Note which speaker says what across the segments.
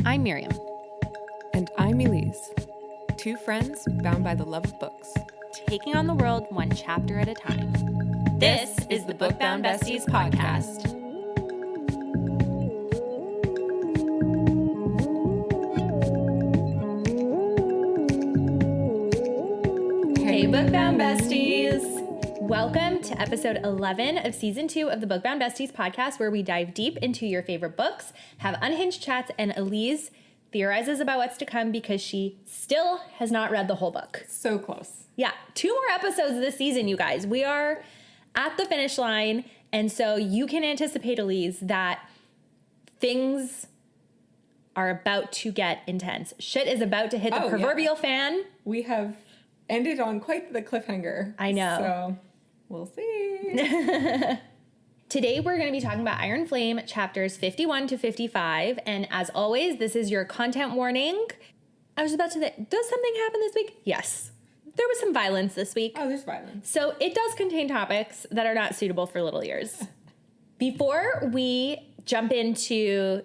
Speaker 1: I'm Myriam.
Speaker 2: And I'm Elyse. Two friends bound by the love of books.
Speaker 1: Taking on the world one chapter at a time. This is the Book Bound Besties podcast. Hey, Book Bound Besties! Welcome to episode 11 of season 2 of the Book Bound Besties podcast, where we dive deep into your favorite books, have unhinged chats, and Elyse theorizes about what's to come because she still has not read the whole book.
Speaker 2: So close.
Speaker 1: Yeah, 2 more episodes this season, you guys. We are at the finish line, and so you can anticipate, Elyse, that things are about to get intense. Shit is about to hit the proverbial fan.
Speaker 2: We have ended on quite the cliffhanger.
Speaker 1: I know.
Speaker 2: So we'll see.
Speaker 1: Today we're going to be talking about Iron Flame chapters 51 to 55, and as always, this is your content warning. I was about to say, does something happen this week? Yes. There was some violence this week.
Speaker 2: Oh, there's violence.
Speaker 1: So it does contain topics that are not suitable for little ears. Before we jump into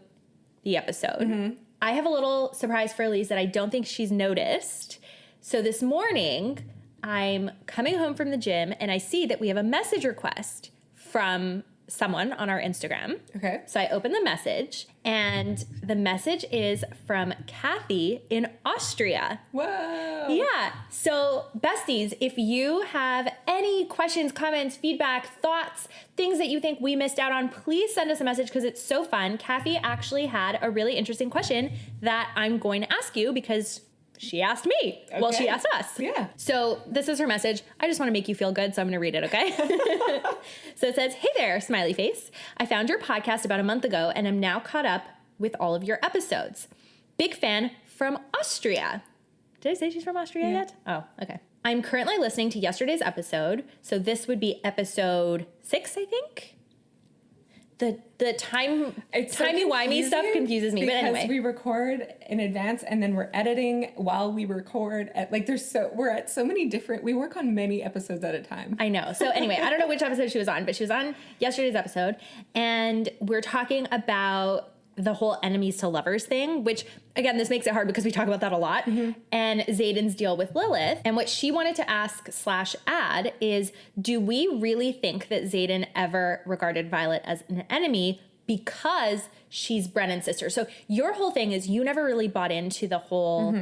Speaker 1: the episode, I have a little surprise for Elyse that I don't think she's noticed. So this morning, I'm coming home from the gym and I see that we have a message request from someone on our Instagram.
Speaker 2: Okay.
Speaker 1: So I open the message, and the message is from Kathy in Austria.
Speaker 2: Whoa.
Speaker 1: Yeah. So, besties, if you have any questions, comments, feedback, thoughts, things that you think we missed out on, please send us a message because it's so fun. Kathy actually had a really interesting question that I'm going to ask you because she asked me. Okay. Well, she asked us.
Speaker 2: Yeah.
Speaker 1: So this is her message. I just want to make you feel good, so I'm going to read it, okay? So it says, "Hey there, smiley face. I found your podcast about a month ago and am now caught up with all of your episodes. Big fan from Austria." Did I say she's from Austria yet? Oh, okay. "I'm currently listening to yesterday's episode, so this would be episode 6, I think. The timey-wimey stuff confuses me, but anyway.
Speaker 2: Because we record in advance and then we're editing while we record. We're at so many different, we work on many episodes at a time.
Speaker 1: I know. So anyway, I don't know which episode she was on, but she was on yesterday's episode, and we're talking about the whole enemies to lovers thing, which, again, this makes it hard because we talk about that a lot, and Xaden's deal with Lilith. And what she wanted to ask/add is, do we really think that Xaden ever regarded Violet as an enemy because she's Brennan's sister? So your whole thing is you never really bought into the whole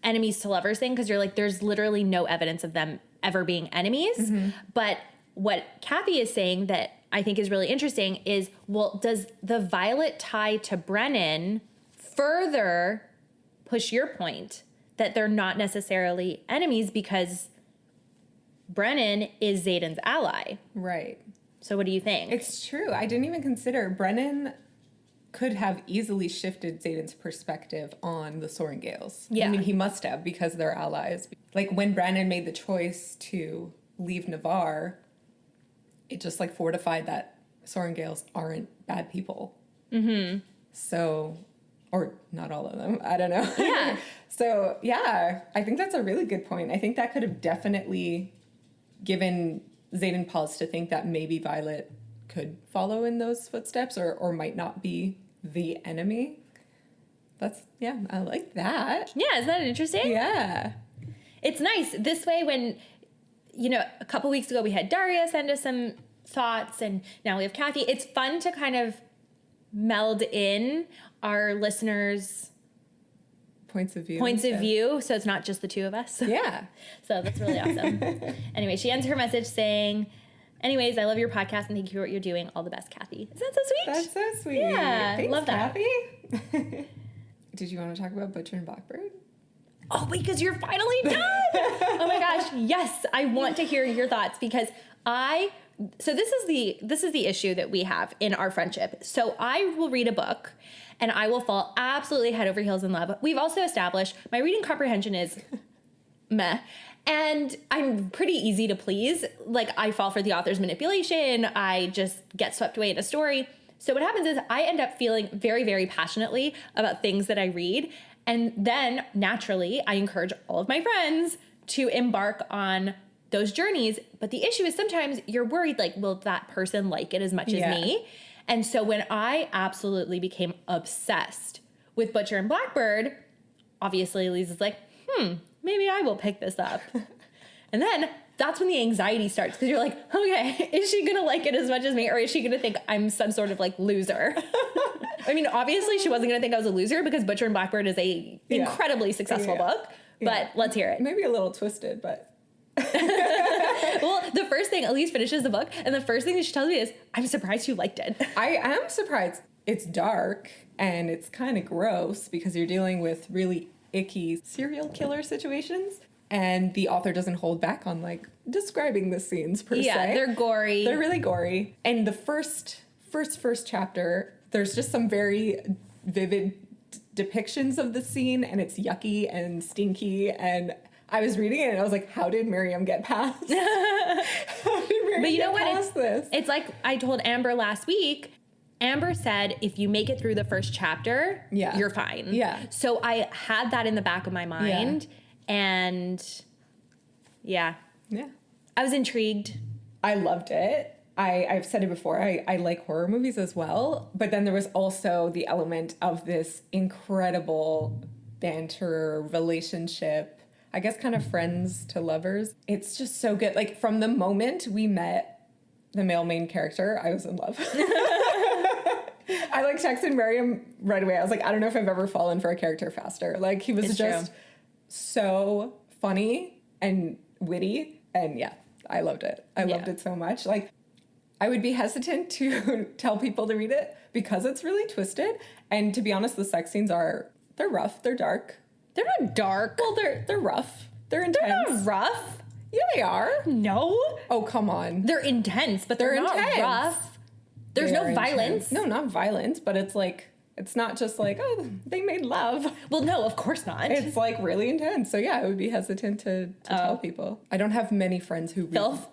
Speaker 1: enemies to lovers thing because you're like, there's literally no evidence of them ever being enemies. But what Kathy is saying that I think is really interesting is, well, does the Violet tie to Brennan further push your point that they're not necessarily enemies because Brennan is Xaden's ally?
Speaker 2: Right.
Speaker 1: So what do you think?
Speaker 2: It's true. I didn't even consider Brennan could have easily shifted Xaden's perspective on the Sorrengails.
Speaker 1: Yeah.
Speaker 2: I mean, he must have because they're allies. Like when Brennan made the choice to leave Navarre, it just like fortified that Sorrengails aren't bad people. So, or not all of them. I don't know.
Speaker 1: Yeah.
Speaker 2: So yeah, I think that's a really good point. I think that could have definitely given Xaden pause to think that maybe Violet could follow in those footsteps or might not be the enemy. I like that.
Speaker 1: Yeah, isn't that interesting?
Speaker 2: Yeah.
Speaker 1: It's nice. This way when, a couple weeks ago we had Daria send us some thoughts, and now we have Kathy. It's fun to kind of meld in our listeners'
Speaker 2: points of view,
Speaker 1: so it's not just the two of us.
Speaker 2: Yeah.
Speaker 1: So that's really awesome. Anyway, she ends her message saying, "Anyways, I love your podcast and thank you for what you're doing. All the best, Kathy." Isn't that so sweet?
Speaker 2: That's so sweet.
Speaker 1: Yeah,
Speaker 2: thanks,
Speaker 1: love that.
Speaker 2: Kathy. Did you want to talk about Butcher and Blackbird?
Speaker 1: Oh, because you're finally done. Oh my gosh, yes. I want to hear your thoughts because so this is the issue that we have in our friendship. So I will read a book and I will fall absolutely head over heels in love. We've also established my reading comprehension is meh. And I'm pretty easy to please. Like, I fall for the author's manipulation. I just get swept away in a story. So what happens is I end up feeling very, very passionately about things that I read. And then naturally, I encourage all of my friends to embark on those journeys. But the issue is sometimes you're worried, like, will that person like it as much as me? And so when I absolutely became obsessed with Butcher and Blackbird, obviously Elyse is like, maybe I will pick this up. And then that's when the anxiety starts, because you're like, okay, is she gonna like it as much as me, or is she gonna think I'm some sort of like loser? I mean, obviously she wasn't gonna think I was a loser, because Butcher and Blackbird is a incredibly successful book, but let's hear it.
Speaker 2: Maybe a little twisted, but...
Speaker 1: Well, the first thing, Elyse finishes the book, and the first thing that she tells me is, I'm surprised you liked it.
Speaker 2: I am surprised. It's dark, and it's kind of gross, because you're dealing with really icky serial killer situations, and the author doesn't hold back on, like, describing the scenes, per se.
Speaker 1: Yeah, they're gory.
Speaker 2: They're really gory. And the first chapter, there's just some very vivid depictions of the scene, and it's yucky and stinky, and I was reading it and I was like, how did Myriam get past? How did Myriam
Speaker 1: But you know what?
Speaker 2: past this?
Speaker 1: It's like I told Amber last week. Amber said, if you make it through the first chapter, you're fine.
Speaker 2: Yeah.
Speaker 1: So I had that in the back of my mind, and I was intrigued.
Speaker 2: I loved it. I've said it before, I like horror movies as well, but then there was also the element of this incredible banter relationship, I guess kind of friends to lovers. It's just so good. Like, from the moment we met the male main character, I was in love. I like texted Myriam right away. I was like, I don't know if I've ever fallen for a character faster. Like, he was just so funny and witty, and I loved it. I loved it so much. Like, I would be hesitant to tell people to read it because it's really twisted. And to be honest, the sex scenes they're rough, they're dark.
Speaker 1: They're not dark.
Speaker 2: Well, they're rough. They're intense.
Speaker 1: They're not rough.
Speaker 2: Yeah, they are.
Speaker 1: No.
Speaker 2: Oh, come on.
Speaker 1: They're intense, but they're not
Speaker 2: intense.
Speaker 1: rough. There's no violence.
Speaker 2: No, not violence, but it's like, it's not just like, oh, they made love.
Speaker 1: Well, no, of course not.
Speaker 2: It's like really intense. So yeah, I would be hesitant to tell people. I don't have many friends who read
Speaker 1: Filth.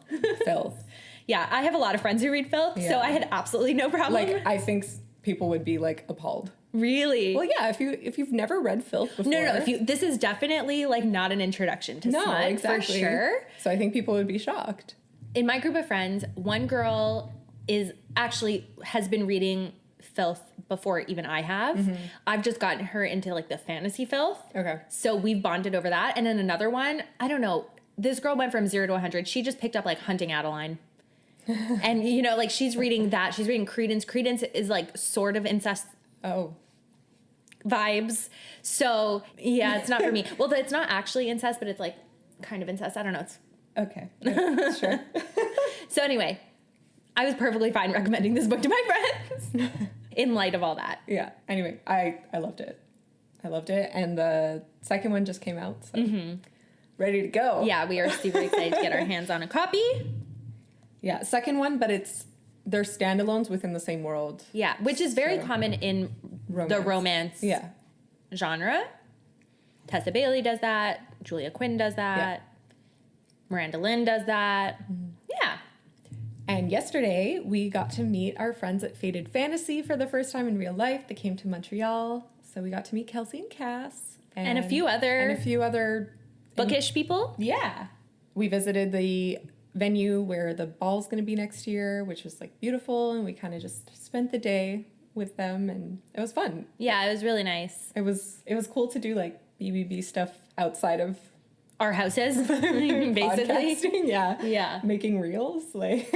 Speaker 2: Filth.
Speaker 1: Yeah, I have a lot of friends who read filth, so I had absolutely no problem.
Speaker 2: Like, I think people would be like appalled.
Speaker 1: Really?
Speaker 2: Well, yeah, if you've never read filth before.
Speaker 1: No. This is definitely like not an introduction to smut,
Speaker 2: exactly.
Speaker 1: for sure.
Speaker 2: So I think people would be shocked.
Speaker 1: In my group of friends, one girl has been reading filth before even I have. Mm-hmm. I've just gotten her into like the fantasy filth. Okay. So we've bonded over that. And then another one, I don't know. This girl went from 0 to 100. She just picked up like Hunting Adeline. And like she's reading that. She's reading Credence. Credence is like sort of incest.
Speaker 2: Oh.
Speaker 1: Vibes. So yeah, it's not for me. Well, it's not actually incest, but it's like kind of incest. I don't know. It's
Speaker 2: okay. Sure.
Speaker 1: So anyway, I was perfectly fine recommending this book to my friends in light of all that.
Speaker 2: Yeah. Anyway, I loved it. I loved it. And the second one just came out. So ready to go.
Speaker 1: Yeah, we are super excited to get our hands on a copy.
Speaker 2: Yeah. Second one, but they're standalones within the same world.
Speaker 1: Yeah, which is very common in the romance genre. Tessa Bailey does that. Julia Quinn does that. Yeah. Miranda Lynn does that. Mm-hmm. Yeah.
Speaker 2: And yesterday, we got to meet our friends at Faded Fantasy for the first time in real life. They came to Montreal. So we got to meet Kelsey and Cass.
Speaker 1: And a few other bookish people.
Speaker 2: Yeah. We visited the venue where the ball's going to be next year, which was like beautiful, and we kind of just spent the day with them, and it was fun.
Speaker 1: Yeah, it was really nice.
Speaker 2: It was cool to do like BBB stuff outside of
Speaker 1: our houses, basically.
Speaker 2: Yeah. Making reels, like.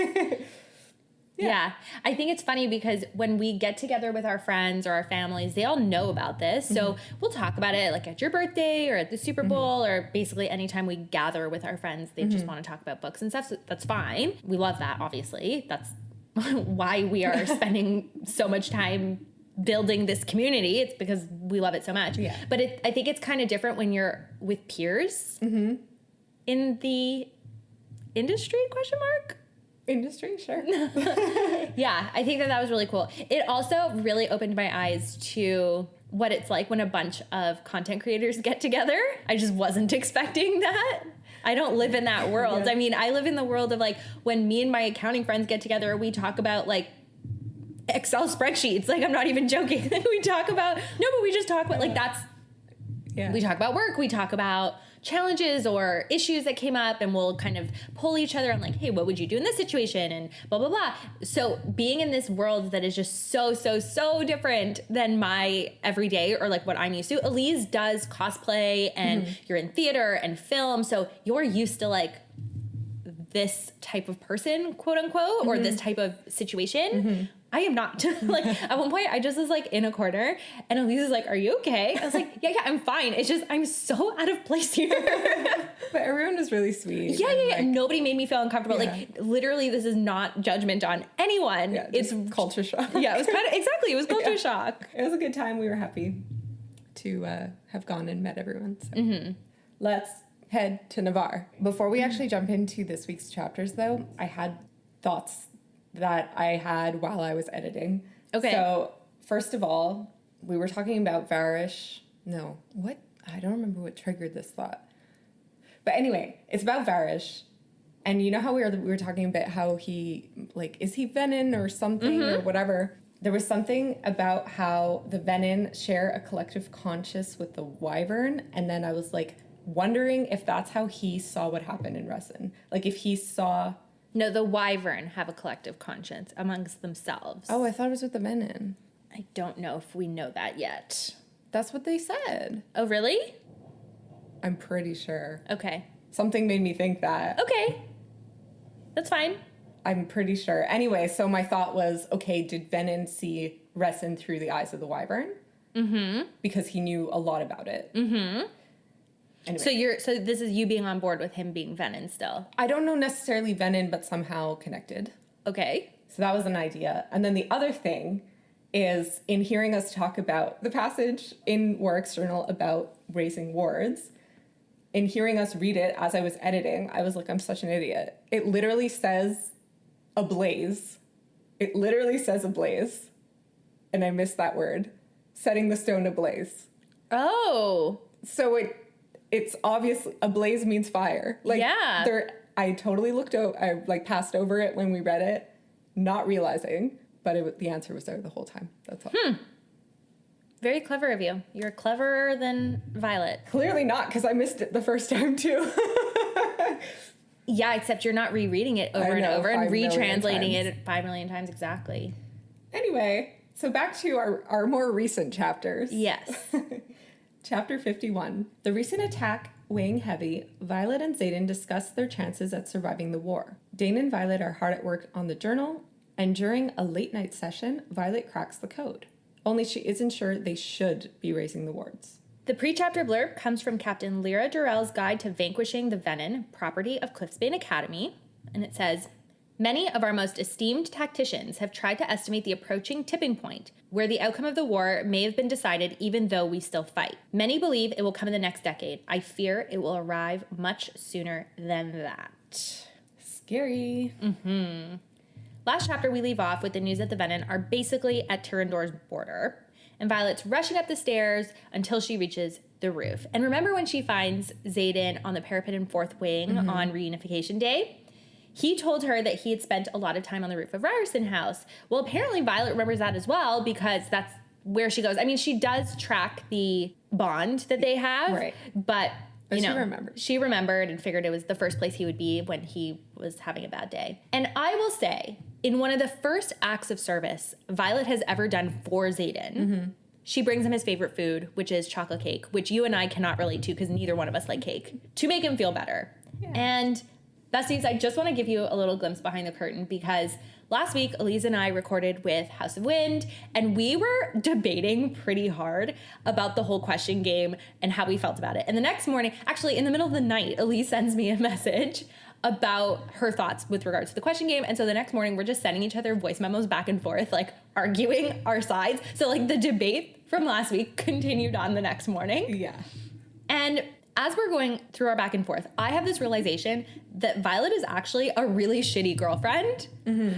Speaker 1: Yeah. I think it's funny because when we get together with our friends or our families, they all know about this. So we'll talk about it like at your birthday or at the Super Bowl or basically anytime we gather with our friends, they just want to talk about books and stuff. So that's fine. We love that, obviously. That's why we are spending so much time building this community. It's because we love it so much. Yeah. But I think it's kind of different when you're with peers in the industry, question mark?
Speaker 2: Industry, sure.
Speaker 1: Yeah, I think that was really cool. It also really opened my eyes to what it's like when a bunch of content creators get together. I just wasn't expecting that. I don't live in that world. Yeah. I mean, I live in the world of like when me and my accounting friends get together, we talk about like Excel spreadsheets. Like, I'm not even joking. We just talk about like that's, we talk about work. We talk about challenges or issues that came up, and we'll kind of pull each other on like, hey, what would you do in this situation, and blah blah blah. So being in this world that is just so different than my everyday or like what I'm used to. Elyse does cosplay and you're in theater and film, so you're used to like this type of person, quote unquote, or this type of situation. I am not. Like at one point I just was like in a corner and Elyse is like, are you okay? I was like, yeah, I'm fine. It's just, I'm so out of place here.
Speaker 2: But everyone is really sweet.
Speaker 1: Yeah.
Speaker 2: Like,
Speaker 1: nobody made me feel uncomfortable.
Speaker 2: Yeah.
Speaker 1: Like literally this is not judgment on anyone.
Speaker 2: Yeah,
Speaker 1: it's
Speaker 2: culture shock.
Speaker 1: Yeah, it was kind of, exactly. It was culture shock.
Speaker 2: It was a good time. We were happy to have gone and met everyone. So. Let's head to Navarre. Before we actually jump into this week's chapters, though, I had thoughts that I had while I was editing.
Speaker 1: Okay.
Speaker 2: So, first of all, we were talking about Varish. No, what? I don't remember what triggered this thought. But anyway, it's about Varish. And you know how we were talking about how he, like, is he Venin or something or whatever? There was something about how the Venin share a collective conscious with the Wyvern. And then I was, like, wondering if that's how he saw what happened in Resin. Like, if he saw...
Speaker 1: No, the Wyvern have a collective conscience amongst themselves.
Speaker 2: Oh, I thought it was with the Venin.
Speaker 1: I don't know if we know that yet.
Speaker 2: That's what they said.
Speaker 1: Oh, really?
Speaker 2: I'm pretty sure.
Speaker 1: Okay.
Speaker 2: Something made me think that.
Speaker 1: Okay. That's fine.
Speaker 2: I'm pretty sure. Anyway, so my thought was, okay, did Venin see Resin through the eyes of the Wyvern? Because he knew a lot about it. Anyway.
Speaker 1: So this is you being on board with him being Venin still.
Speaker 2: I don't know necessarily Venin, but somehow connected.
Speaker 1: Okay.
Speaker 2: So that was an idea. And then the other thing is in hearing us talk about the passage in Warwick's journal about raising wards, in hearing us read it as I was editing, I was like, I'm such an idiot. It literally says ablaze. It literally says ablaze. And I missed that word. Setting the stone ablaze.
Speaker 1: Oh.
Speaker 2: So it's obviously ablaze means fire. Like,
Speaker 1: yeah.
Speaker 2: I totally looked out. I like passed over it when we read it, not realizing, but the answer was there the whole time. That's all.
Speaker 1: Very clever of you. You're cleverer than Violet.
Speaker 2: Clearly not, because I missed it the first time too.
Speaker 1: Yeah, except you're not rereading it over and over and
Speaker 2: 5 million
Speaker 1: retranslating
Speaker 2: times.
Speaker 1: it 5 million times exactly.
Speaker 2: Anyway, so back to our more recent chapters.
Speaker 1: Yes.
Speaker 2: Chapter 51. The recent attack weighing heavy, Violet and Xaden discuss their chances at surviving the war. Dane and Violet are hard at work on the journal, and during a late night session, Violet cracks the code. Only she isn't sure they should be raising the wards.
Speaker 1: The pre-chapter blurb comes from Captain Lyra Durrell's Guide to Vanquishing the Venin, property of Cliffsbane Academy, and it says, many of our most esteemed tacticians have tried to estimate the approaching tipping point, where the outcome of the war may have been decided even though we still fight. Many believe it will come in the next decade. I fear it will arrive much sooner than that.
Speaker 2: Scary.
Speaker 1: Last chapter, we leave off with the news that the Venin are basically at Tyrandor's border, and Violet's rushing up the stairs until she reaches the roof. And remember when she finds Xaden on the parapet in Fourth Wing on reunification day? He told her that he had spent a lot of time on the roof of Ryerson House. Well, apparently Violet remembers that as well, because that's where she goes. I mean, she does track the bond that they have,
Speaker 2: Right.
Speaker 1: but you know,
Speaker 2: she remembered.
Speaker 1: She remembered and figured it was the first place he would be when he was having a bad day. And I will say, in one of the first acts of service Violet has ever done for Xaden, she brings him his favorite food, which is chocolate cake, which you and I cannot relate to because neither one of us like cake, to make him feel better. Yeah. And besties, I just want to give you a little glimpse behind the curtain, because last week, Elyse and I recorded with House of Wind, and we were debating pretty hard about the whole question game and how we felt about it. And the next morning, actually in the middle of the night, Elyse sends me a message about her thoughts with regards to the question game. And so the next morning, we're just sending each other voice memos back and forth, like arguing our sides. So like the debate from last week continued on the next morning.
Speaker 2: Yeah.
Speaker 1: And as we're going through our back and forth, I have this realization that Violet is actually a really shitty girlfriend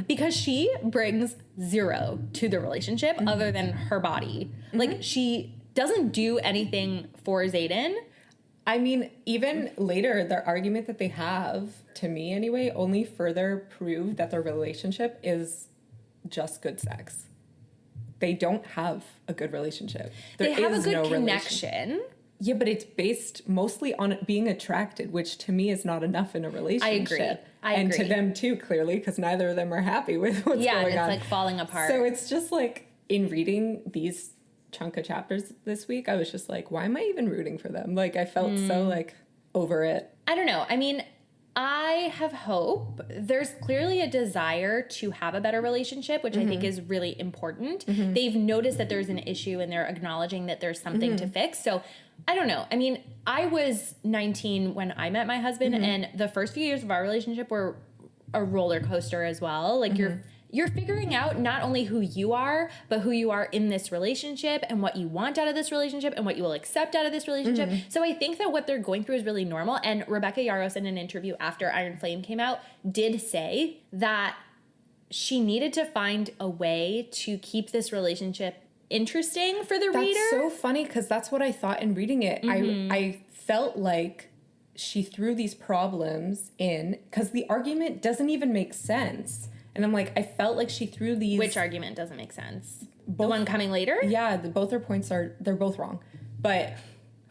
Speaker 1: because she brings zero to the relationship other than her body. Like, she doesn't do anything for Xaden.
Speaker 2: I mean, even later, their argument that they have, to me anyway, only further proved that their relationship is just good sex. They don't have a good relationship.
Speaker 1: They have a good connection.
Speaker 2: Yeah, but it's based mostly on it being attracted, which to me is not enough in a relationship.
Speaker 1: I agree.
Speaker 2: And to them too, clearly, because neither of them are happy with what's
Speaker 1: Yeah,
Speaker 2: going
Speaker 1: and
Speaker 2: on.
Speaker 1: it's like falling apart.
Speaker 2: So it's just like, in reading these chunk of chapters this week, I was just like, why am I even rooting for them? Like, I felt so like over it.
Speaker 1: I don't know. I mean, I have hope. There's clearly a desire to have a better relationship, which I think is really important. They've noticed that there's an issue and they're acknowledging that there's something to fix. So I don't know. I mean, I was 19 when I met my husband, and the first few years of our relationship were a roller coaster as well. Like you're figuring out not only who you are, but who you are in this relationship and what you want out of this relationship and what you will accept out of this relationship. So I think that what they're going through is really normal. And Rebecca Yarros, in an interview after Iron Flame came out, did say that she needed to find a way to keep this relationship interesting for the reader.
Speaker 2: That's so funny, because that's what I thought in reading it. I felt like she threw these problems in because the argument doesn't even make sense. And I'm like, I felt like she threw these...
Speaker 1: Which argument doesn't make sense? The one coming later?
Speaker 2: Yeah, both their points they're both wrong. But...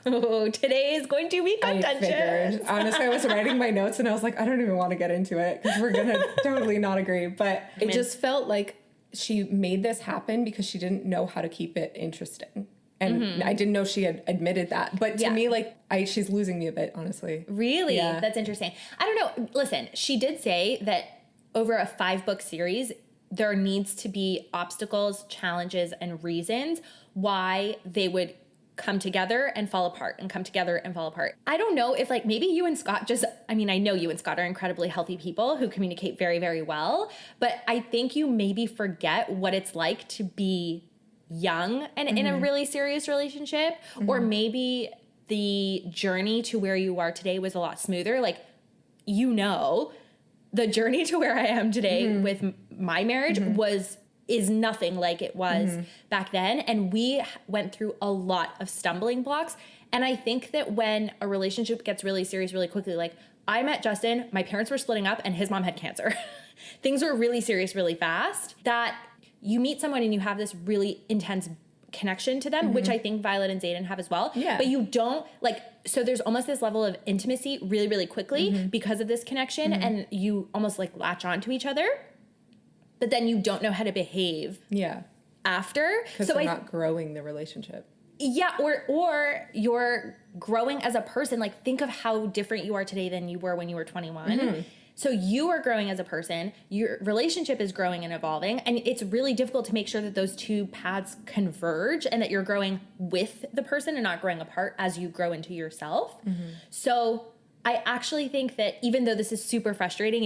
Speaker 1: Oh, today is going to be contentious.
Speaker 2: I figured. Honestly, I was writing my notes and I was like, I don't even want to get into it because we're going to totally not agree. But it just felt like she made this happen because she didn't know how to keep it interesting. And I didn't know she had admitted that. But to me, like, she's losing me a bit, honestly.
Speaker 1: Really?
Speaker 2: Yeah.
Speaker 1: That's interesting. I don't know. Listen, she did say that over a 5-book series, there needs to be obstacles, challenges, and reasons why they would come together and fall apart and come together and fall apart. I don't know if, like, maybe you and Scott I know you and Scott are incredibly healthy people who communicate very, very well, but I think you maybe forget what it's like to be young and in a really serious relationship, or maybe the journey to where you are today was a lot smoother. Like, the journey to where I am today with my marriage is nothing like it was back then. And we went through a lot of stumbling blocks. And I think that when a relationship gets really serious really quickly, like I met Justin, my parents were splitting up and his mom had cancer. Things were really serious really fast. That you meet someone and you have this really intense connection to them, which I think Violet and Xaden have as well.
Speaker 2: Yeah.
Speaker 1: But you don't so there's almost this level of intimacy really, really quickly because of this connection, and you almost like latch on to each other, but then you don't know how to behave after.
Speaker 2: Because they're not growing the relationship.
Speaker 1: Yeah, or you're growing as a person. Like, think of how different you are today than you were when you were 21. So you are growing as a person, your relationship is growing and evolving, and it's really difficult to make sure that those two paths converge and that you're growing with the person and not growing apart as you grow into yourself. So I actually think that even though this is super frustrating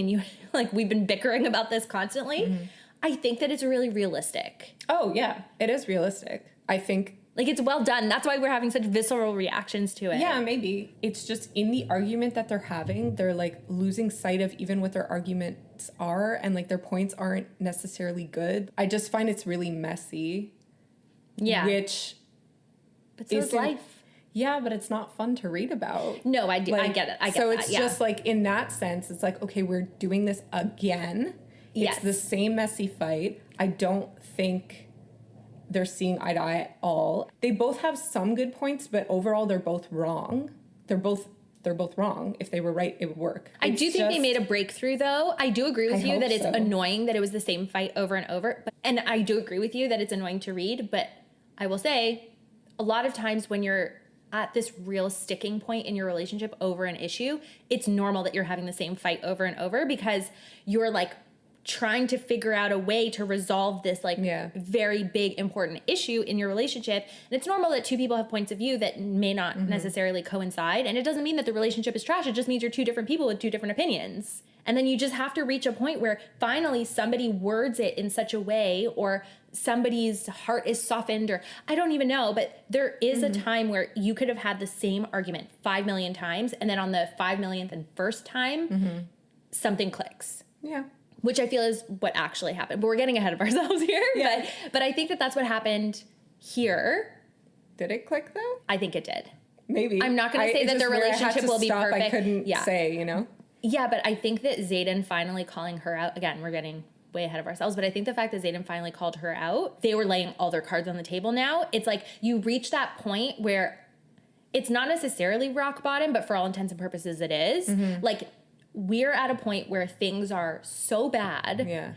Speaker 1: and we've been bickering about this constantly, I think that it's really realistic.
Speaker 2: Oh, yeah, it is realistic. I think...
Speaker 1: Like, it's well done. That's why we're having such visceral reactions to it.
Speaker 2: Yeah, maybe. It's just in the argument that they're having, they're like losing sight of even what their arguments are, and like their points aren't necessarily good. I just find it's really messy.
Speaker 1: Yeah. But so is life.
Speaker 2: Yeah, but it's not fun to read about.
Speaker 1: No, I do. I get it.
Speaker 2: So it's just like, in that sense, it's like, okay, we're doing this again.
Speaker 1: Yes.
Speaker 2: It's the same messy fight. I don't think they're seeing eye to eye at all. They both have some good points, but overall they're both wrong. They're both wrong. If they were right, it would work.
Speaker 1: I do think they made a breakthrough, though. I do agree with you that it's annoying that it was the same fight over and over. And I do agree with you that it's annoying to read. But I will say, a lot of times when you're at this real sticking point in your relationship over an issue, it's normal that you're having the same fight over and over because you're like trying to figure out a way to resolve this very big important issue in your relationship. And it's normal that two people have points of view that may not necessarily coincide. And it doesn't mean that the relationship is trash. It just means you're two different people with two different opinions. And then you just have to reach a point where finally somebody words it in such a way, or somebody's heart is softened, or I don't even know, but there is a time where you could have had the same argument 5 million times, and then on the 5 millionth and first time, something clicks.
Speaker 2: Yeah.
Speaker 1: Which I feel is what actually happened. But we're getting ahead of ourselves here.
Speaker 2: Yeah.
Speaker 1: But I think that that's what happened here.
Speaker 2: Did it click, though?
Speaker 1: I think it did.
Speaker 2: Maybe.
Speaker 1: I'm not going to say that their relationship will be perfect.
Speaker 2: I couldn't say,
Speaker 1: Yeah, but I think that Xaden finally calling her out, again, we're getting way ahead of ourselves, but I think the fact that Xaden finally called her out, they were laying all their cards on the table now. It's like you reach that point where it's not necessarily rock bottom, but for all intents and purposes it is. Like, we're at a point where things are so bad.
Speaker 2: Yeah.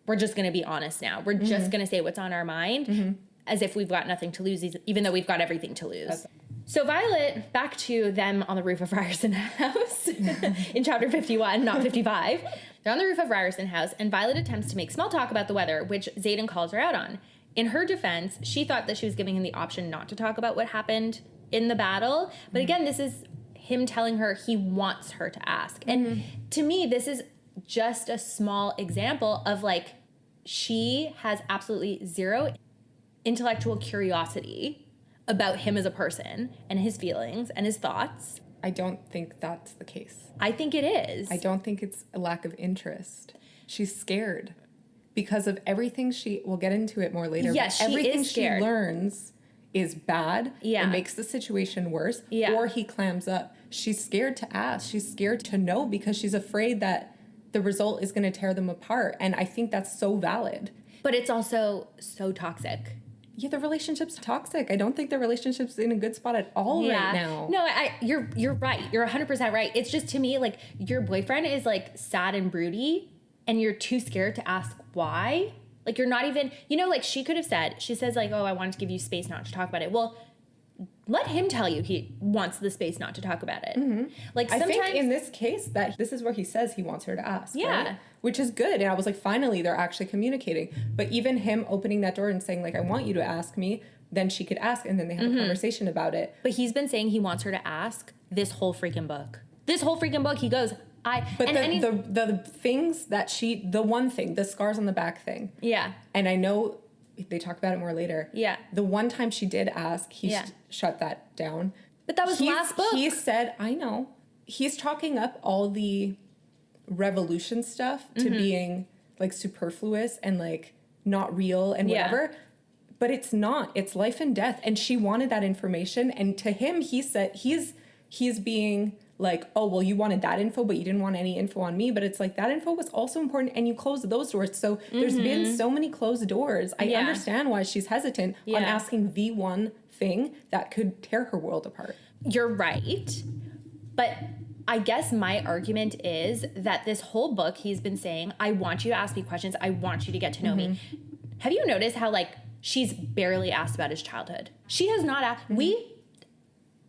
Speaker 1: We're just going to be honest now. We're just going to say what's on our mind as if we've got nothing to lose, even though we've got everything to lose. So Violet, back to them on the roof of Ryerson House in chapter 51, not 55. They're on the roof of Ryerson House, and Violet attempts to make small talk about the weather, which Xaden calls her out on. In her defense, she thought that she was giving him the option not to talk about what happened in the battle. But again, this is him telling her he wants her to ask. And to me, this is just a small example of, like, she has absolutely zero intellectual curiosity about him as a person and his feelings and his thoughts.
Speaker 2: I don't think that's the case.
Speaker 1: I think it is.
Speaker 2: I don't think it's a lack of interest. She's scared because of everything we'll get into it more later.
Speaker 1: Yes,
Speaker 2: but everything
Speaker 1: she is scared.
Speaker 2: She learns is bad.
Speaker 1: Yeah.
Speaker 2: It makes the situation worse.
Speaker 1: Yeah.
Speaker 2: Or he clams up. She's scared to ask. She's scared to know because she's afraid that the result is going to tear them apart. And I think that's so valid.
Speaker 1: But it's also so toxic.
Speaker 2: Yeah, the relationship's toxic. I don't think the relationship's in a good spot at all right now.
Speaker 1: No, you're right. You're 100% right. It's just, to me, like, your boyfriend is, like, sad and broody, and you're too scared to ask why. Like, you're not even, like, she could have said, she says, like, oh, I wanted to give you space not to talk about it. Well, let him tell you he wants the space not to talk about it. Like, sometimes,
Speaker 2: I think in this case that this is where he says he wants her to ask.
Speaker 1: Yeah.
Speaker 2: Right? Which is good. And I was like, finally, they're actually communicating. But even him opening that door and saying, like, I want you to ask me, then she could ask, and then they have a conversation about it.
Speaker 1: But he's been saying he wants her to ask this whole freaking book. This whole freaking book, he goes,
Speaker 2: But the things that the one thing, the scars on the back thing.
Speaker 1: Yeah.
Speaker 2: And I know they talk about it more later.
Speaker 1: Yeah.
Speaker 2: The one time she did ask, he shut that down.
Speaker 1: But that was last book.
Speaker 2: He said, I know. He's chalking up all the revolution stuff to being, like, superfluous and, like, not real and whatever. But it's not. It's life and death. And she wanted that information. And to him, he said he's being like, oh, well, you wanted that info, but you didn't want any info on me. But it's like, that info was also important, and you closed those doors. So there's been so many closed doors. I understand why she's hesitant on asking the one thing that could tear her world apart.
Speaker 1: You're right. But I guess my argument is that this whole book, he's been saying, I want you to ask me questions. I want you to get to know me. Have you noticed how, like, she's barely asked about his childhood? She has not asked.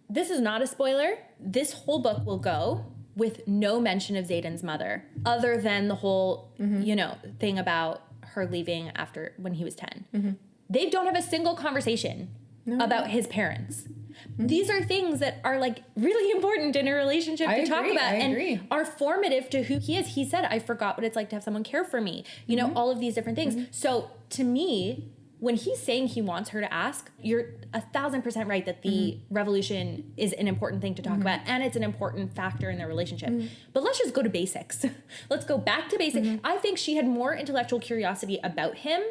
Speaker 1: This is not a spoiler. This whole book will go with no mention of Xaden's mother, other than the whole, thing about her leaving after when he was 10. They don't have a single conversation about his parents. These are things that are, like, really important in a relationship to talk about and are formative to who he is. He said, I forgot what it's like to have someone care for me. All of these different things. So to me, when he's saying he wants her to ask, you're 1,000% right that the revolution is an important thing to talk about, and it's an important factor in their relationship. But let's just go to basics. Let's go back to basics. I think she had more intellectual curiosity about him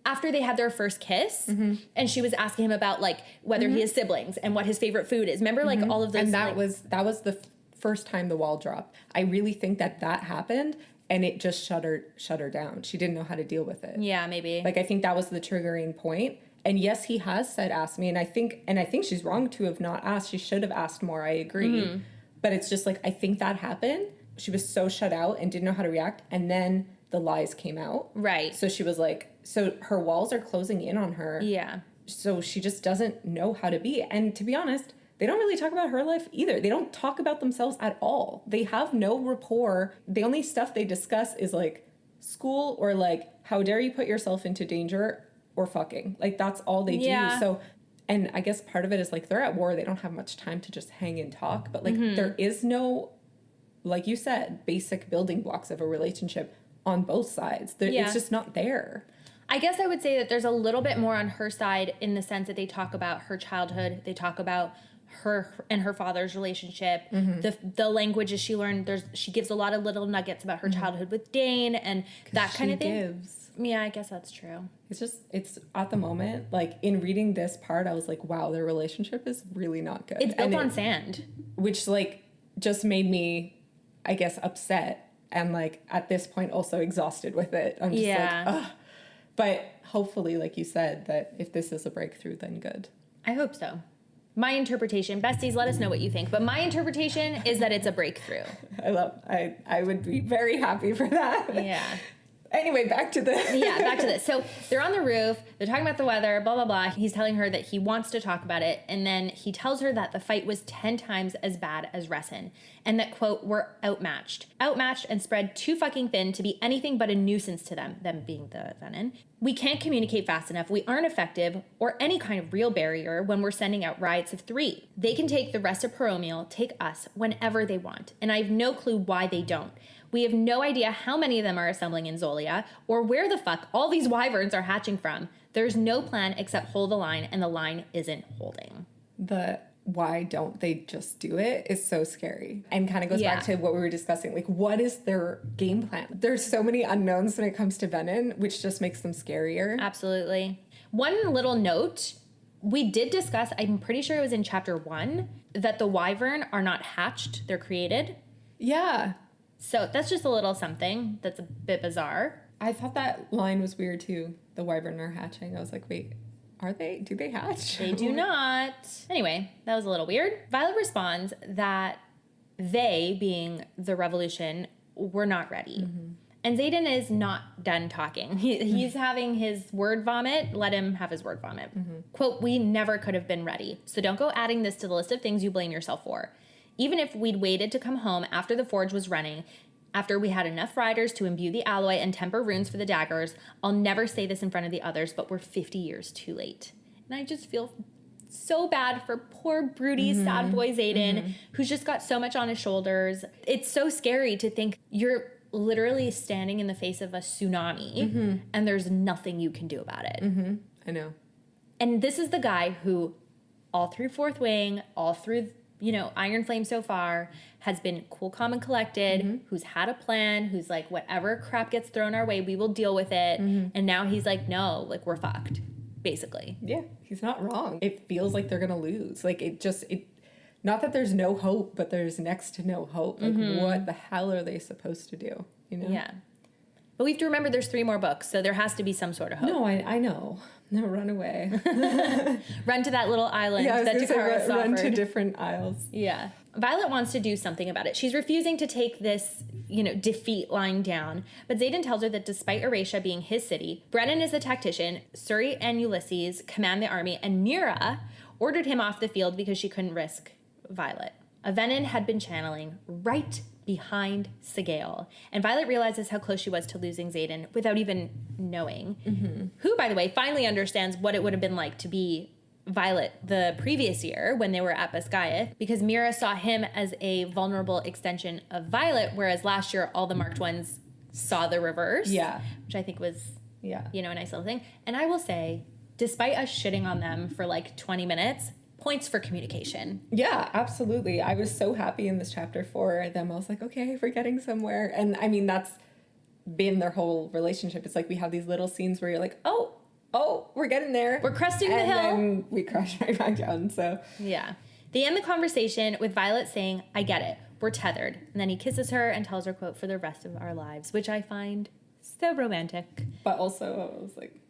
Speaker 1: after they had their first kiss, and she was asking him about, like, whether he has siblings and what his favorite food is. Remember, like, all of those.
Speaker 2: And that was the first time the wall dropped. I really think that happened. And it just shut her down. She didn't know how to deal with it.
Speaker 1: Yeah, maybe.
Speaker 2: Like, I think that was the triggering point. And yes, he has said, ask me. And I think she's wrong to have not asked. She should have asked more. I agree. But it's just, like, I think that happened. She was so shut out and didn't know how to react. And then the lies came out.
Speaker 1: Right.
Speaker 2: So she was like, so her walls are closing in on her.
Speaker 1: Yeah.
Speaker 2: So she just doesn't know how to be. And to be honest, they don't really talk about her life either. They don't talk about themselves at all. They have no rapport. The only stuff they discuss is, like, school or, like, how dare you put yourself into danger or fucking. Like, that's all they do. So, and I guess part of it is, like, they're at war. They don't have much time to just hang and talk. But, like, there is no, like you said, basic building blocks of a relationship on both sides. It's just not there.
Speaker 1: I guess I would say that there's a little bit more on her side in the sense that they talk about her childhood. They talk about her and her father's relationship, the languages she learned. She gives a lot of little nuggets about her childhood with Dane and that kind of thing. Yeah, I guess that's true.
Speaker 2: It's at the moment, like, in reading this part, I was like, wow, their relationship is really not good.
Speaker 1: It's built on sand.
Speaker 2: Which, like, just made me, I guess, upset and, like, at this point also exhausted with it. I'm just like, ugh. But hopefully, like you said, that if this is a breakthrough, then good.
Speaker 1: I hope so. My interpretation, besties, let us know what you think, but my interpretation is that it's a breakthrough.
Speaker 2: I would be very happy for that.
Speaker 1: Yeah.
Speaker 2: Anyway, back to
Speaker 1: this. So they're on the roof. They're talking about the weather, blah, blah, blah. He's telling her that he wants to talk about it. And then he tells her that the fight was 10 times as bad as Resin. And that, quote, we're outmatched. Outmatched and spread too fucking thin to be anything but a nuisance to them being the Venin. We can't communicate fast enough. We aren't effective or any kind of real barrier when we're sending out riots of 3. They can take the rest of Paromial, take us, whenever they want. And I have no clue why they don't. We have no idea how many of them are assembling in Zolia or where the fuck all these wyverns are hatching from. There's no plan except hold the line, and the line isn't holding.
Speaker 2: The why don't they just do it is so scary, and kind of goes back to what we were discussing. Like, what is their game plan? There's so many unknowns when it comes to Venin, which just makes them scarier.
Speaker 1: Absolutely. One little note, we did discuss, I'm pretty sure it was in chapter 1, that the wyvern are not hatched, they're created.
Speaker 2: Yeah.
Speaker 1: So that's just a little something that's a bit bizarre.
Speaker 2: I thought that line was weird too. The wyvern are hatching. I was like, wait, are they? Do they hatch?
Speaker 1: They do not. Anyway, that was a little weird. Violet responds that they, being the revolution, were not ready. Mm-hmm. And Xaden is not done talking. He's having his word vomit. Let him have his word vomit. Mm-hmm. Quote, we never could have been ready. So don't go adding this to the list of things you blame yourself for. Even if we'd waited to come home after the forge was running, after we had enough riders to imbue the alloy and temper runes for the daggers, I'll never say this in front of the others, but we're 50 years too late. And I just feel so bad for poor, broody, sad boy Xaden, who's just got so much on his shoulders. It's so scary to think you're literally standing in the face of a tsunami and there's nothing you can do about it.
Speaker 2: Mm-hmm. I know.
Speaker 1: And this is the guy who, all through Fourth Wing, all through Iron Flame so far, has been cool, calm, and collected, who's had a plan, who's like, whatever crap gets thrown our way, we will deal with it. And now he's like, no, like, we're fucked, basically.
Speaker 2: Yeah, he's not wrong. It feels like they're going to lose. Like, not that there's no hope, but there's next to no hope. Like, what the hell are they supposed to do?
Speaker 1: Yeah. But we have to remember there's 3 more books, so there has to be some sort of hope.
Speaker 2: No, I know. No, run away.
Speaker 1: Run to that little island that Takara offered.
Speaker 2: Run to different isles.
Speaker 1: Yeah. Violet wants to do something about it. She's refusing to take this, defeat lying down. But Xaden tells her that despite Eratia being his city, Brennan is the tactician, S2E and Ulysses command the army, and Mira ordered him off the field because she couldn't risk Violet. A Venin had been channeling right behind Sigale. And Violet realizes how close she was to losing Xaden without even knowing. Who, by the way, finally understands what it would have been like to be Violet the previous year when they were at Basgiath, because Mira saw him as a vulnerable extension of Violet, whereas last year all the marked ones saw the reverse.
Speaker 2: Yeah.
Speaker 1: Which I think was, a nice little thing. And I will say, despite us shitting on them for like 20 minutes, points for communication.
Speaker 2: Yeah, absolutely. I was so happy in this chapter for them. I was like, okay, we're getting somewhere. And I mean, that's been their whole relationship. It's like we have these little scenes where you're like, oh, we're getting there.
Speaker 1: We're cresting the hill.
Speaker 2: And then we crash right back down, so.
Speaker 1: Yeah. They end the conversation with Violet saying, I get it. We're tethered. And then he kisses her and tells her, quote, for the rest of our lives, which I find so romantic.
Speaker 2: But also, I was like,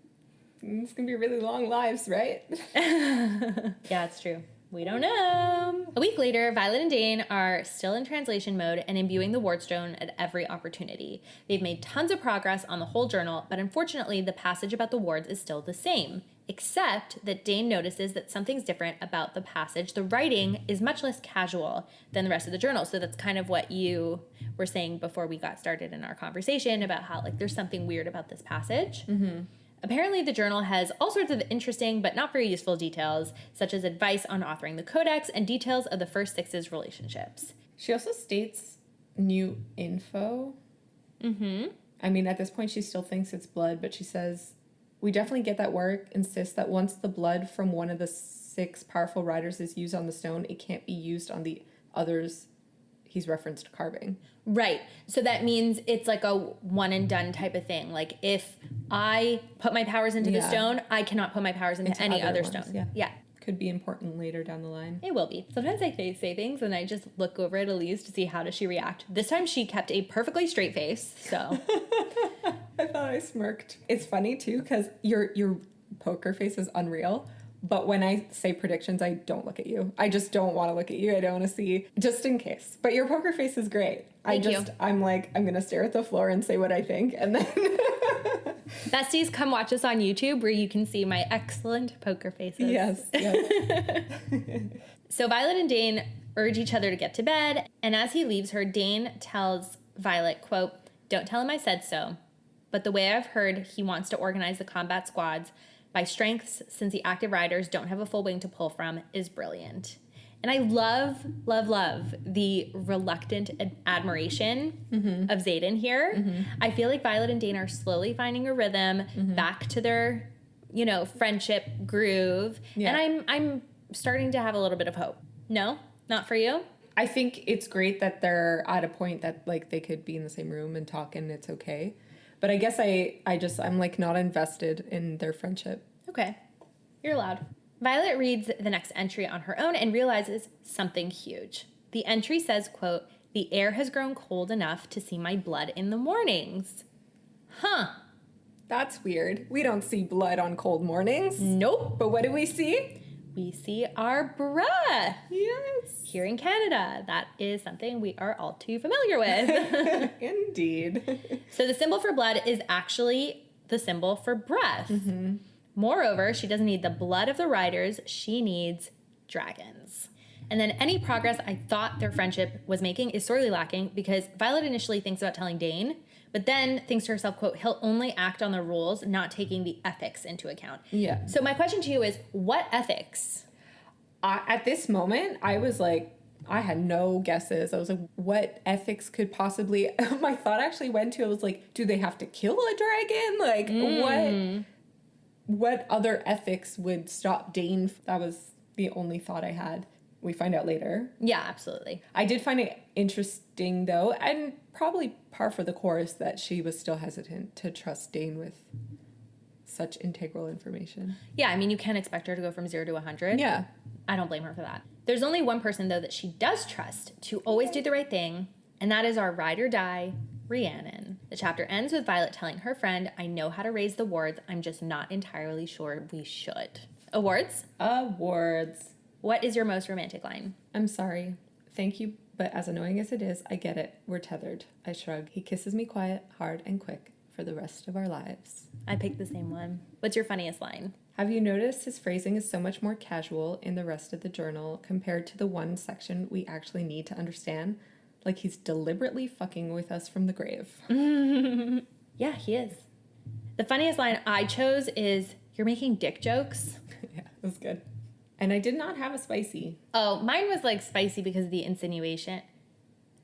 Speaker 2: it's going to be really long lives, right?
Speaker 1: Yeah, it's true. We don't know. A week later, Violet and Dane are still in translation mode and imbuing the Wardstone at every opportunity. They've made tons of progress on the whole journal, but unfortunately, the passage about the wards is still the same, except that Dane notices that something's different about the passage. The writing is much less casual than the rest of the journal, so that's kind of what you were saying before we got started in our conversation about how, like, there's something weird about this passage. Apparently, the journal has all sorts of interesting but not very useful details, such as advice on authoring the codex and details of the First Six's relationships.
Speaker 2: She also states new info. I mean, at this point, she still thinks it's blood, but she says, we definitely get that work insists that once the blood from one of the 6 powerful riders is used on the stone, it can't be used on the others he's referenced carving.
Speaker 1: Right. So that means it's like a one and done type of thing. Like if I put my powers into the stone, I cannot put my powers into any other stone. Yeah.
Speaker 2: Could be important later down the line.
Speaker 1: It will be. Sometimes I say things and I just look over at Elyse to see how does she react. This time she kept a perfectly straight face, so.
Speaker 2: I thought I smirked. It's funny too, because your poker face is unreal, But when I say predictions, I don't look at you. I just don't want to look at you. I don't want to see, just in case. But your poker face is great.
Speaker 1: Thank you.
Speaker 2: I'm like, I'm going to stare at the floor and say what I think. And then...
Speaker 1: Besties, come watch us on YouTube where you can see my excellent poker faces.
Speaker 2: Yes.
Speaker 1: So Violet and Dane urge each other to get to bed. And as he leaves her, Dane tells Violet, quote, "Don't tell him I said so. But the way I've heard he wants to organize the combat squads by strengths, since the active riders don't have a full wing to pull from, is brilliant." And I love, love, love the reluctant admiration of Xaden here. I feel like Violet and Dane are slowly finding a rhythm back to their, friendship groove.
Speaker 2: Yeah.
Speaker 1: And I'm starting to have a little bit of hope. No? Not for you?
Speaker 2: I think it's great that they're at a point that, like, they could be in the same room and talk and it's okay. But I guess I'm like not invested in their friendship.
Speaker 1: Okay. You're allowed. Violet reads the next entry on her own and realizes something huge. The entry says, quote, "The air has grown cold enough to see my blood in the mornings." Huh.
Speaker 2: That's weird. We don't see blood on cold mornings.
Speaker 1: Nope.
Speaker 2: But what do we see?
Speaker 1: We see our breath.
Speaker 2: Yes.
Speaker 1: Here in Canada. That is something we are all too familiar with.
Speaker 2: Indeed.
Speaker 1: So the symbol for blood is actually the symbol for breath. Moreover, she doesn't need the blood of the riders. She needs dragons. And then any progress I thought their friendship was making is sorely lacking because Violet initially thinks about telling Dane, but then thinks to herself, quote, "He'll only act on the rules, not taking the ethics into account."
Speaker 2: Yeah.
Speaker 1: So my question to you is, what ethics?
Speaker 2: At this moment, I was like, I had no guesses. I was like, what ethics could possibly... My thought actually went to, I was like, do they have to kill a dragon? Like, what other ethics would stop Dane? That was the only thought I had. We find out later.
Speaker 1: Yeah, absolutely.
Speaker 2: I did find it interesting, though, and probably par for the course, that she was still hesitant to trust Dane with such integral information.
Speaker 1: Yeah, I mean, you can't expect her to go from 0 to 100.
Speaker 2: Yeah.
Speaker 1: I don't blame her for that. There's only one person, though, that she does trust to always do the right thing, and that is our ride or die, Rhiannon. The chapter ends with Violet telling her friend, "I know how to raise the wards. I'm just not entirely sure we should." Awards?
Speaker 2: Awards.
Speaker 1: What is your most romantic line?
Speaker 2: I'm sorry. Thank you, but as annoying as it is, I get it. We're tethered. I shrug. He kisses me quiet, hard, and quick for the rest of our lives.
Speaker 1: I picked the same one. What's your funniest line?
Speaker 2: Have you noticed his phrasing is so much more casual in the rest of the journal compared to the one section we actually need to understand? Like he's deliberately fucking with us from the grave.
Speaker 1: Yeah, he is. The funniest line I chose is, "You're making dick jokes."
Speaker 2: Yeah, it was good. And I did not have a spicy.
Speaker 1: Oh, mine was like spicy because of the insinuation.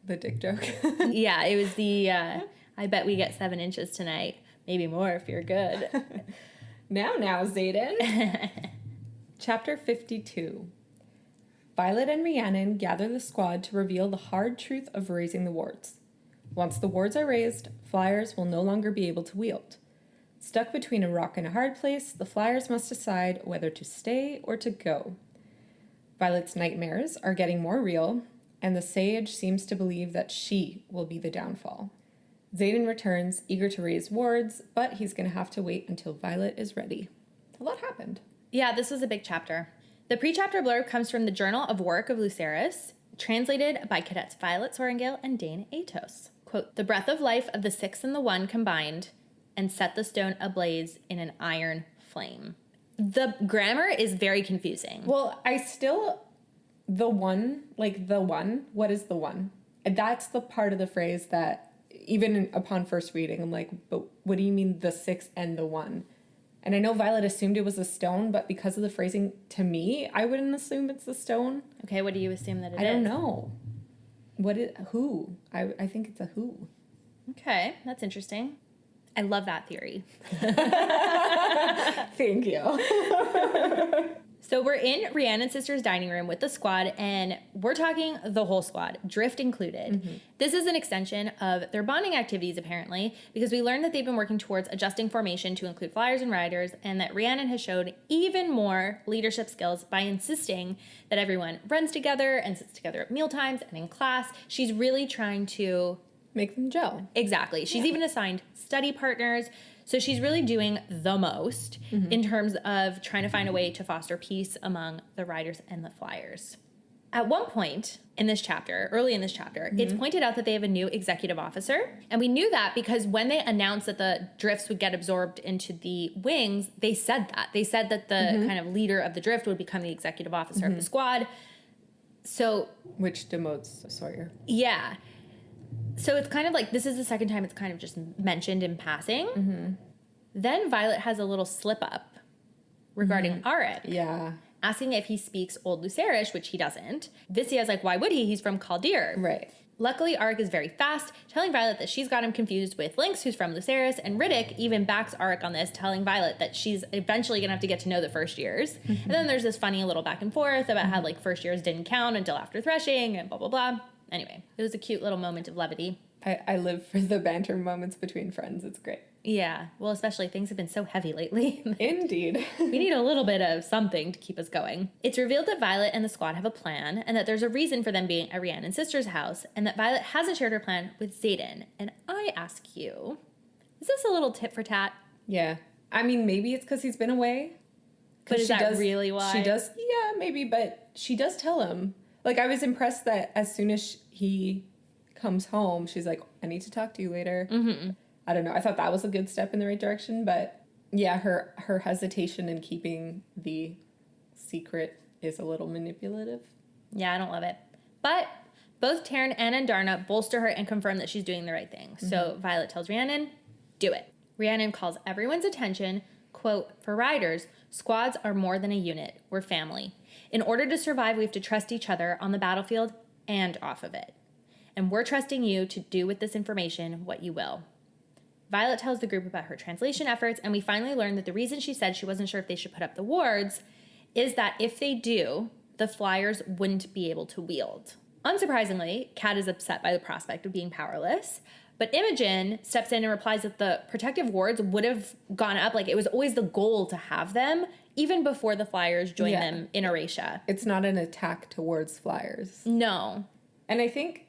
Speaker 2: The dick joke.
Speaker 1: Yeah, it was the, I bet we get 7 inches tonight. Maybe more if you're good.
Speaker 2: Now, Xaden. Chapter 52. Violet and Rhiannon gather the squad to reveal the hard truth of raising the wards. Once the wards are raised, fliers will no longer be able to wield. Stuck between a rock and a hard place, the fliers must decide whether to stay or to go. Violet's nightmares are getting more real, and the sage seems to believe that she will be the downfall. Xaden returns, eager to raise wards, but he's going to have to wait until Violet is ready. A lot happened.
Speaker 1: Yeah, this was a big chapter. The pre-chapter blurb comes from the Journal of Work of Lucerys, translated by cadets Violet Sorrengail and Dane Atos. Quote, "The breath of life of the 6 and the 1 combined and set the stone ablaze in an iron flame." The grammar is very confusing.
Speaker 2: Well, what is the one? And that's the part of the phrase that even upon first reading, I'm like, but what do you mean the 6 and the 1? And I know Violet assumed it was a stone, but because of the phrasing, to me, I wouldn't assume it's a stone.
Speaker 1: Okay, what do you assume that it is?
Speaker 2: I don't know. Who? I think it's a who.
Speaker 1: Okay, that's interesting. I love that theory.
Speaker 2: Thank you.
Speaker 1: So we're in Rhiannon's sister's dining room with the squad, and we're talking the whole squad, Drift included. Mm-hmm. This is an extension of their bonding activities, apparently, because we learned that they've been working towards adjusting formation to include flyers and riders, and that Rhiannon has showed even more leadership skills by insisting that everyone runs together and sits together at mealtimes and in class. She's really trying to
Speaker 2: make them gel.
Speaker 1: Exactly. She's even assigned study partners. So she's really doing the most in terms of trying to find a way to foster peace among the riders and the flyers. At one point in this chapter, early in this chapter, it's pointed out that they have a new executive officer. And we knew that because when they announced that the drifts would get absorbed into the wings, they said that. They said that the kind of leader of the drift would become the executive officer of the squad. So,
Speaker 2: which demotes Sawyer.
Speaker 1: Yeah. So it's kind of like, this is the second time it's kind of just mentioned in passing. Then Violet has a little slip up regarding Arik.
Speaker 2: Yeah.
Speaker 1: Asking if he speaks Old Lucerish, which he doesn't. Visia's like, why would he? He's from Caldir.
Speaker 2: Right.
Speaker 1: Luckily, Arik is very fast, telling Violet that she's got him confused with Lynx, who's from Lucerys, and Riddick even backs Arik on this, telling Violet that she's eventually going to have to get to know the first years. And then there's this funny little back and forth about how, like, first years didn't count until after threshing and blah, blah, blah. Anyway, it was a cute little moment of levity.
Speaker 2: I live for the banter moments between friends. It's great.
Speaker 1: Yeah, well, especially things have been so heavy lately.
Speaker 2: Indeed.
Speaker 1: We need a little bit of something to keep us going. It's revealed that Violet and the squad have a plan, and that there's a reason for them being at Rhiannon's sister's house, and that Violet hasn't shared her plan with Xaden. And I ask you, is this a little tit for tat?
Speaker 2: Yeah. I mean, maybe it's because he's been away.
Speaker 1: But is that really why?
Speaker 2: She does, yeah, maybe, but she does tell him. Like, I was impressed that as soon as he comes home, she's like, I need to talk to you later. I don't know. I thought that was a good step in the right direction, but yeah, her hesitation in keeping the secret is a little manipulative.
Speaker 1: Yeah, I don't love it. But both Taryn and Andarna bolster her and confirm that she's doing the right thing. So Violet tells Rhiannon, do it. Rhiannon calls everyone's attention, quote, for riders, squads are more than a unit. We're family. In order to survive, we have to trust each other on the battlefield and off of it. And we're trusting you to do with this information what you will. Violet tells the group about her translation efforts, and we finally learn that the reason she said she wasn't sure if they should put up the wards is that if they do, the flyers wouldn't be able to wield. Unsurprisingly, Kat is upset by the prospect of being powerless, but Imogen steps in and replies that the protective wards would have gone up, like it was always the goal to have them, even before the flyers joined them in Eratia.
Speaker 2: It's not an attack towards flyers.
Speaker 1: No.
Speaker 2: And I think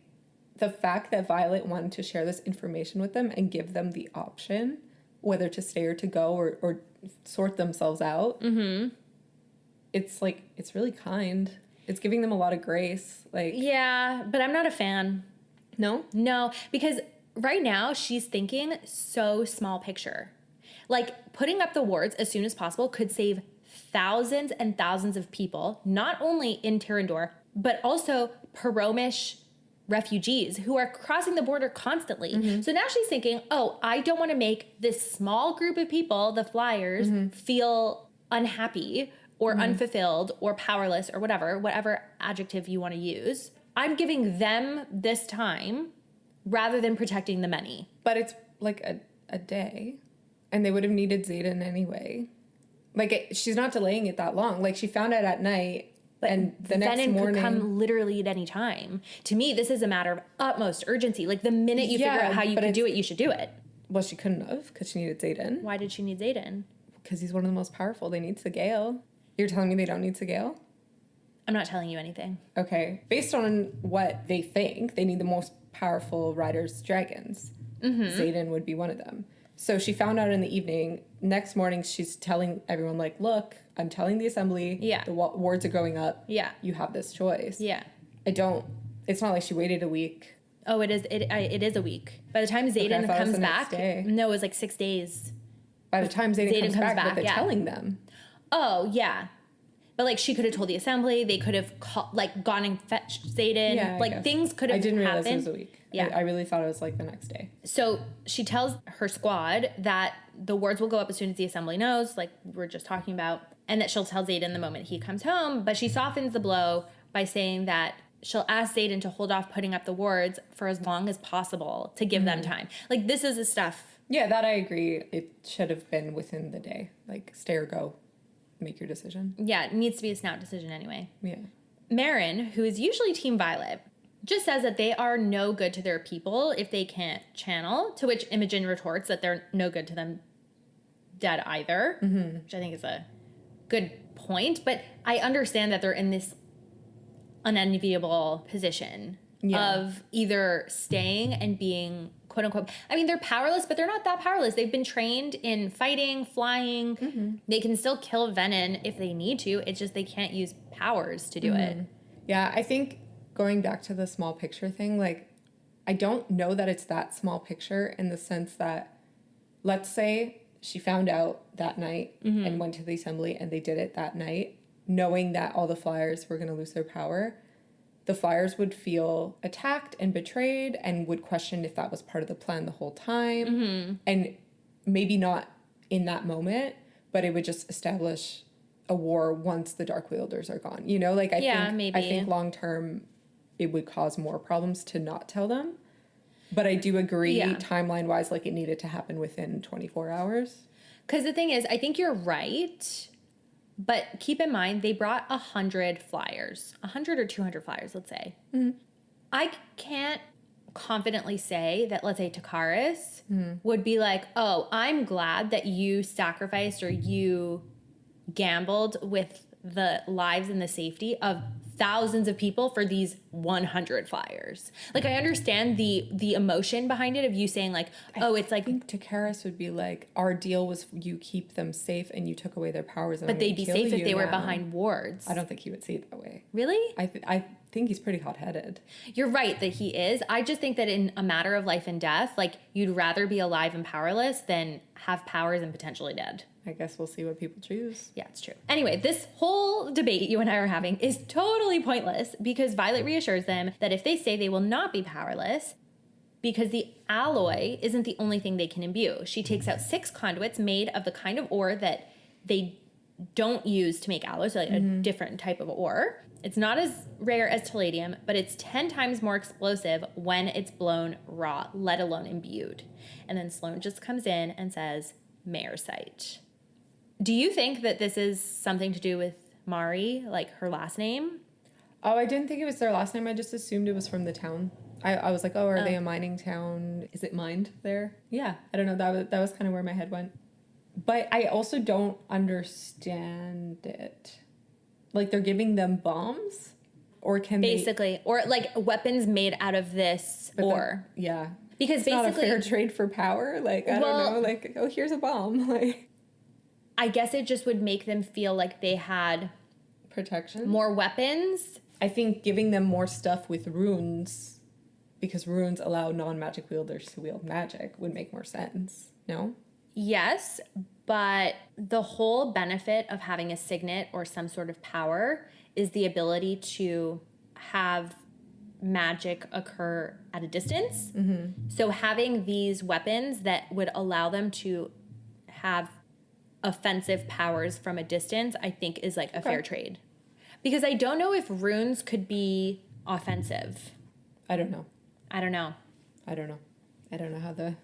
Speaker 2: the fact that Violet wanted to share this information with them and give them the option whether to stay or to go or sort themselves out, it's like, it's really kind. It's giving them a lot of grace. Like,
Speaker 1: yeah, but I'm not a fan.
Speaker 2: No?
Speaker 1: No, because right now she's thinking so small picture. Like, putting up the wards as soon as possible could save thousands and thousands of people, not only in Tyrrendor, but also Paromish refugees who are crossing the border constantly. So now she's thinking, oh, I don't want to make this small group of people, the flyers, feel unhappy or unfulfilled or powerless or whatever adjective you want to use. I'm giving them this time rather than protecting the many.
Speaker 2: But it's like a day, and they would have needed Xaden anyway. Like, she's not delaying it that long. Like, she found out at night, but and the next morning
Speaker 1: could come literally at any time. To me, this is a matter of utmost urgency. Like, the minute you figure out how you can do it, you should do it.
Speaker 2: Well, she couldn't have, because she needed Xaden.
Speaker 1: Why did she need Xaden?
Speaker 2: Because he's one of the most powerful. They need Sigale. You're telling me they don't need Sigale?
Speaker 1: I'm not telling you anything.
Speaker 2: Okay. Based on what they think, they need the most powerful riders, dragons. Xaden would be one of them. So she found out in the evening. Next morning, she's telling everyone, like, look, I'm telling the assembly.
Speaker 1: Yeah.
Speaker 2: The wards are going up.
Speaker 1: Yeah.
Speaker 2: You have this choice.
Speaker 1: Yeah.
Speaker 2: It's not like she waited a week.
Speaker 1: Oh, it is a week. By the time Xaden comes back, no, it was like 6 days.
Speaker 2: By the time Xaden comes back, but they're telling them.
Speaker 1: Oh, yeah. But, like, she could have told the assembly. They could have, gone and fetched Xaden.
Speaker 2: Yeah,
Speaker 1: like, things could have happened.
Speaker 2: I didn't realize it was a week.
Speaker 1: Yeah.
Speaker 2: I really thought it was, like, the next day.
Speaker 1: So she tells her squad that the wards will go up as soon as the assembly knows, like we were just talking about, and that she'll tell Xaden the moment he comes home. But she softens the blow by saying that she'll ask Xaden to hold off putting up the wards for as long as possible to give them time. Like, this is the stuff.
Speaker 2: Yeah, that I agree. It should have been within the day. Like, stay or go. Make your decision.
Speaker 1: Yeah, it needs to be a snap decision anyway.
Speaker 2: Yeah.
Speaker 1: Marin, who is usually Team Violet, just says that they are no good to their people if they can't channel, to which Imogen retorts that they're no good to them dead either, which I think is a good point. But I understand that they're in this unenviable position of either staying and being quote unquote, I mean, they're powerless, but they're not that powerless. They've been trained in fighting, flying. They can still kill Venom if they need to. It's just they can't use powers to do it.
Speaker 2: Yeah, I think going back to the small picture thing, like, I don't know that it's that small picture in the sense that, let's say she found out that night and went to the assembly and they did it that night, knowing that all the flyers were going to lose their power. The flyers would feel attacked and betrayed and would question if that was part of the plan the whole time. And maybe not in that moment, but it would just establish a war once the Dark Wielders are gone. You know, like, I think long term it would cause more problems to not tell them. But I do agree, timeline wise, like, it needed to happen within 24 hours.
Speaker 1: Because the thing is, I think you're right. But keep in mind, they brought 100 flyers, 100 or 200 flyers, let's say. I can't confidently say that, let's say, Takaris would be like, oh, I'm glad that you sacrificed or you gambled with the lives and the safety of thousands of people for these 100 flyers. Like, I understand the emotion behind it of you saying, like, oh, it's like,
Speaker 2: I think Takaris would be like, our deal was you keep them safe and you took away their powers. And
Speaker 1: but they'd be safe if they were behind wards.
Speaker 2: I don't think he would see it that way.
Speaker 1: Really?
Speaker 2: I think he's pretty hot-headed.
Speaker 1: You're right that he is. I just think that in a matter of life and death, like, you'd rather be alive and powerless than have powers and potentially dead.
Speaker 2: I guess we'll see what people choose.
Speaker 1: Yeah, it's true. Anyway, this whole debate you and I are having is totally pointless because Violet reassures them that if they say they will not be powerless, because the alloy isn't the only thing they can imbue. She takes out 6 conduits made of the kind of ore that they don't use to make alloys, so like a different type of ore. It's not as rare as palladium, but it's 10 times more explosive when it's blown raw, let alone imbued. And then Sloane just comes in and says, Mayor's Sight. Do you think that this is something to do with Mari, like her last name?
Speaker 2: Oh, I didn't think it was their last name. I just assumed it was from the town. I was like, oh, are they a mining town? Is it mined there? Yeah, I don't know. That was kind of where my head went. But I also don't understand it. Like, they're giving them bombs? Or can
Speaker 1: basically, or like weapons made out of this ore.
Speaker 2: Yeah.
Speaker 1: Because
Speaker 2: it's
Speaker 1: basically,
Speaker 2: not a fair trade for power. Like, I don't know. Like, oh, here's a bomb. Like,
Speaker 1: I guess it just would make them feel like they had
Speaker 2: protection,
Speaker 1: more weapons.
Speaker 2: I think giving them more stuff with runes, because runes allow non-magic wielders to wield magic, would make more sense. No?
Speaker 1: Yes, but the whole benefit of having a signet or some sort of power is the ability to have magic occur at a distance. So having these weapons that would allow them to have offensive powers from a distance, I think is like a fair trade. Because I don't know if runes could be offensive.
Speaker 2: I don't know.
Speaker 1: I don't know
Speaker 2: how the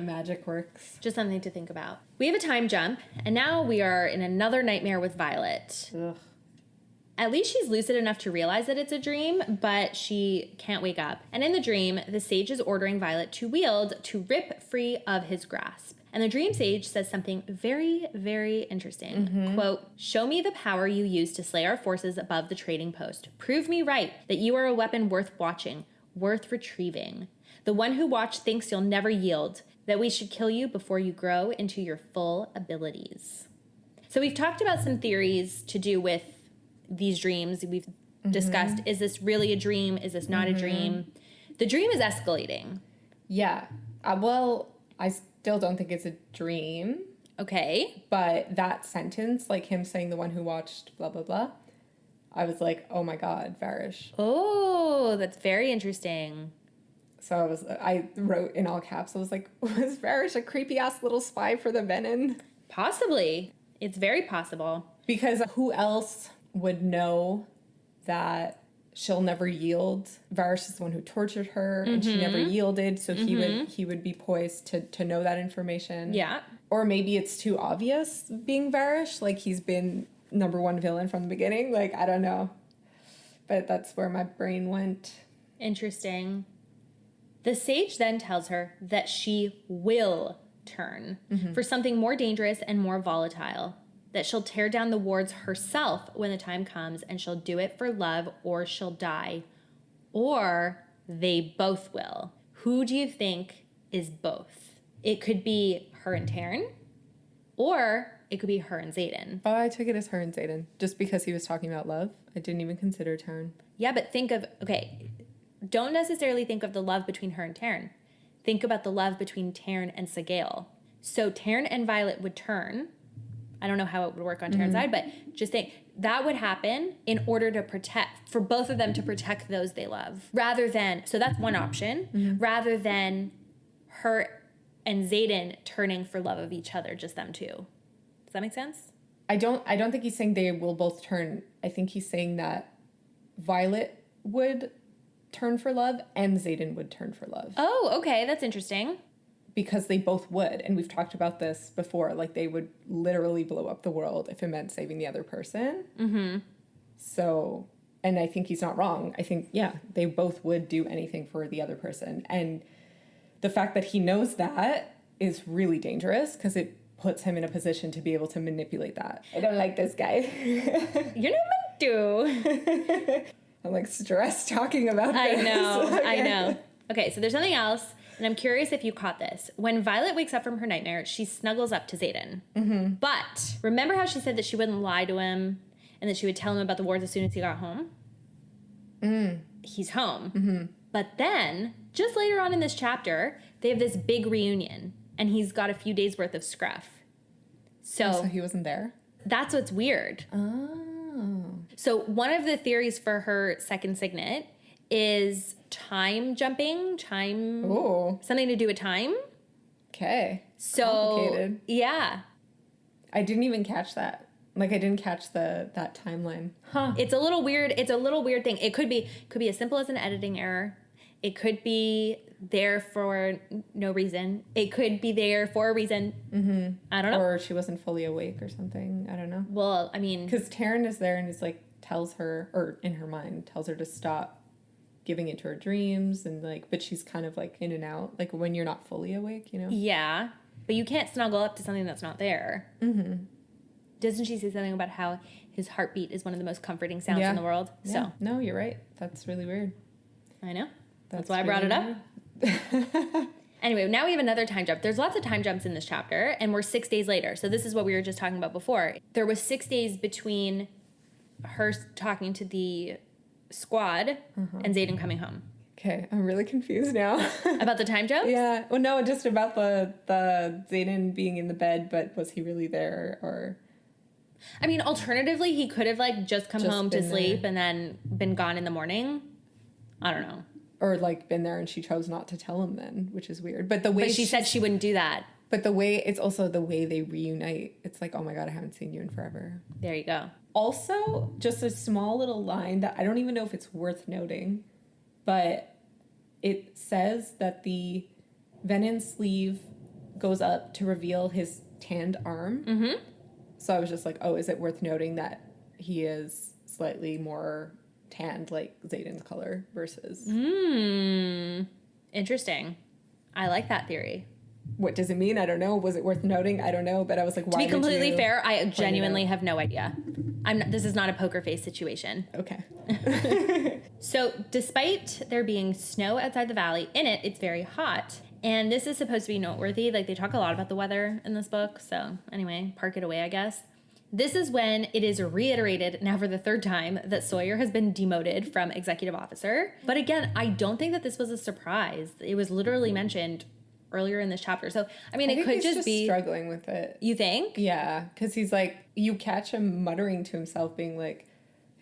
Speaker 2: magic works.
Speaker 1: Just something to think about. We have a time jump, and now we are in another nightmare with Violet.
Speaker 2: Ugh.
Speaker 1: At least she's lucid enough to realize that it's a dream, but she can't wake up. And in the dream, the sage is ordering Violet to wield to rip free of his grasp. And the dream sage says something very, very interesting. Quote, show me the power you use to slay our forces above the trading post. Prove me right that you are a weapon worth watching, worth retrieving. The one who watched thinks you'll never yield, that we should kill you before you grow into your full abilities. So we've talked about some theories to do with these dreams. We've discussed, is this really a dream? Is this not a dream? The dream is escalating.
Speaker 2: Yeah. Well, I still don't think it's a dream.
Speaker 1: Okay.
Speaker 2: But that sentence, like him saying the one who watched blah, blah, blah, I was like, oh my God, Varish.
Speaker 1: Oh, that's very interesting.
Speaker 2: So I wrote in all caps, I was like, was Varish a creepy ass little spy for the Venom?
Speaker 1: Possibly. It's very possible.
Speaker 2: Because who else would know that she'll never yield? Varish is the one who tortured her and she never yielded. So he would be poised to know that information.
Speaker 1: Yeah.
Speaker 2: Or maybe it's too obvious being Varish. Like he's been #1 villain from the beginning. Like, I don't know. But that's where my brain went.
Speaker 1: Interesting. The sage then tells her that she will turn for something more dangerous and more volatile. That she'll tear down the wards herself when the time comes, and she'll do it for love, or she'll die. Or they both will. Who do you think is both. It could be her and Taryn, or it could be her and Xaden.
Speaker 2: Oh, I took it as her and Xaden, just because he was talking about love. I didn't even consider Taryn.
Speaker 1: Yeah, but don't necessarily think of the love between her and Taryn. Think about the love between Taryn and Sagail. So Taryn and Violet would turn. I don't know how it would work on Taryn's side, but just think that would happen in order to for both of them to protect those they love. So that's one option, rather than her and Xaden turning for love of each other, just them two. Does that make sense?
Speaker 2: I don't think he's saying they will both turn. I think he's saying that Violet would turn for love and Xaden would turn for love.
Speaker 1: Oh, okay. That's interesting.
Speaker 2: Because they both would. And we've talked about this before. Like, they would literally blow up the world if it meant saving the other person. Mm-hmm. So, and I think he's not wrong. I think, yeah, they both would do anything for the other person. And the fact that he knows that is really dangerous because it puts him in a position to be able to manipulate that. I don't like this guy.
Speaker 1: You're not meant to.
Speaker 2: I'm like stressed talking about this.
Speaker 1: I know.
Speaker 2: Okay.
Speaker 1: I know. Okay, so there's something else, and I'm curious if you caught this. When Violet wakes up from her nightmare, she snuggles up to Xaden. Mm-hmm. But remember how she said that she wouldn't lie to him and that she would tell him about the wars as soon as he got home? He's home. Mm-hmm. But then, just later on in this chapter, they have this big reunion, and he's got a few days worth of scruff. So
Speaker 2: he wasn't there?
Speaker 1: That's what's weird.
Speaker 2: Oh.
Speaker 1: So one of the theories for her second signet is time jumping, something to do with time.
Speaker 2: Okay.
Speaker 1: So
Speaker 2: complicated.
Speaker 1: Yeah.
Speaker 2: I didn't even catch that. Like, I didn't catch that timeline. Huh.
Speaker 1: It's a little weird. It's a little weird thing. It could be as simple as an editing error. It could be there for no reason. It could be there for a reason. Mm-hmm. I don't know.
Speaker 2: Or she wasn't fully awake or something. I don't know.
Speaker 1: Well, I mean,
Speaker 2: because Taryn is there and is like tells her, or in her mind tells her to stop giving into her dreams, and like, but she's kind of like in and out, like when you're not fully awake, you know?
Speaker 1: Yeah, but you can't snuggle up to something that's not there. Mm-hmm. Doesn't she say something about how his heartbeat is one of the most comforting sounds in the world?
Speaker 2: Yeah.
Speaker 1: So
Speaker 2: no, you're right. That's really weird.
Speaker 1: I know. That's why I brought it up. Anyway, now we have another time jump. There's lots of time jumps in this chapter, and we're 6 days later. So this is what we were just talking about before. There was 6 days between her talking to the squad and Xaden coming home.
Speaker 2: Okay, I'm really confused now.
Speaker 1: About the time jumps?
Speaker 2: Yeah. Well, no, just about the Xaden being in the bed, but was he really there, or?
Speaker 1: I mean, alternatively, he could have like just come home to sleep and then been gone in the morning. I don't know.
Speaker 2: Or like been there and she chose not to tell him then, which is weird. But the way
Speaker 1: she said she wouldn't do that.
Speaker 2: But it's also the way they reunite. It's like, oh my God, I haven't seen you in forever.
Speaker 1: There you go.
Speaker 2: Also, just a small little line that I don't even know if it's worth noting, but it says that the Venin sleeve goes up to reveal his tanned arm. Mm-hmm. So I was just like, oh, is it worth noting that he is slightly more tanned, like Xaden's color versus...
Speaker 1: Interesting. I like that theory.
Speaker 2: What does it mean? I don't know. Was it worth noting? I don't know. But I was like, why?
Speaker 1: To be completely fair, I genuinely have no idea. This is not a poker face situation.
Speaker 2: Okay.
Speaker 1: So despite there being snow outside the valley, in it, it's very hot. And this is supposed to be noteworthy. Like, they talk a lot about the weather in this book. So anyway, park it away, I guess. This is when it is reiterated, now for the third time, that Sawyer has been demoted from executive officer. But again, I don't think that this was a surprise. It was literally mentioned earlier in this chapter. So, I mean, it could just be...
Speaker 2: struggling with it.
Speaker 1: You think?
Speaker 2: Yeah, because he's like, you catch him muttering to himself, being like,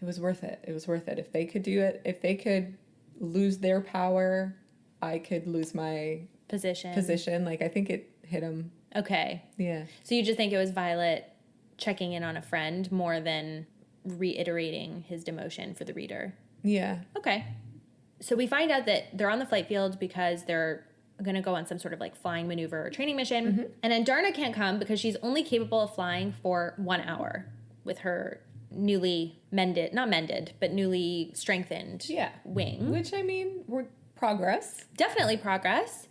Speaker 2: it was worth it. It was worth it. If they could do it, if they could lose their power, I could lose my... Position. Like, I think it hit him.
Speaker 1: Okay.
Speaker 2: Yeah.
Speaker 1: So you just think it was Violet checking in on a friend more than reiterating his demotion for the reader?
Speaker 2: Yeah.
Speaker 1: Okay. So we find out that they're on the flight field because they're going to go on some sort of like flying maneuver or training mission. Mm-hmm. And Andarna can't come because she's only capable of flying for 1 hour with her newly newly strengthened wing.
Speaker 2: Which, I mean, we're progress.
Speaker 1: Definitely progress.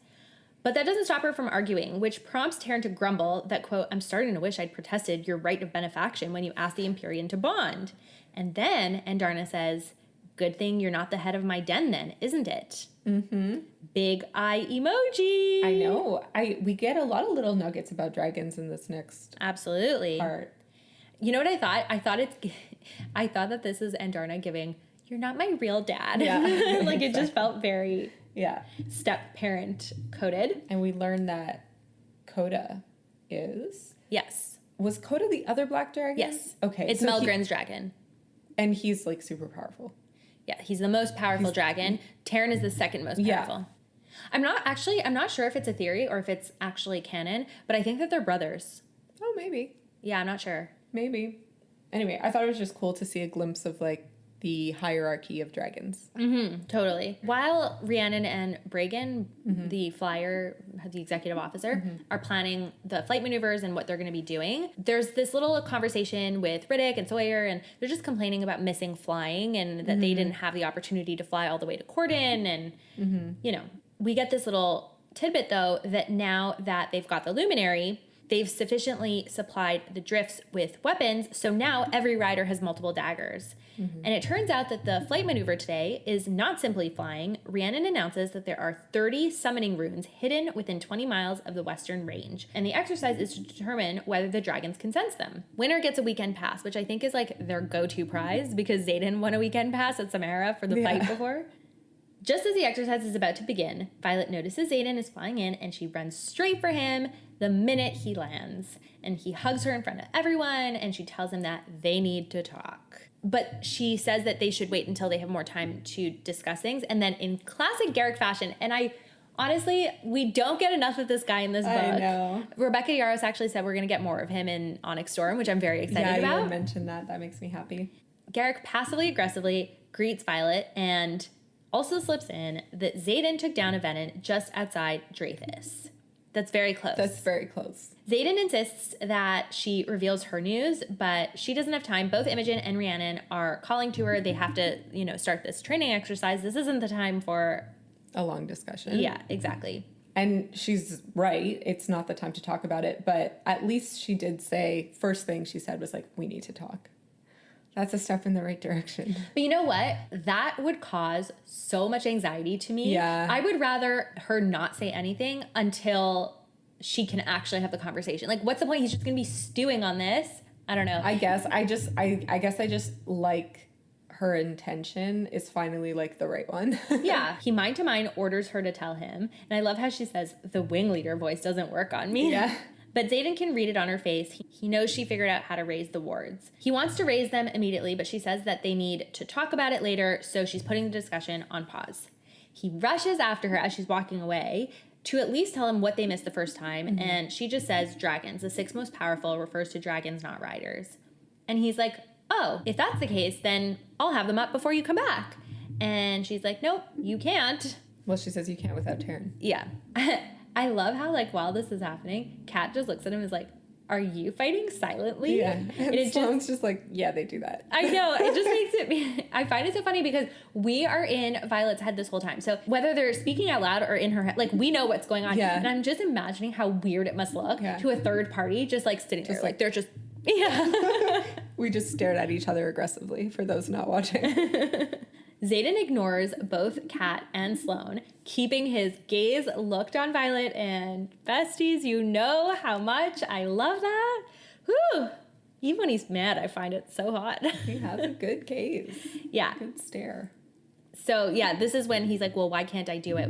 Speaker 1: But that doesn't stop her from arguing, which prompts Taryn to grumble that, quote, I'm starting to wish I'd protested your right of benefaction when you asked the Empyrean to bond. And then Andarna says, good thing you're not the head of my den then, isn't it? Mm-hmm. Big eye emoji.
Speaker 2: I know. We get a lot of little nuggets about dragons in this next
Speaker 1: Absolutely.
Speaker 2: part.
Speaker 1: You know what I thought? I thought that this is Andarna giving, you're not my real dad.
Speaker 2: Yeah,
Speaker 1: like
Speaker 2: exactly.
Speaker 1: It just felt very step parent coded.
Speaker 2: And we learned that Coda is...
Speaker 1: Yes.
Speaker 2: Was Coda the other black dragon?
Speaker 1: Yes.
Speaker 2: Okay.
Speaker 1: It's
Speaker 2: so
Speaker 1: Melgren's dragon.
Speaker 2: And he's like super powerful.
Speaker 1: Yeah, he's the most powerful dragon. Terran is the second most powerful. I'm not sure if it's a theory or if it's actually canon, but I think that they're brothers.
Speaker 2: Oh, maybe.
Speaker 1: Yeah, I'm not sure.
Speaker 2: Maybe. Anyway, I thought it was just cool to see a glimpse of like the hierarchy of dragons.
Speaker 1: Mm-hmm, totally. While Rhiannon and Bragan, the flyer, the executive officer, are planning the flight maneuvers and what they're going to be doing, there's this little conversation with Riddick and Sawyer, and they're just complaining about missing flying and that they didn't have the opportunity to fly all the way to Corden. And, you know, we get this little tidbit, though, that now that they've got the luminary, they've sufficiently supplied the drifts with weapons, so now every rider has multiple daggers. And it turns out that the flight maneuver today is not simply flying. Rhiannon announces that there are 30 summoning runes hidden within 20 miles of the western range, and the exercise is to determine whether the dragons can sense them. Winner gets a weekend pass, which I think is like their go-to prize, because Xaden won a weekend pass at Samara for the fight before. Just as the exercise is about to begin, Violet notices Xaden is flying in, and she runs straight for him the minute he lands. And he hugs her in front of everyone, and she tells him that they need to talk. But she says that they should wait until they have more time to discuss things. And then in classic Garrick fashion, and honestly, we don't get enough of this guy in this book.
Speaker 2: I know.
Speaker 1: Rebecca Yarros actually said we're going to get more of him in Onyx Storm, which I'm very excited about.
Speaker 2: Yeah, you mentioned that. That makes me happy.
Speaker 1: Garrick passively aggressively greets Violet and also slips in that Xaden took down a Venom just outside Drathis. That's very close.
Speaker 2: That's very close.
Speaker 1: Xaden insists that she reveals her news, but she doesn't have time. Both Imogen and Rhiannon are calling to her. They have to, start this training exercise. This isn't the time for
Speaker 2: a long discussion.
Speaker 1: Yeah, exactly.
Speaker 2: And she's right. It's not the time to talk about it. But at least she did say, first thing she said was like, we need to talk. That's a step in the right direction.
Speaker 1: But you know what? That would cause so much anxiety to me.
Speaker 2: Yeah.
Speaker 1: I would rather her not say anything until she can actually have the conversation. Like, what's the point? He's just going to be stewing on this. I don't know.
Speaker 2: I guess I just like her intention is finally like the right one.
Speaker 1: Yeah. He mind to mind orders her to tell him. And I love how she says, the wing leader voice doesn't work on me.
Speaker 2: Yeah.
Speaker 1: But Xaden can read it on her face. He knows she figured out how to raise the wards. He wants to raise them immediately, but she says that they need to talk about it later, so she's putting the discussion on pause. He rushes after her as she's walking away to at least tell him what they missed the first time, and she just says dragons. The sixth most powerful refers to dragons, not riders. And he's like, oh, if that's the case, then I'll have them up before you come back. And she's like, nope, you can't.
Speaker 2: Well, she says you can't without Taryn.
Speaker 1: Yeah. I love how, like, while this is happening, Kat just looks at him and is like, are you fighting silently?
Speaker 2: Yeah. And Sloane's just like, yeah, they do that.
Speaker 1: I know. It just makes it, I find it so funny because we are in Violet's head this whole time. So whether they're speaking out loud or in her head, like, we know what's going on.
Speaker 2: Yeah.
Speaker 1: And I'm just imagining how weird it must look to a third party just, like, sitting there. Like, they're just, yeah.
Speaker 2: We just stared at each other aggressively for those not watching.
Speaker 1: Xaden ignores both Kat and Sloane, keeping his gaze looked on Violet, and besties, you know how much I love that. Whew. Even when he's mad, I find it so hot.
Speaker 2: He has a good gaze.
Speaker 1: Yeah.
Speaker 2: Good stare.
Speaker 1: So, yeah, this is when he's like, well, why can't I do it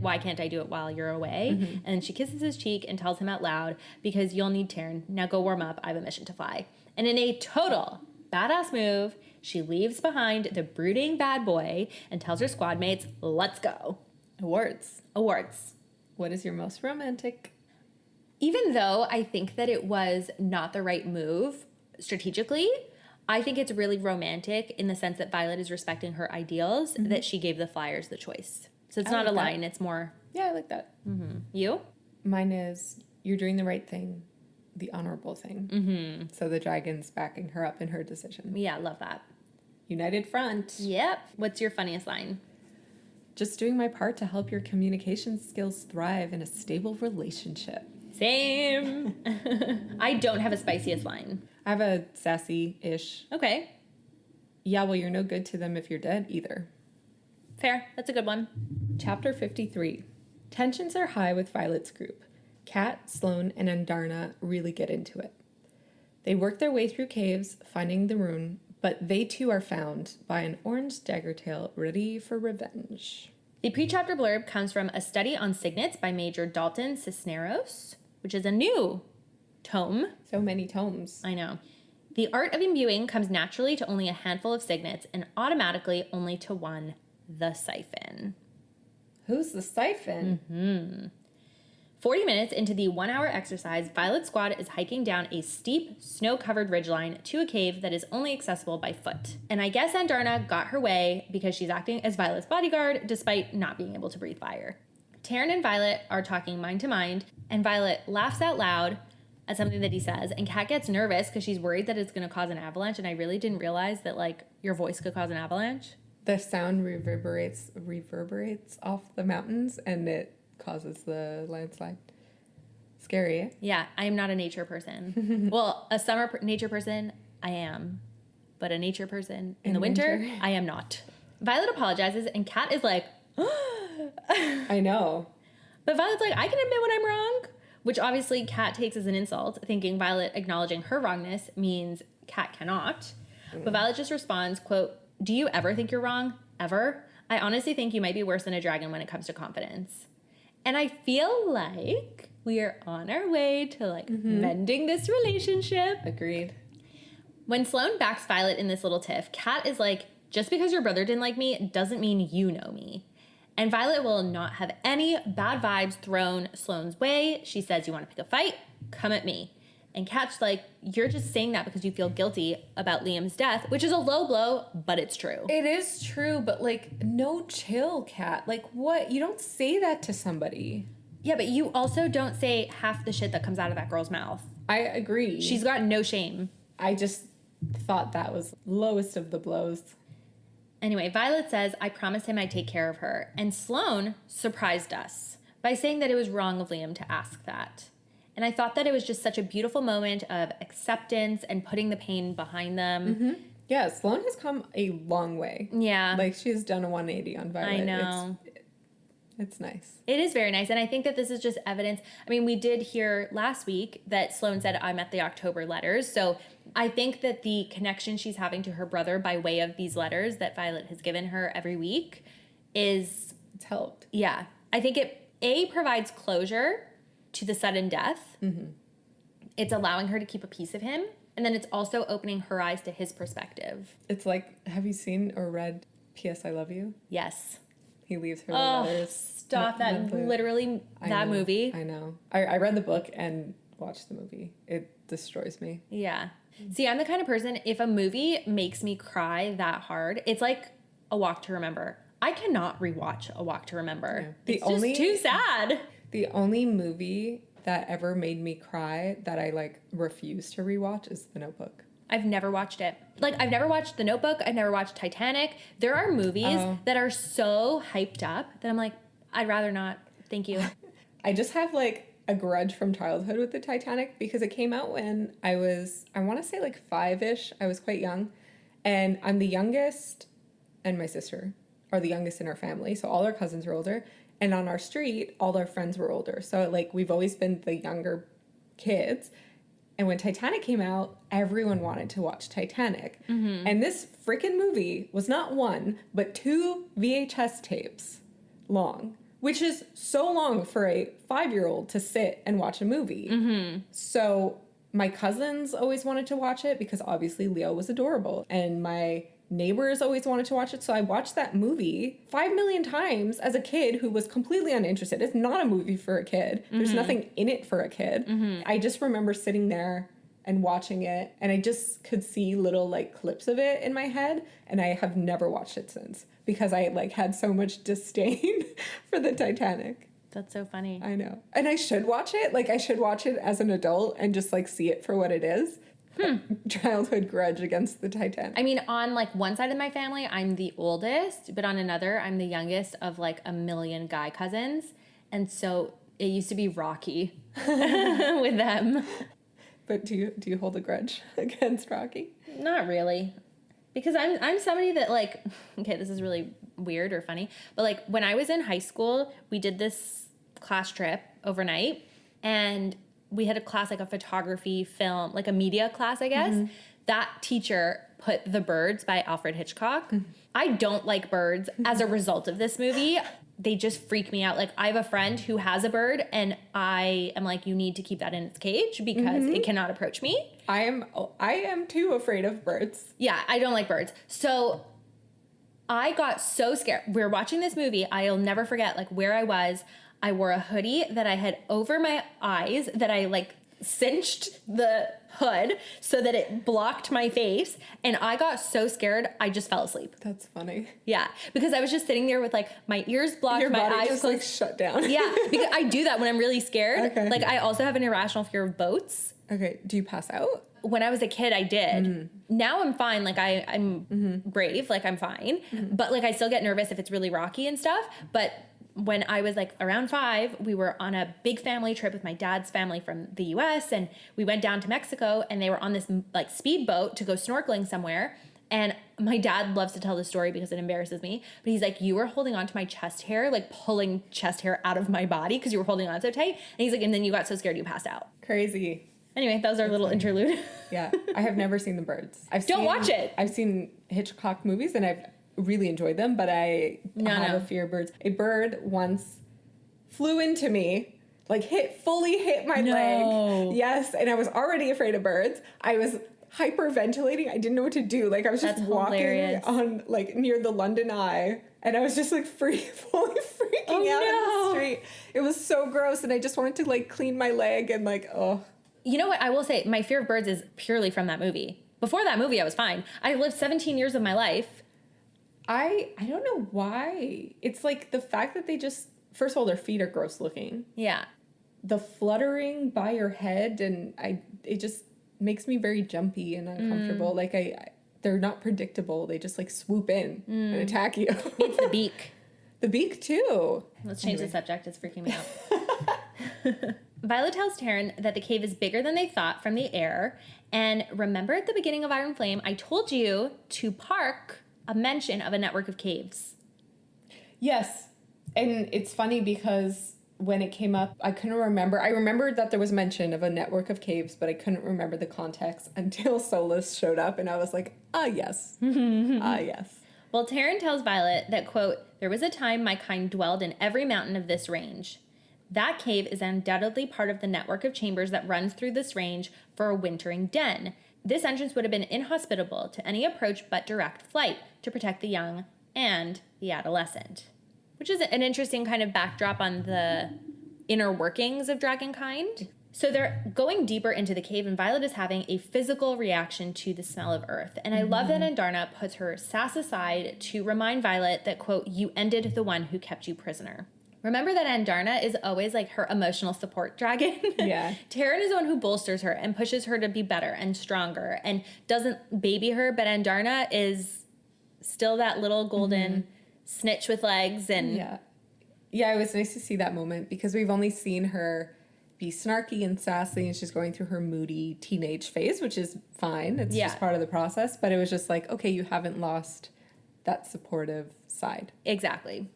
Speaker 1: why can't I do it while you're away? And she kisses his cheek and tells him out loud, because you'll need Taryn. Now go warm up. I have a mission to fly. And in a total badass move, she leaves behind the brooding bad boy and tells her squad mates, let's go.
Speaker 2: Awards.
Speaker 1: What
Speaker 2: is your most romantic?
Speaker 1: Even though I think that it was not the right move strategically, I think it's really romantic in the sense that Violet is respecting her ideals, that she gave the flyers the choice. So it's not a line, it's more...
Speaker 2: Yeah, I like that.
Speaker 1: You?
Speaker 2: Mine is, you're doing the right thing, the honorable thing. So the dragon's backing her up in her decision.
Speaker 1: Yeah, love that.
Speaker 2: United front.
Speaker 1: Yep. What's your funniest line?
Speaker 2: Just doing my part to help your communication skills thrive in a stable relationship.
Speaker 1: Same. I don't have a spiciest line.
Speaker 2: I have a sassy-ish.
Speaker 1: Okay.
Speaker 2: yeah, well, you're no good to them if you're dead either.
Speaker 1: Fair. That's a good one.
Speaker 2: Chapter 53. Tensions are high with Violet's group. Kat, Sloane, and Andarna really get into it. They work their way through caves, finding the rune, but they too are found by an orange daggertail ready for revenge.
Speaker 1: The pre-chapter blurb comes from A Study on Signets by Major Dalton Cisneros, which is a new tome.
Speaker 2: So many tomes.
Speaker 1: I know. The art of imbuing comes naturally to only a handful of signets and automatically only to one, the siphon.
Speaker 2: Who's the siphon?
Speaker 1: 40 minutes into the 1-hour exercise, Violet's squad is hiking down a steep, snow-covered ridgeline to a cave that is only accessible by foot. And I guess Andarna got her way because she's acting as Violet's bodyguard despite not being able to breathe fire. Taryn and Violet are talking mind to mind, and Violet laughs out loud at something that he says, and Kat gets nervous because she's worried that it's going to cause an avalanche, and I really didn't realize that, like, your voice could cause an avalanche.
Speaker 2: The sound reverberates off the mountains, and it causes the landslide. Scary, eh?
Speaker 1: Yeah, I am not a nature person. Well, a summer nature person, I am. But a nature person in the winter, I am not. Violet apologizes, and Kat is like,
Speaker 2: I know.
Speaker 1: But Violet's like, I can admit when I'm wrong. Which obviously Kat takes as an insult, thinking Violet acknowledging her wrongness means Kat cannot. But Violet just responds, quote, "Do you ever think you're wrong? Ever? I honestly think you might be worse than a dragon when it comes to confidence." And I feel like we are on our way to, like, mending this relationship.
Speaker 2: Agreed.
Speaker 1: When Sloane backs Violet in this little tiff, Kat is like, just because your brother didn't like me doesn't mean you know me. And Violet will not have any bad vibes thrown Sloane's way. She says, you want to pick a fight? Come at me. And Kat's like, you're just saying that because you feel guilty about Liam's death, which is a low blow, but it's true.
Speaker 2: It is true, but, like, no chill, Kat. Like, what? You don't say that to somebody.
Speaker 1: Yeah, but you also don't say half the shit that comes out of that girl's mouth.
Speaker 2: I agree.
Speaker 1: She's got no shame.
Speaker 2: I just thought that was lowest of the blows.
Speaker 1: Anyway, Violet says, I promised him I'd take care of her. And Sloane surprised us by saying that it was wrong of Liam to ask that. And I thought that it was just such a beautiful moment of acceptance and putting the pain behind them.
Speaker 2: Yeah, Sloane has come a long way.
Speaker 1: Yeah.
Speaker 2: Like, she's done a 180 on Violet.
Speaker 1: I know.
Speaker 2: It's nice.
Speaker 1: It is very nice. And I think that this is just evidence. I mean, we did hear last week that Sloane said, I'm at the October letters. So I think that the connection she's having to her brother by way of these letters that Violet has given her every week is...
Speaker 2: It's helped.
Speaker 1: Yeah. I think it provides closure to the sudden death. It's allowing her to keep a piece of him. And then it's also opening her eyes to his perspective.
Speaker 2: It's like, have you seen or read P.S. I Love You?
Speaker 1: Yes.
Speaker 2: He leaves her
Speaker 1: Oh,
Speaker 2: letters.
Speaker 1: stop that. Literally, that movie.
Speaker 2: I know. I read the book and watched the movie. It destroys me.
Speaker 1: Yeah. See, I'm the kind of person, if a movie makes me cry that hard, it's like A Walk to Remember. I cannot rewatch A Walk to Remember.
Speaker 2: Yeah.
Speaker 1: It's just too sad.
Speaker 2: The only movie that ever made me cry that I, like, refuse to rewatch is The Notebook.
Speaker 1: I've never watched it. Like, I've never watched The Notebook. I've never watched Titanic. There are movies that are so hyped up that I'm like, I'd rather not. Thank you.
Speaker 2: I just have, like, a grudge from childhood with the Titanic because it came out when I was, I want to say, like, 5-ish. I was quite young. And I'm the youngest, and my sister are the youngest in our family. So all our cousins are older. And on our street, all our friends were older. So, like, we've always been the younger kids. And when Titanic came out, everyone wanted to watch Titanic. And this freaking movie was not one, but 2 VHS tapes long, which is so long for a 5-year-old to sit and watch a movie. So my cousins always wanted to watch it because obviously Leo was adorable. And my neighbors always wanted to watch it. So I watched that movie 5 million times as a kid who was completely uninterested. It's not a movie for a kid. There's nothing in it for a kid. I just remember sitting there and watching it, and I just could see little, like, clips of it in my head, and I have never watched it since because I, like, had so much disdain for the Titanic.
Speaker 1: That's so funny.
Speaker 2: I know. And I should watch it. Like, I should watch it as an adult and just, like, see it for what it is. Childhood grudge against the Titanic.
Speaker 1: I mean, on, like, one side of my family, I'm the oldest, but on another, I'm the youngest of, like, a million guy cousins. And so it used to be rocky with them.
Speaker 2: But do you hold a grudge against Rocky?
Speaker 1: Not really. Because I'm somebody that like, okay, this is really weird or funny, but like when I was in high school, we did this class trip overnight, and we had a class, like a photography, film, like a media class, I guess. Mm-hmm. That teacher put The Birds by Alfred Hitchcock. Mm-hmm. I don't like birds as a result of this movie. They just freak me out. Like, I have a friend who has a bird, and I am like, you need to keep that in its cage because it cannot approach me.
Speaker 2: I am too afraid of birds.
Speaker 1: Yeah, I don't like birds. So I got so scared. We were watching this movie. I'll never forget like where I was. I wore a hoodie that I had over my eyes, that I like cinched the hood so that it blocked my face, and I got so scared I just fell asleep.
Speaker 2: That's funny.
Speaker 1: Yeah, because I was just sitting there with like my ears blocked,
Speaker 2: your
Speaker 1: my
Speaker 2: body
Speaker 1: eyes
Speaker 2: just
Speaker 1: closed.
Speaker 2: like shut down.
Speaker 1: Yeah, because I do that when I'm really scared.
Speaker 2: Okay.
Speaker 1: Like, I also have an irrational fear of boats.
Speaker 2: Okay, do you pass out?
Speaker 1: When I was a kid, I did. Now I'm fine. Like, I'm brave. Like, I'm fine. But like, I still get nervous if it's really rocky and stuff. But when I was like around 5, we were on a big family trip with my dad's family from the US, and we went down to Mexico, and they were on this like speedboat to go snorkeling somewhere. And my dad loves to tell the story because it embarrasses me, but he's like, you were holding on to my chest hair, like pulling chest hair out of my body because you were holding on so tight. And he's like, and then you got so scared you passed out.
Speaker 2: Crazy.
Speaker 1: Anyway, that was our little interlude.
Speaker 2: Yeah, I have never seen The Birds.
Speaker 1: Don't watch it.
Speaker 2: I've seen Hitchcock movies, and I've really enjoyed them, but I have a fear of birds. A bird once flew into me, like fully hit my leg. Yes, and I was already afraid of birds. I was hyperventilating. I didn't know what to do. Like, I was just walking on like near the London Eye, and I was just like fully freaking out in the street. It was so gross, and I just wanted to like clean my leg and like, oh.
Speaker 1: You know what? I will say my fear of birds is purely from that movie. Before that movie, I was fine. I lived 17 years of my life.
Speaker 2: I don't know why. It's like the fact that they just, first of all, their feet are gross looking.
Speaker 1: Yeah.
Speaker 2: The fluttering by your head, and it just makes me very jumpy and uncomfortable. Like they're not predictable. They just like swoop in and attack you.
Speaker 1: It's the beak.
Speaker 2: The beak too.
Speaker 1: Let's change the subject. It's freaking me out. Violet tells Taryn that the cave is bigger than they thought from the air. And remember at the beginning of Iron Flame, I told you to park a mention of a network of caves.
Speaker 2: Yes. And it's funny because when it came up, I couldn't remember. I remembered that there was mention of a network of caves, but I couldn't remember the context until Solus showed up, and I was like, yes. Yes.
Speaker 1: Well, Taryn tells Violet that, quote, there was a time my kind dwelled in every mountain of this range. That cave is undoubtedly part of the network of chambers that runs through this range for a wintering den. This entrance would have been inhospitable to any approach but direct flight to protect the young and the adolescent. Which is an interesting kind of backdrop on the inner workings of dragonkind. So they're going deeper into the cave, and Violet is having a physical reaction to the smell of earth. And I love that Andarna puts her sass aside to remind Violet that, quote, you ended the one who kept you prisoner. Remember that Andarna is always like her emotional support dragon.
Speaker 2: Yeah.
Speaker 1: Taryn is the one who bolsters her and pushes her to be better and stronger and doesn't baby her, but Andarna is still that little golden snitch with legs. And
Speaker 2: yeah, it was nice to see that moment because we've only seen her be snarky and sassy, and she's going through her moody teenage phase, which is fine. It's just part of the process. But it was just like, okay, you haven't lost that supportive side.
Speaker 1: Exactly.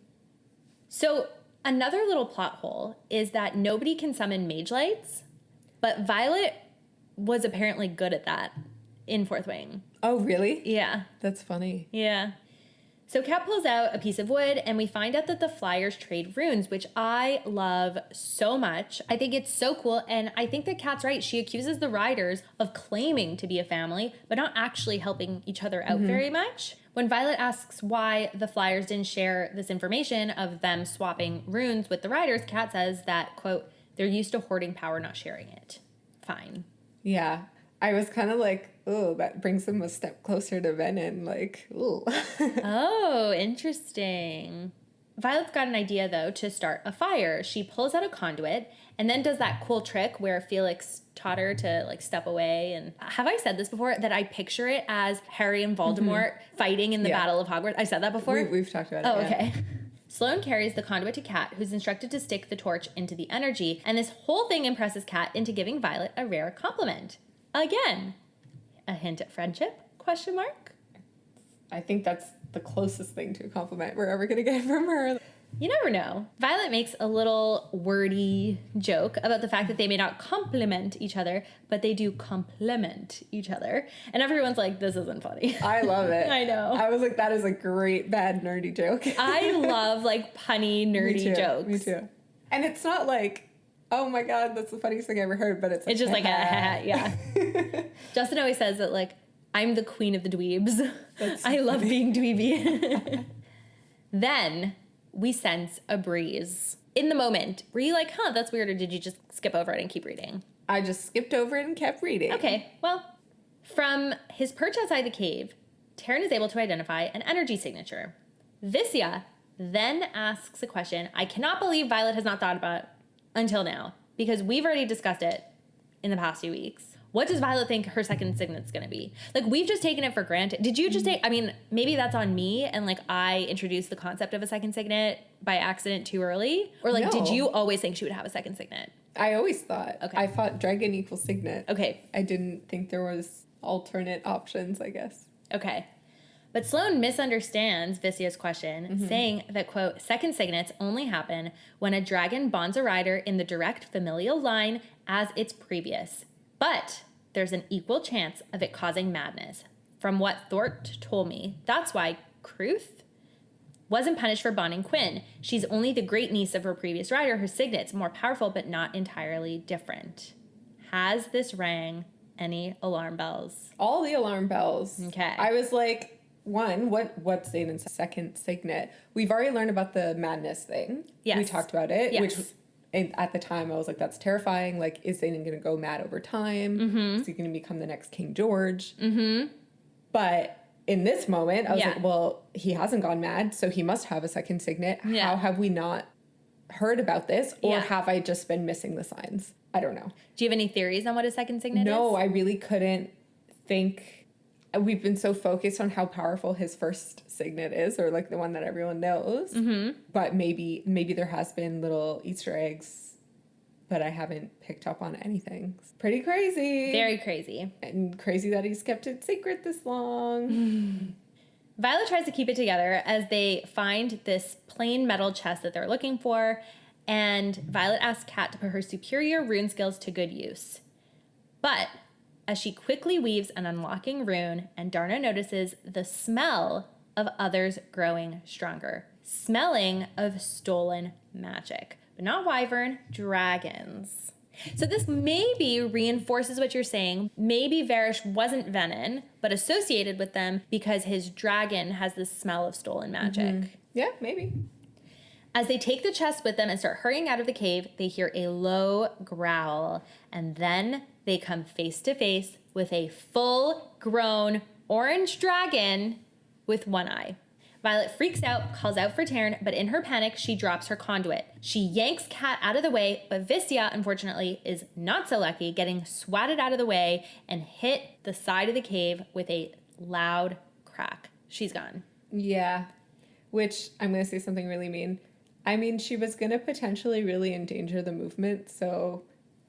Speaker 1: So another little plot hole is that nobody can summon mage lights, but Violet was apparently good at that in Fourth Wing.
Speaker 2: Oh, really?
Speaker 1: Yeah.
Speaker 2: That's funny.
Speaker 1: Yeah. So Kat pulls out a piece of wood, and we find out that the fliers trade runes, which I love so much. I think it's so cool, and I think that Kat's right. She accuses the riders of claiming to be a family, but not actually helping each other out very much. When Violet asks why the fliers didn't share this information of them swapping runes with the riders, Kat says that, quote, they're used to hoarding power, not sharing it. Fine.
Speaker 2: Yeah. I was kind of like, oh, that brings them a step closer to Venom. Like, ooh.
Speaker 1: Oh, interesting. Violet's got an idea, though, to start a fire. She pulls out a conduit and then does that cool trick where Felix taught her to, like, step away. And have I said this before? That I picture it as Harry and Voldemort fighting in the Battle of Hogwarts. I said that before?
Speaker 2: We've talked about it.
Speaker 1: Oh, okay. Sloane carries the conduit to Kat, who's instructed to stick the torch into the energy. And this whole thing impresses Kat into giving Violet a rare compliment. Again, a hint at friendship? Question mark.
Speaker 2: I think that's the closest thing to a compliment we're ever going to get from her.
Speaker 1: You never know. Violet makes a little wordy joke about the fact that they may not compliment each other, but they do complement each other. And everyone's like, this isn't funny.
Speaker 2: I love it.
Speaker 1: I know.
Speaker 2: I was like, that is a great, bad, nerdy joke.
Speaker 1: I love like punny, nerdy jokes.
Speaker 2: Me too. And it's not like, oh my God, that's the funniest thing I ever heard, but it's
Speaker 1: just like, yeah. Justin always says that, like, I'm the queen of the dweebs. I love being dweeby. Then we sense a breeze. In the moment, were you like, huh, that's weird, or did you just skip over it and keep reading?
Speaker 2: I just skipped over it and kept reading.
Speaker 1: Okay, well, from his perch outside the cave, Taryn is able to identify an energy signature. Visya then asks a question I cannot believe Violet has not thought about until now, because we've already discussed it in the past few weeks. What does Violet think her second signet's gonna be? Like, we've just taken it for granted. Did you just take, I mean, maybe that's on me, and like I introduced the concept of a second signet by accident too early? Or like, Did you always think she would have a second signet?
Speaker 2: I always thought.
Speaker 1: Okay.
Speaker 2: I thought dragon equals signet.
Speaker 1: Okay.
Speaker 2: I didn't think there was alternate options, I guess.
Speaker 1: Okay. But Sloane misunderstands Visya's question, saying that, quote, second signets only happen when a dragon bonds a rider in the direct familial line as its previous. But there's an equal chance of it causing madness. From what Thort told me, that's why Kruth wasn't punished for bonding Quinn. She's only the great niece of her previous rider. Her signet's more powerful, but not entirely different. Has this rang any alarm bells?
Speaker 2: All the alarm bells.
Speaker 1: Okay.
Speaker 2: I was like, one, what's Xaden's second signet? We've already learned about the madness thing.
Speaker 1: Yes.
Speaker 2: We talked about it,
Speaker 1: Yes.
Speaker 2: which at the time I was like, that's terrifying. Like, is Xaden going to go mad over time? Is he going to become the next King George? But in this moment, I was like, well, he hasn't gone mad, so he must have a second signet.
Speaker 1: Yeah.
Speaker 2: How have we not heard about this? Or have I just been missing the signs? I don't know.
Speaker 1: Do you have any theories on what a second signet is?
Speaker 2: No, I really couldn't think. We've been so focused on how powerful his first signet is, or like the one that everyone knows. But maybe there has been little Easter eggs, but I haven't picked up on anything. It's pretty crazy.
Speaker 1: Very crazy.
Speaker 2: And crazy that he's kept it secret this long.
Speaker 1: Violet tries to keep it together as they find this plain metal chest that they're looking for, and Violet asks Kat to put her superior rune skills to good use. But as she quickly weaves an unlocking rune, and Darna notices the smell of others growing stronger. Smelling of stolen magic. But not wyvern, dragons. So this maybe reinforces what you're saying. Maybe Varish wasn't Venin, but associated with them because his dragon has the smell of stolen magic.
Speaker 2: Yeah, maybe.
Speaker 1: As they take the chest with them and start hurrying out of the cave, they hear a low growl, and then they come face to face with a full-grown orange dragon with one eye. Violet freaks out, calls out for Taryn, but in her panic, she drops her conduit. She yanks Kat out of the way, but Visya, unfortunately, is not so lucky, getting swatted out of the way and hit the side of the cave with a loud crack. She's gone.
Speaker 2: Yeah. Which, I'm going to say something really mean. I mean, she was going to potentially really endanger the movement, so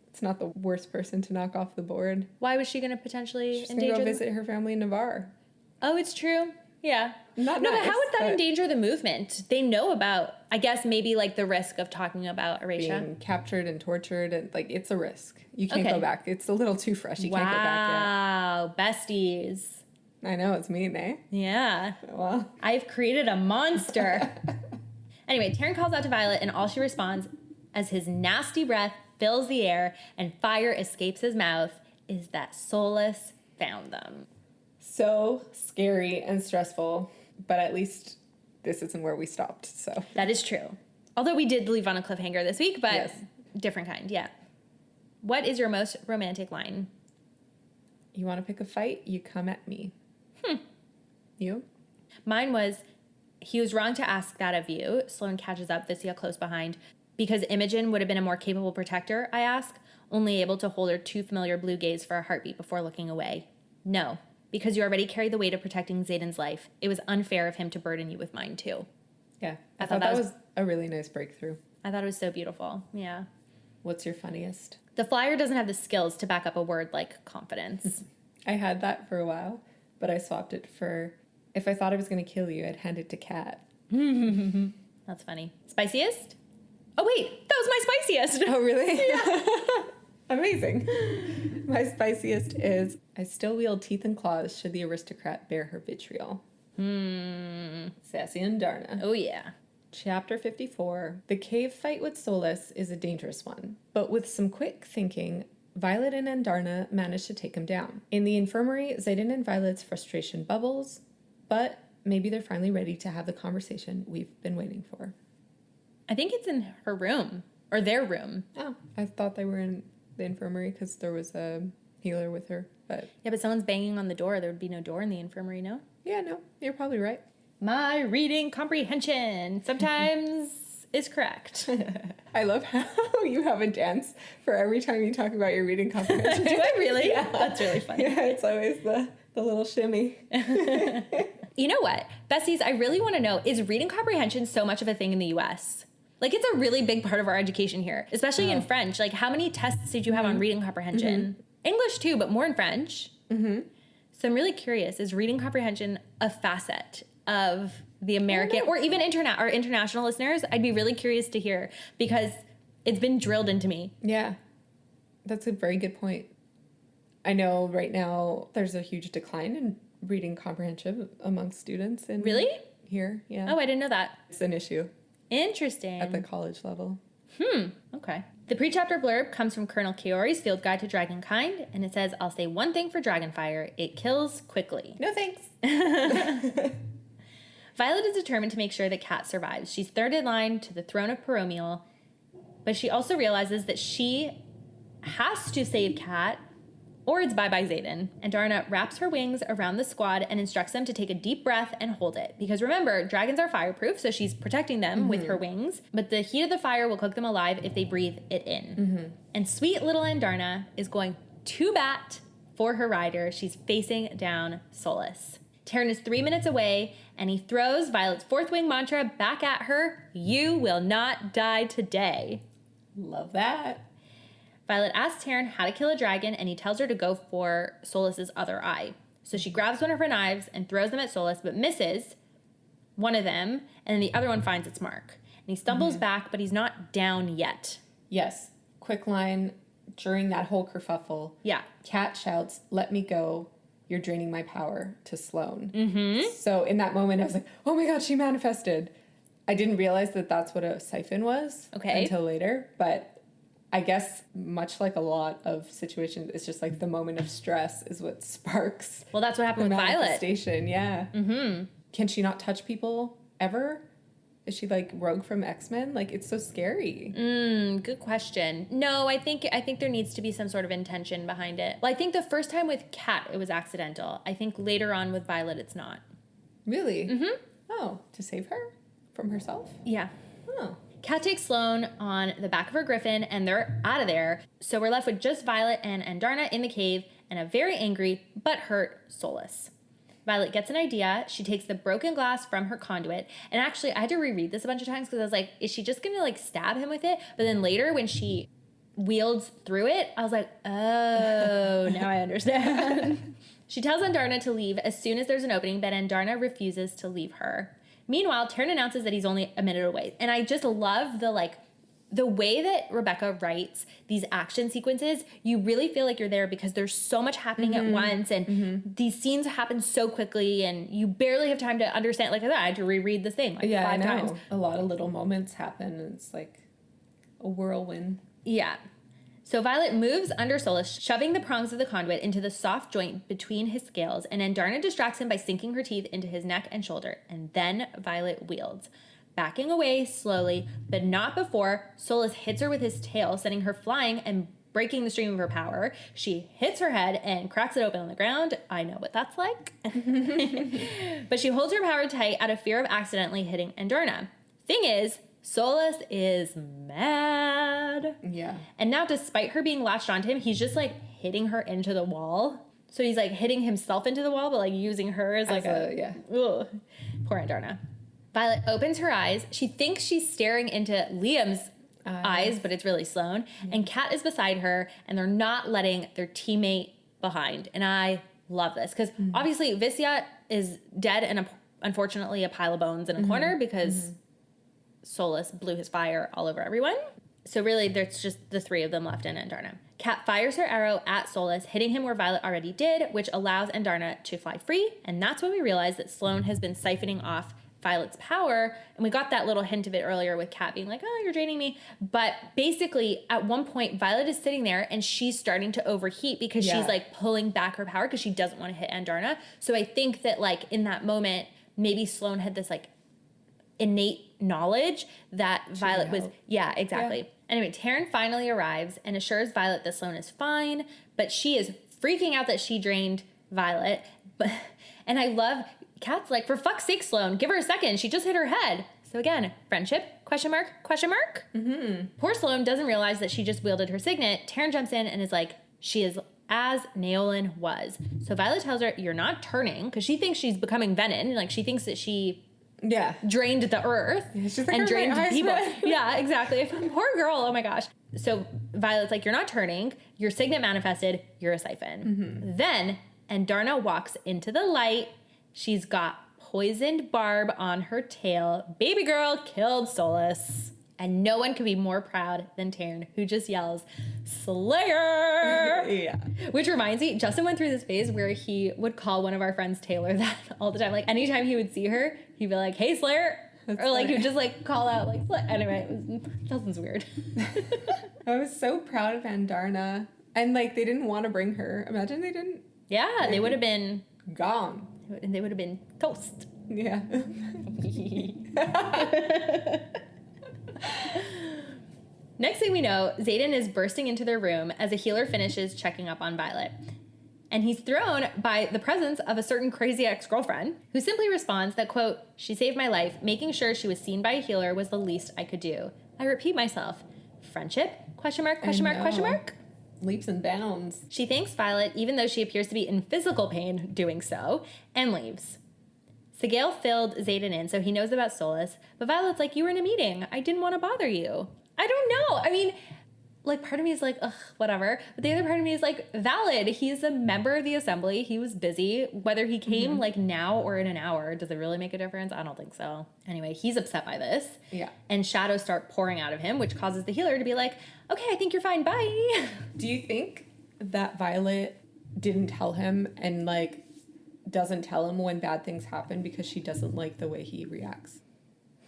Speaker 2: it's not the worst person to knock off the board.
Speaker 1: Why was she going to potentially
Speaker 2: She's going to go visit her family in Navarre.
Speaker 1: Oh, it's true. Yeah.
Speaker 2: Not
Speaker 1: no,
Speaker 2: nice,
Speaker 1: but how would that endanger the movement? They know about, I guess, maybe like the risk of talking about Erasha.
Speaker 2: Being captured and tortured, and like, it's a risk. You can't go back. It's a little too fresh. You can't go back yet.
Speaker 1: Wow, besties.
Speaker 2: I know, it's mean, eh?
Speaker 1: Yeah.
Speaker 2: Well.
Speaker 1: I've created a monster. Anyway, Taryn calls out to Violet, and all she responds as his nasty breath fills the air and fire escapes his mouth is that Solus found them.
Speaker 2: So scary and stressful, but at least this isn't where we stopped, so.
Speaker 1: That is true. Although we did leave on a cliffhanger this week, but
Speaker 2: yes.
Speaker 1: Different kind, yeah. What is your most romantic line?
Speaker 2: You want to pick a fight? You come at me. You?
Speaker 1: Mine was, he was wrong to ask that of you. Sloane catches up, Visya close behind. Because Imogen would have been a more capable protector, I ask, only able to hold her too familiar blue gaze for a heartbeat before looking away. No, because you already carry the weight of protecting Xaden's life. It was unfair of him to burden you with mine, too.
Speaker 2: Yeah, I thought that was a really nice breakthrough.
Speaker 1: I thought it was so beautiful, yeah.
Speaker 2: What's your funniest?
Speaker 1: The flyer doesn't have the skills to back up a word like confidence.
Speaker 2: I had that for a while, but I swapped it for If I thought I was going to kill you, I'd hand it to Kat.
Speaker 1: That's funny. Spiciest? Oh, wait. That was my spiciest.
Speaker 2: Oh, really?
Speaker 1: Yeah.
Speaker 2: Amazing. My spiciest is, I still wield teeth and claws should the aristocrat bear her vitriol. Sassy and Darna.
Speaker 1: Oh, yeah.
Speaker 2: Chapter 54. The cave fight with Solus is a dangerous one, but with some quick thinking, Violet and Andarna manage to take him down. In the infirmary, Xaden and Violet's frustration bubbles, but maybe they're finally ready to have the conversation we've been waiting for.
Speaker 1: I think it's in her room, or their room.
Speaker 2: Oh, I thought they were in the infirmary because there was a healer with her, but...
Speaker 1: Yeah, but someone's banging on the door. There would be no door in the infirmary, no?
Speaker 2: Yeah, no, you're probably right.
Speaker 1: My reading comprehension sometimes is correct.
Speaker 2: I love how you have a dance for every time you talk about your reading comprehension.
Speaker 1: Do I really?
Speaker 2: Yeah.
Speaker 1: That's really funny.
Speaker 2: Yeah, it's always the little shimmy.
Speaker 1: You know what? Besties, I really want to know, is reading comprehension so much of a thing in the US? Like, it's a really big part of our education here, especially in French. Like, how many tests did you have on reading comprehension? English too, but more in French. So I'm really curious, is reading comprehension a facet of the American, or even our international listeners? I'd be really curious to hear, because it's been drilled into me.
Speaker 2: Yeah, that's a very good point. I know right now there's a huge decline in reading comprehension among students.
Speaker 1: Really?
Speaker 2: Here, yeah.
Speaker 1: Oh, I didn't know that.
Speaker 2: It's an issue
Speaker 1: Interesting.
Speaker 2: at the college level.
Speaker 1: Okay. The pre-chapter blurb comes from Colonel Kiori's Field Guide to Dragonkind, and it says, I'll say one thing for Dragonfire, it kills quickly.
Speaker 2: No thanks.
Speaker 1: Violet is determined to make sure that Kat survives. She's third in line to the throne of Peromiel, but she also realizes that she has to save Kat, or it's bye-bye Xaden. And Darna wraps her wings around the squad and instructs them to take a deep breath and hold it. Because remember, dragons are fireproof, so she's protecting them with her wings, but the heat of the fire will cook them alive if they breathe it in. And sweet little Andarna is going to bat for her rider. She's facing down Solus. Terran is 3 minutes away, and he throws Violet's fourth wing mantra back at her, "You will not die today."
Speaker 2: Love that.
Speaker 1: Violet asks Terran how to kill a dragon, and he tells her to go for Solus's other eye. So she grabs one of her knives and throws them at Solus, but misses one of them, and then the other one finds its mark. And he stumbles back, but he's not down yet.
Speaker 2: Yes. Quick line during that whole kerfuffle.
Speaker 1: Yeah.
Speaker 2: Kat shouts, "Let me go. You're draining my power," to Sloane. So in that moment, I was like, oh my God, she manifested. I didn't realize that that's what a siphon was until later. But I guess much like a lot of situations, it's just like the moment of stress is what sparks.
Speaker 1: Well, that's what happened with Violet.
Speaker 2: Manifestation, yeah. Can she not touch people ever? Is she like Rogue from X-Men? Like, it's so scary.
Speaker 1: Good question. No, I think there needs to be some sort of intention behind it. Well, I think the first time with Kat, it was accidental. I think later on with Violet, it's not.
Speaker 2: Really? Oh, to save her from herself?
Speaker 1: Yeah.
Speaker 2: Oh.
Speaker 1: Kat takes Sloane on the back of her griffin, and they're out of there. So we're left with just Violet and Andarna in the cave, and a very angry but hurt Solus. Violet gets an idea. She takes the broken glass from her conduit. And actually, I had to reread this a bunch of times because I was like, is she just going to like stab him with it? But then later when she wields through it, I was like, oh, now I understand. She tells Andarna to leave as soon as there's an opening, but Andarna refuses to leave her. Meanwhile, Terran announces that he's only a minute away. And I just love the way that Rebecca writes these action sequences. You really feel like you're there because there's so much happening at once, and these scenes happen so quickly, and you barely have time to understand. Like I said, I had to reread the thing 5 times.
Speaker 2: A lot of little moments happen, and it's like a whirlwind.
Speaker 1: Yeah. So Violet moves under Solus, shoving the prongs of the conduit into the soft joint between his scales, and Andarna distracts him by sinking her teeth into his neck and shoulder, and then Violet wields. Backing away slowly, but not before Solus hits her with his tail, sending her flying and breaking the stream of her power. She hits her head and cracks it open on the ground. I know what that's like. But she holds her power tight out of fear of accidentally hitting Andarna. Thing is, Solus is mad.
Speaker 2: Yeah.
Speaker 1: And now, despite her being latched onto him, he's just like hitting her into the wall. So he's like hitting himself into the wall, but like using her as like ugh. Poor Andarna. Violet opens her eyes. She thinks she's staring into Liam's eyes, but it's really Sloane. And Kat is beside her, and they're not letting their teammate behind. And I love this because obviously Visya is dead and unfortunately a pile of bones in a corner because Solus blew his fire all over everyone. So really, there's just the three of them left in Andarna. Kat fires her arrow at Solus, hitting him where Violet already did, which allows Andarna to fly free. And that's when we realize that Sloane has been siphoning off Violet's power. And we got that little hint of it earlier with Kat being like, oh, you're draining me. But basically, at one point, Violet is sitting there and she's starting to overheat because she's like pulling back her power because she doesn't want to hit Andarna. So I think that like in that moment, maybe Sloane had this like innate knowledge that Violet was, yeah, exactly. Yeah. Anyway, Taryn finally arrives and assures Violet that Sloane is fine, but she is freaking out that she drained Violet. And I love, Kat's like, for fuck's sake, Sloane, give her a second. She just hit her head. So again, friendship, question mark, question mark. Poor Sloane doesn't realize that she just wielded her signet. Taryn jumps in and is like, she is as Naolin was. So Violet tells her, you're not turning, because she thinks she's becoming Venom. Like, she thinks that she drained the earth and drained people. Yeah, exactly. Poor girl. Oh my gosh. So Violet's like, you're not turning. Your signet manifested. You're a siphon. Then Andarna walks into the light. She's got poisoned barb on her tail. Baby girl killed Solus. And no one could be more proud than Taryn, who just yells, Slayer!
Speaker 2: Yeah.
Speaker 1: Which reminds me, Justin went through this phase where he would call one of our friends Taylor that all the time. Like, anytime he would see her, he'd be like, hey, Slayer! Or, like, he would just, like, call out, like, Slayer. Anyway, Justin's weird.
Speaker 2: I was so proud of Andarna. And, like, they didn't want to bring her. Imagine they didn't.
Speaker 1: Yeah, they would have been...
Speaker 2: gone.
Speaker 1: And they would have been toast.
Speaker 2: Yeah.
Speaker 1: Next thing we know, Xaden is bursting into their room as a healer finishes checking up on Violet. And he's thrown by the presence of a certain crazy ex-girlfriend who simply responds that, quote, she saved my life. Making sure she was seen by a healer was the least I could do. I repeat myself. Friendship? Question mark, question mark, question mark?
Speaker 2: Leaps and bounds.
Speaker 1: She thanks Violet, even though she appears to be in physical pain doing so, and leaves. Sigale filled Xaden in, so he knows about Solus, but Violet's like, you were in a meeting. I didn't want to bother you. I don't know. I mean, like, part of me is like, ugh, whatever. But the other part of me is like, valid. He's a member of the assembly. He was busy. Whether he came, like, now or in an hour, does it really make a difference? I don't think so. Anyway, he's upset by this.
Speaker 2: Yeah.
Speaker 1: And shadows start pouring out of him, which causes the healer to be like, okay, I think you're fine. Bye.
Speaker 2: Do you think that Violet didn't tell him and, like, doesn't tell him when bad things happen because she doesn't like the way he reacts?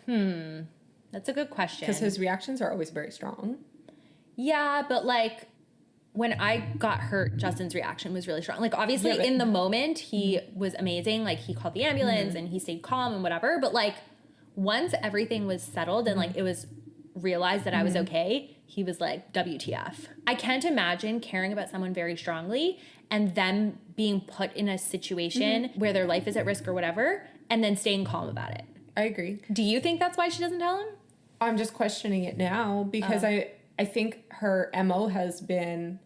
Speaker 1: That's a good question.
Speaker 2: Because his reactions are always very strong.
Speaker 1: Yeah, but like when I got hurt, Justin's reaction was really strong. Like obviously in the moment he was amazing. Like he called the ambulance and he stayed calm and whatever. But like once everything was settled and like it was realized that I was okay, he was like, WTF. I can't imagine caring about someone very strongly and them being put in a situation where their life is at risk or whatever and then staying calm about it.
Speaker 2: I agree.
Speaker 1: Do you think that's why she doesn't tell him?
Speaker 2: I'm just questioning it now because I think her MO has been,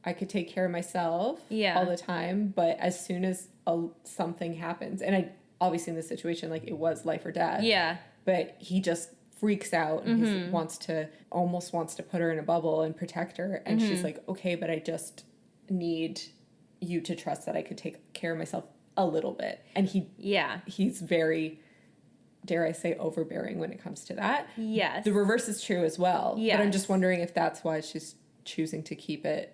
Speaker 2: I could take care of myself all the time, but as soon as something happens, and I obviously in this situation, like it was life or death.
Speaker 1: Yeah.
Speaker 2: But he just freaks out and he almost wants to put her in a bubble and protect her. And she's like, okay, but I just need you to trust that I could take care of myself a little bit. And he's very, dare I say, overbearing when it comes to that.
Speaker 1: Yes.
Speaker 2: The reverse is true as well.
Speaker 1: Yes.
Speaker 2: But I'm just wondering if that's why she's choosing to keep it.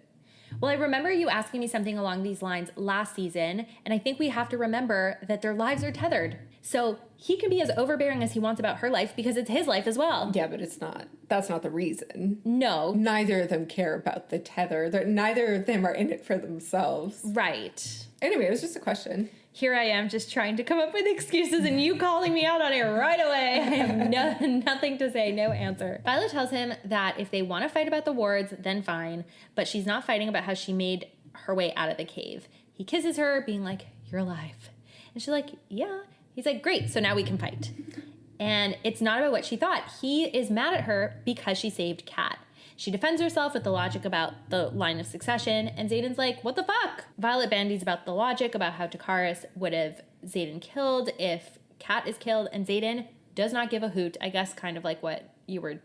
Speaker 1: Well, I remember you asking me something along these lines last season, and I think we have to remember that their lives are tethered. So he can be as overbearing as he wants about her life because it's his life as well.
Speaker 2: Yeah, but it's not. That's not the reason.
Speaker 1: No.
Speaker 2: Neither of them care about the tether. Neither of them are in it for themselves.
Speaker 1: Right.
Speaker 2: Anyway, it was just a question.
Speaker 1: Here I am just trying to come up with excuses and you calling me out on it right away. I have nothing to say, no answer. Violet tells him that if they want to fight about the wards, then fine, but she's not fighting about how she made her way out of the cave. He kisses her, being like, you're alive. And she's like, yeah. He's like, great, so now we can fight. And it's not about what she thought. He is mad at her because she saved Kat. She defends herself with the logic about the line of succession, and Xaden's like, what the fuck? Violet bandies about the logic about how Takaris would have Xaden killed if Kat is killed, and Xaden does not give a hoot, I guess kind of like what you were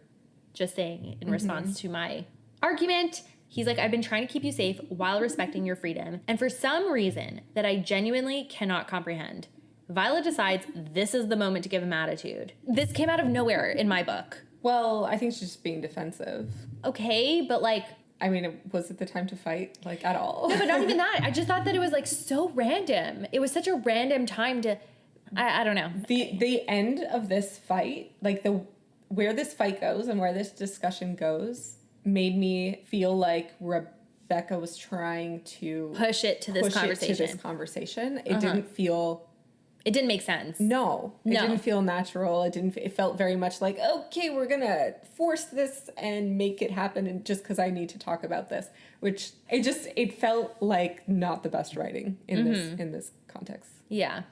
Speaker 1: just saying in response to my argument. He's like, I've been trying to keep you safe while respecting your freedom, and for some reason that I genuinely cannot comprehend, Violet decides this is the moment to give him attitude. This came out of nowhere in my book.
Speaker 2: Well, I think she's just being defensive.
Speaker 1: Okay, but like...
Speaker 2: I mean, was it the time to fight? Like, at all?
Speaker 1: No, but not even that. I just thought that it was like so random. It was such a random time to... I don't know.
Speaker 2: The end of this fight, like where this fight goes and where this discussion goes, made me feel like Rebecca was trying to
Speaker 1: push it to this conversation.
Speaker 2: It didn't feel...
Speaker 1: It didn't make sense.
Speaker 2: No. It didn't feel natural. It felt very much like, okay, we're going to force this and make it happen and just because I need to talk about this. Which it felt like not the best writing in this context.
Speaker 1: Yeah.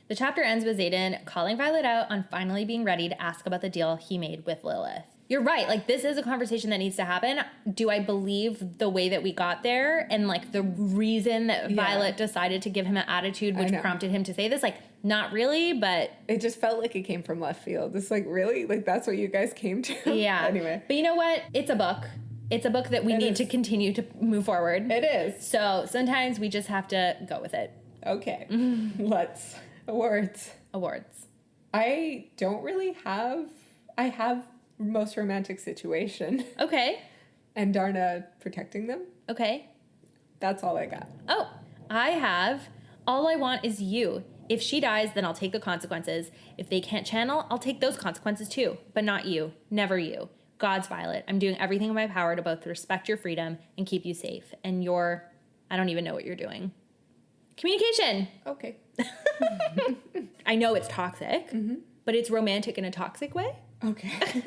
Speaker 1: The chapter ends with Xaden calling Violet out on finally being ready to ask about the deal he made with Lilith. You're right. Like, this is a conversation that needs to happen. Do I believe the way that we got there and, like, the reason that Violet decided to give him an attitude which prompted him to say this? Like, not really, but...
Speaker 2: It just felt like it came from left field. It's like, really? Like, that's what you guys came to?
Speaker 1: Yeah.
Speaker 2: Anyway.
Speaker 1: But you know what? It's a book. It's a book that we need to continue to move forward.
Speaker 2: It is.
Speaker 1: So sometimes we just have to go with it.
Speaker 2: Okay. Let's... Awards. I don't really have... I have most romantic situation.
Speaker 1: Okay.
Speaker 2: And Darna protecting them.
Speaker 1: Okay.
Speaker 2: That's all I got.
Speaker 1: Oh, I have all I want is you. If she dies, then I'll take the consequences. If they can't channel, I'll take those consequences too. But not you. Never you. God's Violet. I'm doing everything in my power to both respect your freedom and keep you safe. And I don't even know what you're doing. Communication.
Speaker 2: Okay.
Speaker 1: I know it's toxic, but it's romantic in a toxic way.
Speaker 2: Okay.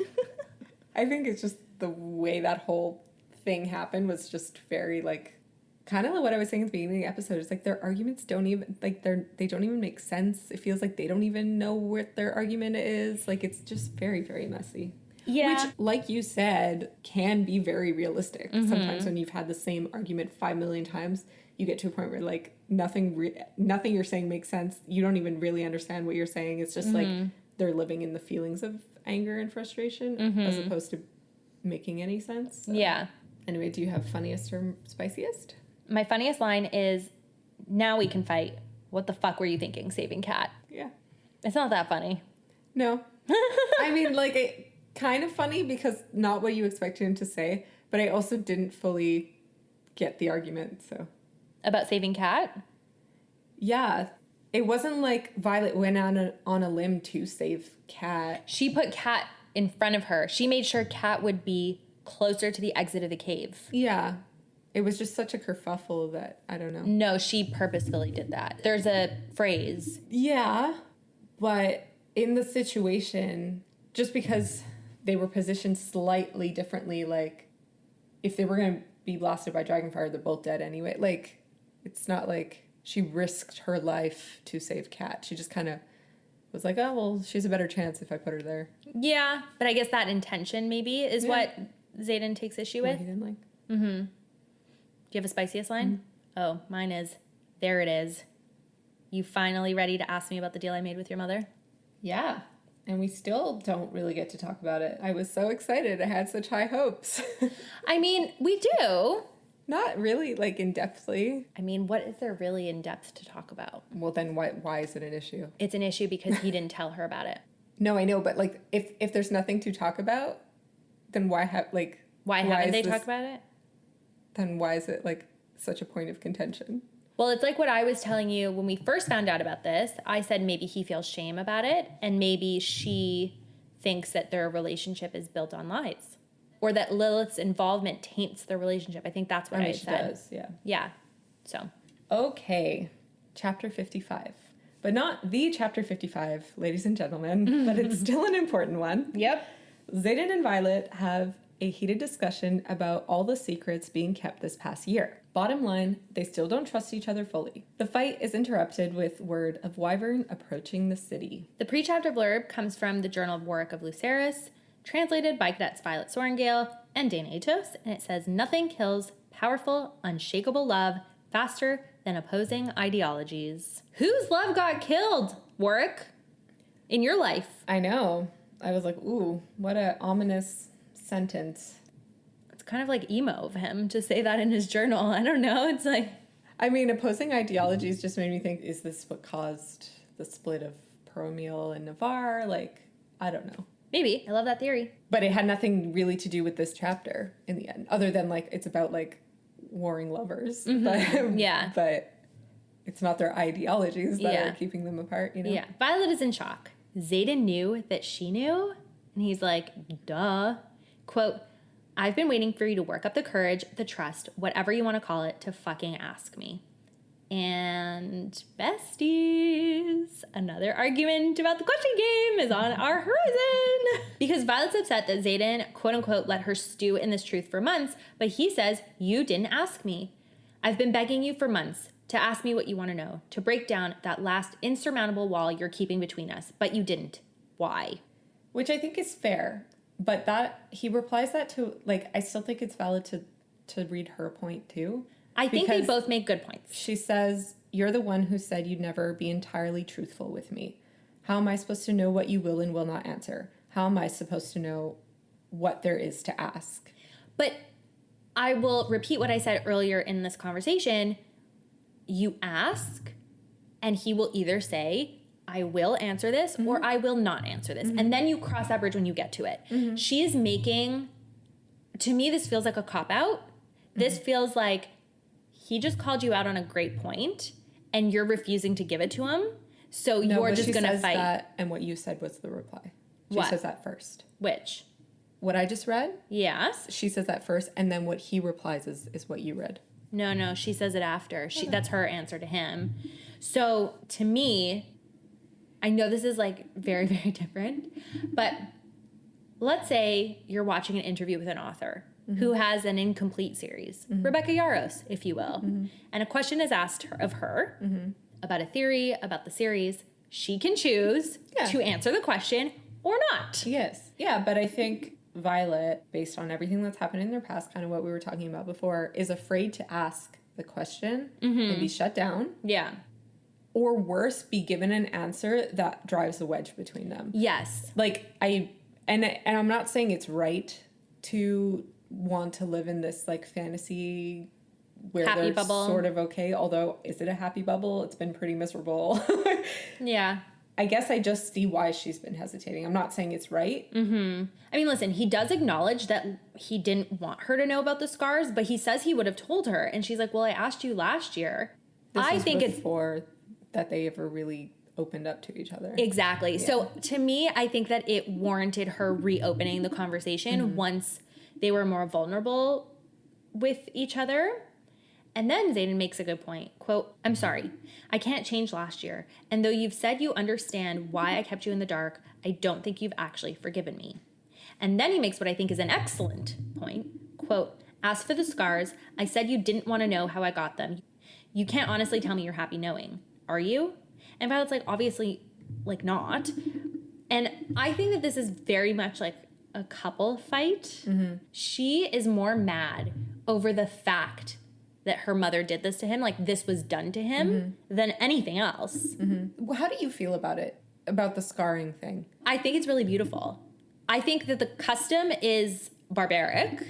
Speaker 2: I think it's just the way that whole thing happened was just very, like, kind of like what I was saying at the beginning of the episode. It's like their arguments don't even, like, they don't even make sense. It feels like they don't even know what their argument is. Like, it's just very, very messy.
Speaker 1: Yeah.
Speaker 2: Which, like you said, can be very realistic. Sometimes when you've had the same argument 5 million times, you get to a point where, like, nothing you're saying makes sense. You don't even really understand what you're saying. It's just like they're living in the feelings of anger and frustration as opposed to making any sense. So.
Speaker 1: Yeah.
Speaker 2: Anyway, do you have funniest or spiciest?
Speaker 1: My funniest line is, now we can fight. What the fuck were you thinking, saving Cat?
Speaker 2: Yeah.
Speaker 1: It's not that funny.
Speaker 2: No. I mean, like, kind of funny because not what you expected him to say, but I also didn't fully get the argument, so...
Speaker 1: About saving Cat?
Speaker 2: Yeah. It wasn't like Violet went on a limb to save Cat.
Speaker 1: She put Cat in front of her. She made sure Cat would be closer to the exit of the cave.
Speaker 2: Yeah. It was just such a kerfuffle that, I don't know.
Speaker 1: No, she purposefully did that. There's a phrase.
Speaker 2: Yeah, but in the situation, just because they were positioned slightly differently, like, if they were going to be blasted by Dragonfire, they're both dead anyway. Like, it's not like she risked her life to save Cat. She just kind of was like, oh, well, she has a better chance if I put her there.
Speaker 1: Yeah, but I guess that intention maybe is what Xaden takes issue with.
Speaker 2: He didn't like.
Speaker 1: Mm-hmm. Do you have a spiciest line? Oh, mine is, there it is. You finally ready to ask me about the deal I made with your mother?
Speaker 2: Yeah. And we still don't really get to talk about it. I was so excited. I had such high hopes.
Speaker 1: I mean, we do.
Speaker 2: Not really, like, in-depthly.
Speaker 1: I mean, what is there really in depth to talk about?
Speaker 2: Well, then why is it an issue?
Speaker 1: It's an issue because he didn't tell her about it.
Speaker 2: No, I know, but, like, if there's nothing to talk about, then why haven't they talked about it? Then why is it, like, such a point of contention?
Speaker 1: Well, it's like what I was telling you when we first found out about this. I said maybe he feels shame about it, and maybe she thinks that their relationship is built on lies. Or that Lilith's involvement taints their relationship. I think that's what I said.
Speaker 2: Does, yeah.
Speaker 1: Yeah. So.
Speaker 2: Okay. Chapter 55. But not the chapter 55, ladies and gentlemen, but it's still an important one.
Speaker 1: Yep.
Speaker 2: Xaden and Violet have a heated discussion about all the secrets being kept this past year. Bottom line, they still don't trust each other fully. The fight is interrupted with word of Wyvern approaching the city.
Speaker 1: The pre-chapter blurb comes from the Journal of Warwick of Lucerys, translated by cadets Violet Sorengale and Dana Atos, and it says, nothing kills powerful, unshakable love faster than opposing ideologies. Whose love got killed, Warwick? In your life?
Speaker 2: I know. I was like, ooh, what a ominous sentence.
Speaker 1: It's kind of like emo of him to say that in his journal. I don't know. It's like...
Speaker 2: I mean, opposing ideologies just made me think, is this what caused the split of Promiel and Navarre. Like, I don't know.
Speaker 1: Maybe. I love that theory.
Speaker 2: But it had nothing really to do with this chapter in the end, other than like it's about like warring lovers. But,
Speaker 1: Yeah.
Speaker 2: But it's not their ideologies that are keeping them apart, you know?
Speaker 1: Yeah. Violet is in shock. Xaden knew that she knew, and he's like, duh. Quote, I've been waiting for you to work up the courage, the trust, whatever you want to call it, to fucking ask me. And besties, another argument about the question game is on our horizon. Because Violet's upset that Xaden, quote unquote, let her stew in this truth for months, but he says, you didn't ask me. I've been begging you for months to ask me what you want to know, to break down that last insurmountable wall you're keeping between us, but you didn't. Why?
Speaker 2: Which I think is fair, but that he replies that to, like, I still think it's valid to read her point too.
Speaker 1: I think they both make good points.
Speaker 2: She says, you're the one who said you'd never be entirely truthful with me. How am I supposed to know what you will and will not answer? How am I supposed to know what there is to ask?
Speaker 1: But I will repeat what I said earlier in this conversation. You ask, and he will either say, I will answer this, or I will not answer this. And then you cross that bridge when you get to it. She is making, to me, this feels like a cop-out. This feels like he just called you out on a great point, and you're refusing to give it to him. So you're just going to fight.
Speaker 2: That, and what you said was the reply. She
Speaker 1: What?
Speaker 2: says that first.
Speaker 1: Which?
Speaker 2: What I just read?
Speaker 1: Yes.
Speaker 2: She says that first, and then what he replies is what you read.
Speaker 1: No, she says it after. That's her answer to him. So to me, I know this is like very, very different, but let's say you're watching an interview with an author who has an incomplete series, Rebecca Yarros, if you will, and a question is asked of her about a theory, about the series. She can choose to answer the question or not.
Speaker 2: Yes. Yeah, but I think Violet, based on everything that's happened in their past, kind of what we were talking about before, is afraid to ask the question and be shut down.
Speaker 1: Yeah.
Speaker 2: Or worse, be given an answer that drives the wedge between them.
Speaker 1: Yes.
Speaker 2: Like, and I'm not saying it's right to want to live in this like fantasy where
Speaker 1: Happy
Speaker 2: they're
Speaker 1: bubble.
Speaker 2: sort of okay, although is it a happy bubble? It's been pretty miserable.
Speaker 1: Yeah.
Speaker 2: I guess I just see why she's been hesitating. I'm not saying it's right.
Speaker 1: I mean, listen, he does acknowledge that he didn't want her to know about the scars, but he says he would have told her. And she's like, well, I asked you last year.
Speaker 2: I think it's before that they ever really opened up to each other.
Speaker 1: Exactly. Yeah. So to me, I think that it warranted her reopening the conversation once they were more vulnerable with each other. And then Xaden makes a good point. Quote, I'm sorry. I can't change last year. And though you've said you understand why I kept you in the dark, I don't think you've actually forgiven me. And then he makes what I think is an excellent point. Quote, as for the scars, I said you didn't want to know how I got them. You can't honestly tell me you're happy knowing. Are you? And Violet's like, obviously, like not. And I think that this is very much like a couple fight. She is more mad over the fact that her mother did this to him, like this was done to him, than anything else.
Speaker 2: Well, how do you feel about it, about the scarring thing?
Speaker 1: I think it's really beautiful. I think that the custom is barbaric.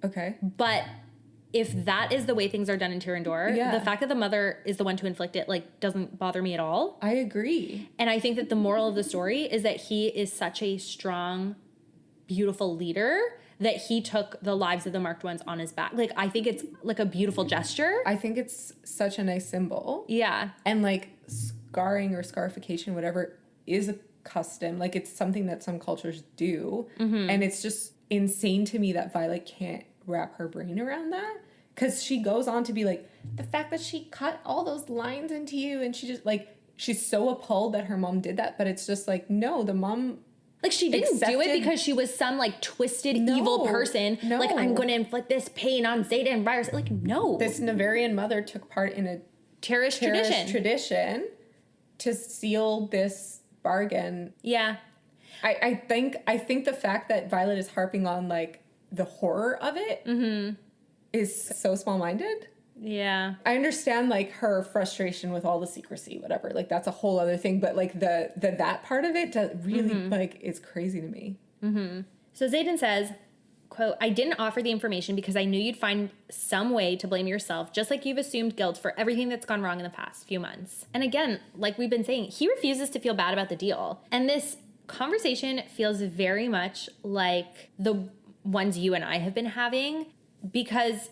Speaker 2: Okay.
Speaker 1: But if that is the way things are done in Tirandor, the fact that the mother is the one to inflict it, like, doesn't bother me at all.
Speaker 2: I agree.
Speaker 1: And I think that the moral of the story is that he is such a strong, beautiful leader that he took the lives of the marked ones on his back. Like, I think it's like a beautiful gesture.
Speaker 2: I think it's such a nice symbol.
Speaker 1: Yeah.
Speaker 2: And like scarring or scarification, whatever, is a custom. Like, it's something that some cultures do. And it's just insane to me that Violet can't wrap her brain around that. Because she goes on to be like, the fact that she cut all those lines into you, and she just like, she's so appalled that her mom did that. But it's just like, no, the mom...
Speaker 1: Like, she didn't do it because she was some, like, twisted, evil person.
Speaker 2: No.
Speaker 1: Like, I'm going to inflict this pain on Xaden Ryers. Like, no.
Speaker 2: This Navarian mother took part in a
Speaker 1: Terrorist tradition
Speaker 2: to seal this bargain.
Speaker 1: Yeah.
Speaker 2: I think the fact that Violet is harping on, like, the horror of it is so small-minded.
Speaker 1: Yeah.
Speaker 2: I understand, like, her frustration with all the secrecy, whatever. Like, that's a whole other thing. But, like, that part of it really, like, is crazy to me.
Speaker 1: So Xaden says, quote, I didn't offer the information because I knew you'd find some way to blame yourself, just like you've assumed guilt for everything that's gone wrong in the past few months. And again, like we've been saying, he refuses to feel bad about the deal. And this conversation feels very much like the ones you and I have been having, because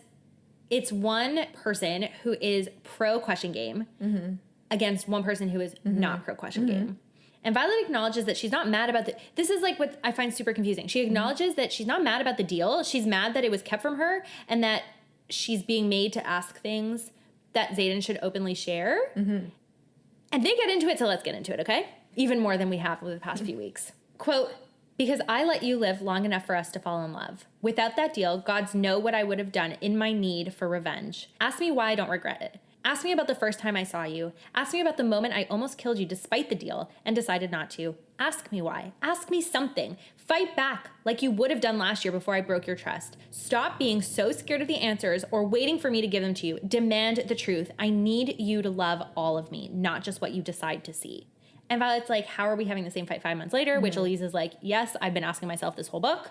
Speaker 1: it's one person who is pro question game against one person who is not pro question game. And Violet acknowledges that she's not mad about this is like what I find super confusing. She acknowledges that she's not mad about the deal. She's mad that it was kept from her and that she's being made to ask things that Xaden should openly share. And they get into it, so let's get into it, okay? Even more than we have over the past few weeks. Quote, because I let you live long enough for us to fall in love. Without that deal, gods know what I would have done in my need for revenge. Ask me why I don't regret it. Ask me about the first time I saw you. Ask me about the moment I almost killed you despite the deal and decided not to. Ask me why. Ask me something. Fight back like you would have done last year before I broke your trust. Stop being so scared of the answers or waiting for me to give them to you. Demand the truth. I need you to love all of me, not just what you decide to see. And Violet's like, how are we having the same fight 5 months later? Which Elyse is like, yes, I've been asking myself this whole book.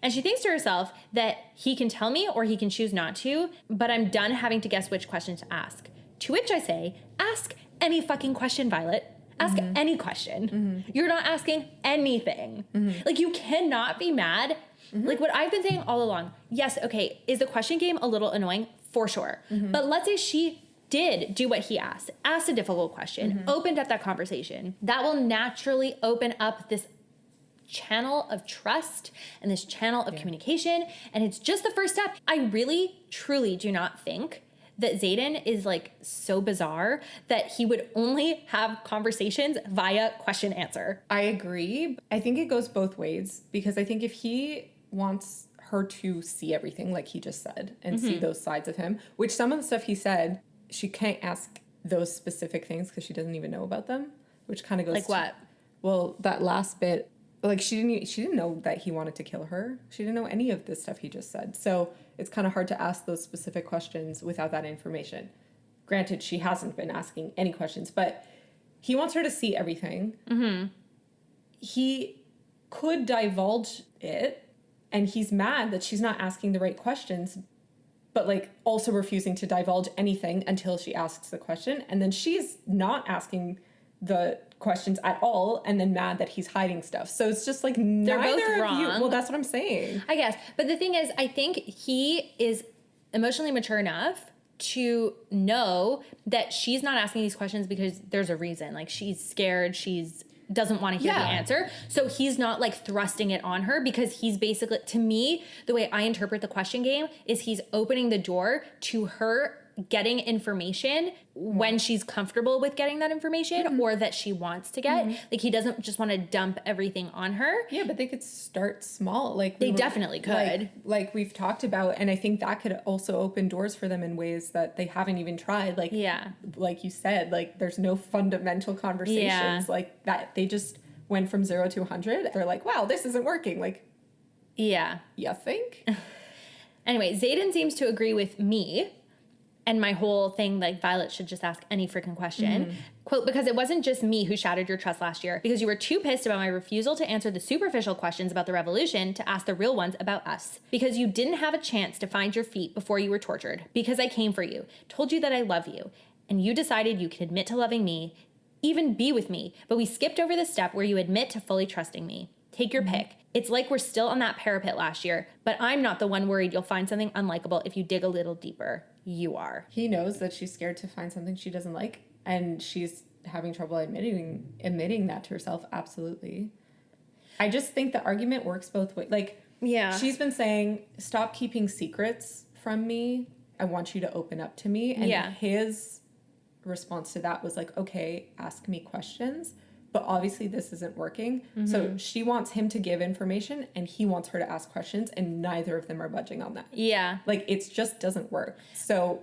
Speaker 1: And she thinks to herself that he can tell me or he can choose not to, but I'm done having to guess which question to ask. To which I say, ask any fucking question, Violet. Ask any question. You're not asking anything. Like, you cannot be mad. Like what I've been saying all along. Yes, okay, is the question game a little annoying? For sure. But let's say she did do what he asked a difficult question, opened up that conversation. That will naturally open up this channel of trust and this channel of communication. And it's just the first step. I really, truly do not think that Xaden is like so bizarre that he would only have conversations via question answer.
Speaker 2: I agree. I think it goes both ways, because I think if he wants her to see everything, like he just said, and see those sides of him, which some of the stuff he said, she can't ask those specific things because she doesn't even know about them, which kind of goes
Speaker 1: like what?
Speaker 2: Well, that last bit, like she didn't know that he wanted to kill her. She didn't know any of this stuff he just said. So it's kind of hard to ask those specific questions without that information. Granted, she hasn't been asking any questions, but he wants her to see everything. He could divulge it, and he's mad that she's not asking the right questions, but like also refusing to divulge anything until she asks the question. And then she's not asking the questions at all, and then mad that he's hiding stuff. So it's just like
Speaker 1: They're both wrong.
Speaker 2: Well, that's what I'm saying.
Speaker 1: I guess. But the thing is, I think he is emotionally mature enough to know that she's not asking these questions because there's a reason. Like, she's scared, she's doesn't want to hear the answer. So he's not like thrusting it on her, because he's basically, to me, the way I interpret the question game is he's opening the door to her getting information when she's comfortable with getting that information or that she wants to get. Like, he doesn't just want to dump everything on her.
Speaker 2: Yeah, but they could start small. Like,
Speaker 1: they definitely could.
Speaker 2: Like we've talked about, and I think that could also open doors for them in ways that they haven't even tried. Like, like you said, like there's no fundamental conversations like that. They just went from 0 to 100. They're like, wow, this isn't working. Like, you think?
Speaker 1: Anyway, Xaden seems to agree with me and my whole thing, like, Violet should just ask any freaking question. Quote, because it wasn't just me who shattered your trust last year, because you were too pissed about my refusal to answer the superficial questions about the revolution to ask the real ones about us. Because you didn't have a chance to find your feet before you were tortured. Because I came for you, told you that I love you, and you decided you could admit to loving me, even be with me, but we skipped over the step where you admit to fully trusting me. Take your pick. It's like we're still on that parapet last year, but I'm not the one worried you'll find something unlikable if you dig a little deeper. You are.
Speaker 2: He knows that she's scared to find something she doesn't like, and she's having trouble admitting that to herself. Absolutely. I just think the argument works both ways. Like, she's been saying, stop keeping secrets from me. I want you to open up to me. And his response to that was like, okay, ask me questions. But obviously this isn't working. So she wants him to give information and he wants her to ask questions, and neither of them are budging on that. Like, it just doesn't work. So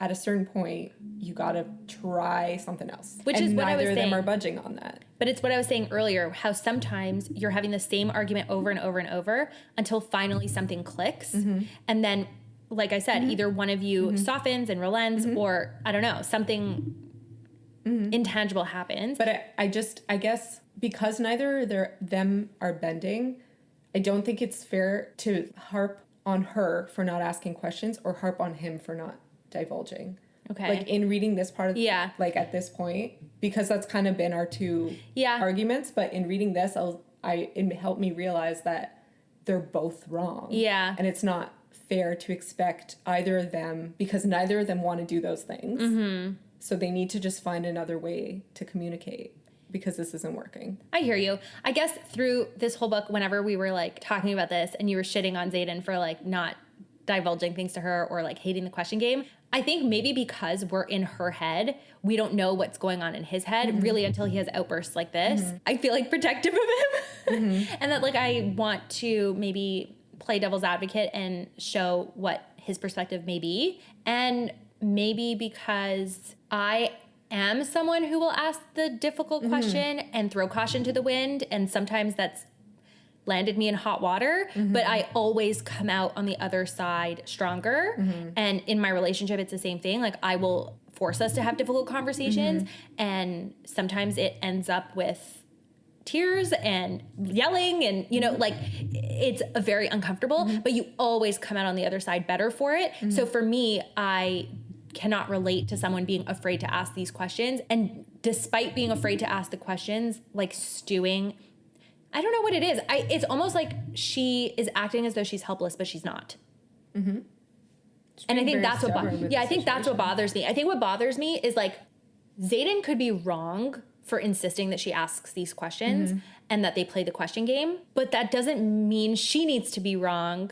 Speaker 2: at a certain point, you got to try something else.
Speaker 1: Which is what I was saying.
Speaker 2: Neither of them are budging on that.
Speaker 1: But it's what I was saying earlier, how sometimes you're having the same argument over and over and over until finally something clicks. And then, like I said, either one of you softens and relents, or, I don't know, something intangible happens.
Speaker 2: But I guess because neither them are bending, I don't think it's fair to harp on her for not asking questions or harp on him for not divulging.
Speaker 1: Okay.
Speaker 2: Like in reading this part of like at this point, because that's kind of been our two arguments, but in reading this, it helped me realize that they're both wrong.
Speaker 1: Yeah.
Speaker 2: And it's not fair to expect either of them, because neither of them want to do those things. Mm-hmm. So they need to just find another way to communicate, because this isn't working.
Speaker 1: I hear you. I guess through this whole book, whenever we were like talking about this and you were shitting on Xaden for like not divulging things to her or like hating the question game, I think maybe because we're in her head, we don't know what's going on in his head really until he has outbursts like this. I feel like protective of him and that like I want to maybe play devil's advocate and show what his perspective may be. And maybe because I am someone who will ask the difficult question and throw caution to the wind, and sometimes that's landed me in hot water, but I always come out on the other side stronger. And in my relationship, it's the same thing. Like I will force us to have difficult conversations, and sometimes it ends up with tears and yelling and, you know, like it's a very uncomfortable, but you always come out on the other side better for it. So for me, I cannot relate to someone being afraid to ask these questions. And despite being afraid to ask the questions, like stewing, I don't know what it is. It's almost like she is acting as though she's helpless, but she's not. And I think that's what, I think that's what bothers me. I think what bothers me is like Xaden could be wrong for insisting that she asks these questions and that they play the question game, but that doesn't mean she needs to be wrong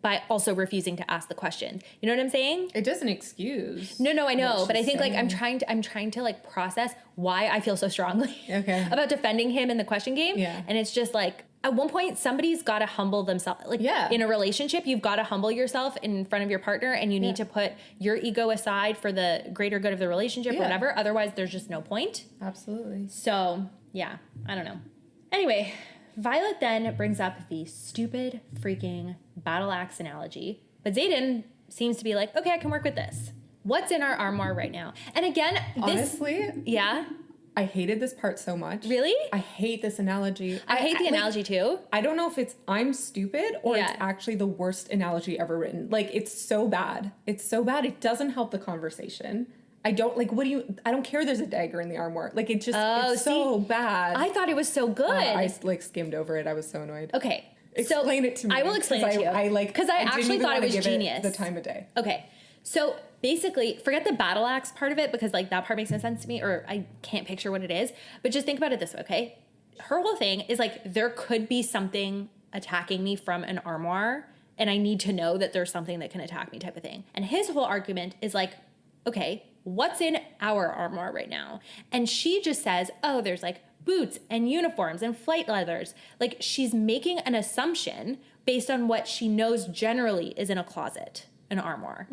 Speaker 1: by also refusing to ask the question. You know what I'm saying?
Speaker 2: It doesn't excuse.
Speaker 1: No, I know, but I think like I'm trying to like process why I feel so strongly about defending him in the question game. Yeah. And it's just like at one point somebody's got to humble themselves. Like in a relationship, you've got to humble yourself in front of your partner, and you need to put your ego aside for the greater good of the relationship or whatever. Otherwise there's just no point.
Speaker 2: Absolutely.
Speaker 1: So yeah, I don't know. Anyway, Violet then brings up the stupid freaking battle axe analogy, but Xaden seems to be like, okay, I can work with this. What's in our armoire right now? And again,
Speaker 2: honestly, I hated this part so much.
Speaker 1: Really?
Speaker 2: I hate this analogy.
Speaker 1: I hate the analogy too.
Speaker 2: I don't know if it's I'm stupid or it's actually the worst analogy ever written. Like it's so bad. It's so bad. It doesn't help the conversation. I don't like, I don't care there's a dagger in the armoire. Like it just, it's so bad.
Speaker 1: I thought it was so good.
Speaker 2: I like skimmed over it. I was so annoyed.
Speaker 1: Okay.
Speaker 2: Explain it to me.
Speaker 1: I will explain it to you. Because I actually thought it was genius.
Speaker 2: The time of day.
Speaker 1: Okay. So basically, forget the battle axe part of it, because like that part makes no sense to me, or I can't picture what it is. But just think about it this way, okay? Her whole thing is like, there could be something attacking me from an armoire, and I need to know that there's something that can attack me type of thing. And his whole argument is like, okay, what's in our armoire right now? And she just says, oh, there's like boots and uniforms and flight leathers. Like she's making an assumption based on what she knows generally is in a closet, an armoire.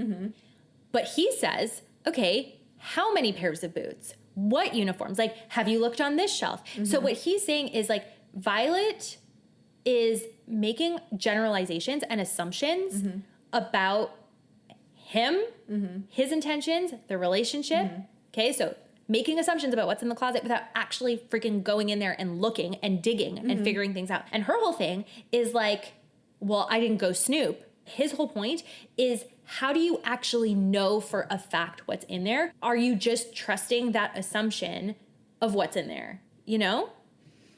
Speaker 1: But he says, okay, how many pairs of boots? What uniforms? Like, have you looked on this shelf? So what he's saying is like, Violet is making generalizations and assumptions about him, his intentions, the relationship. Okay, so making assumptions about what's in the closet without actually freaking going in there and looking and digging and figuring things out. And her whole thing is like, well, I didn't go snoop. His whole point is, how do you actually know for a fact what's in there? Are you just trusting that assumption of what's in there? You know?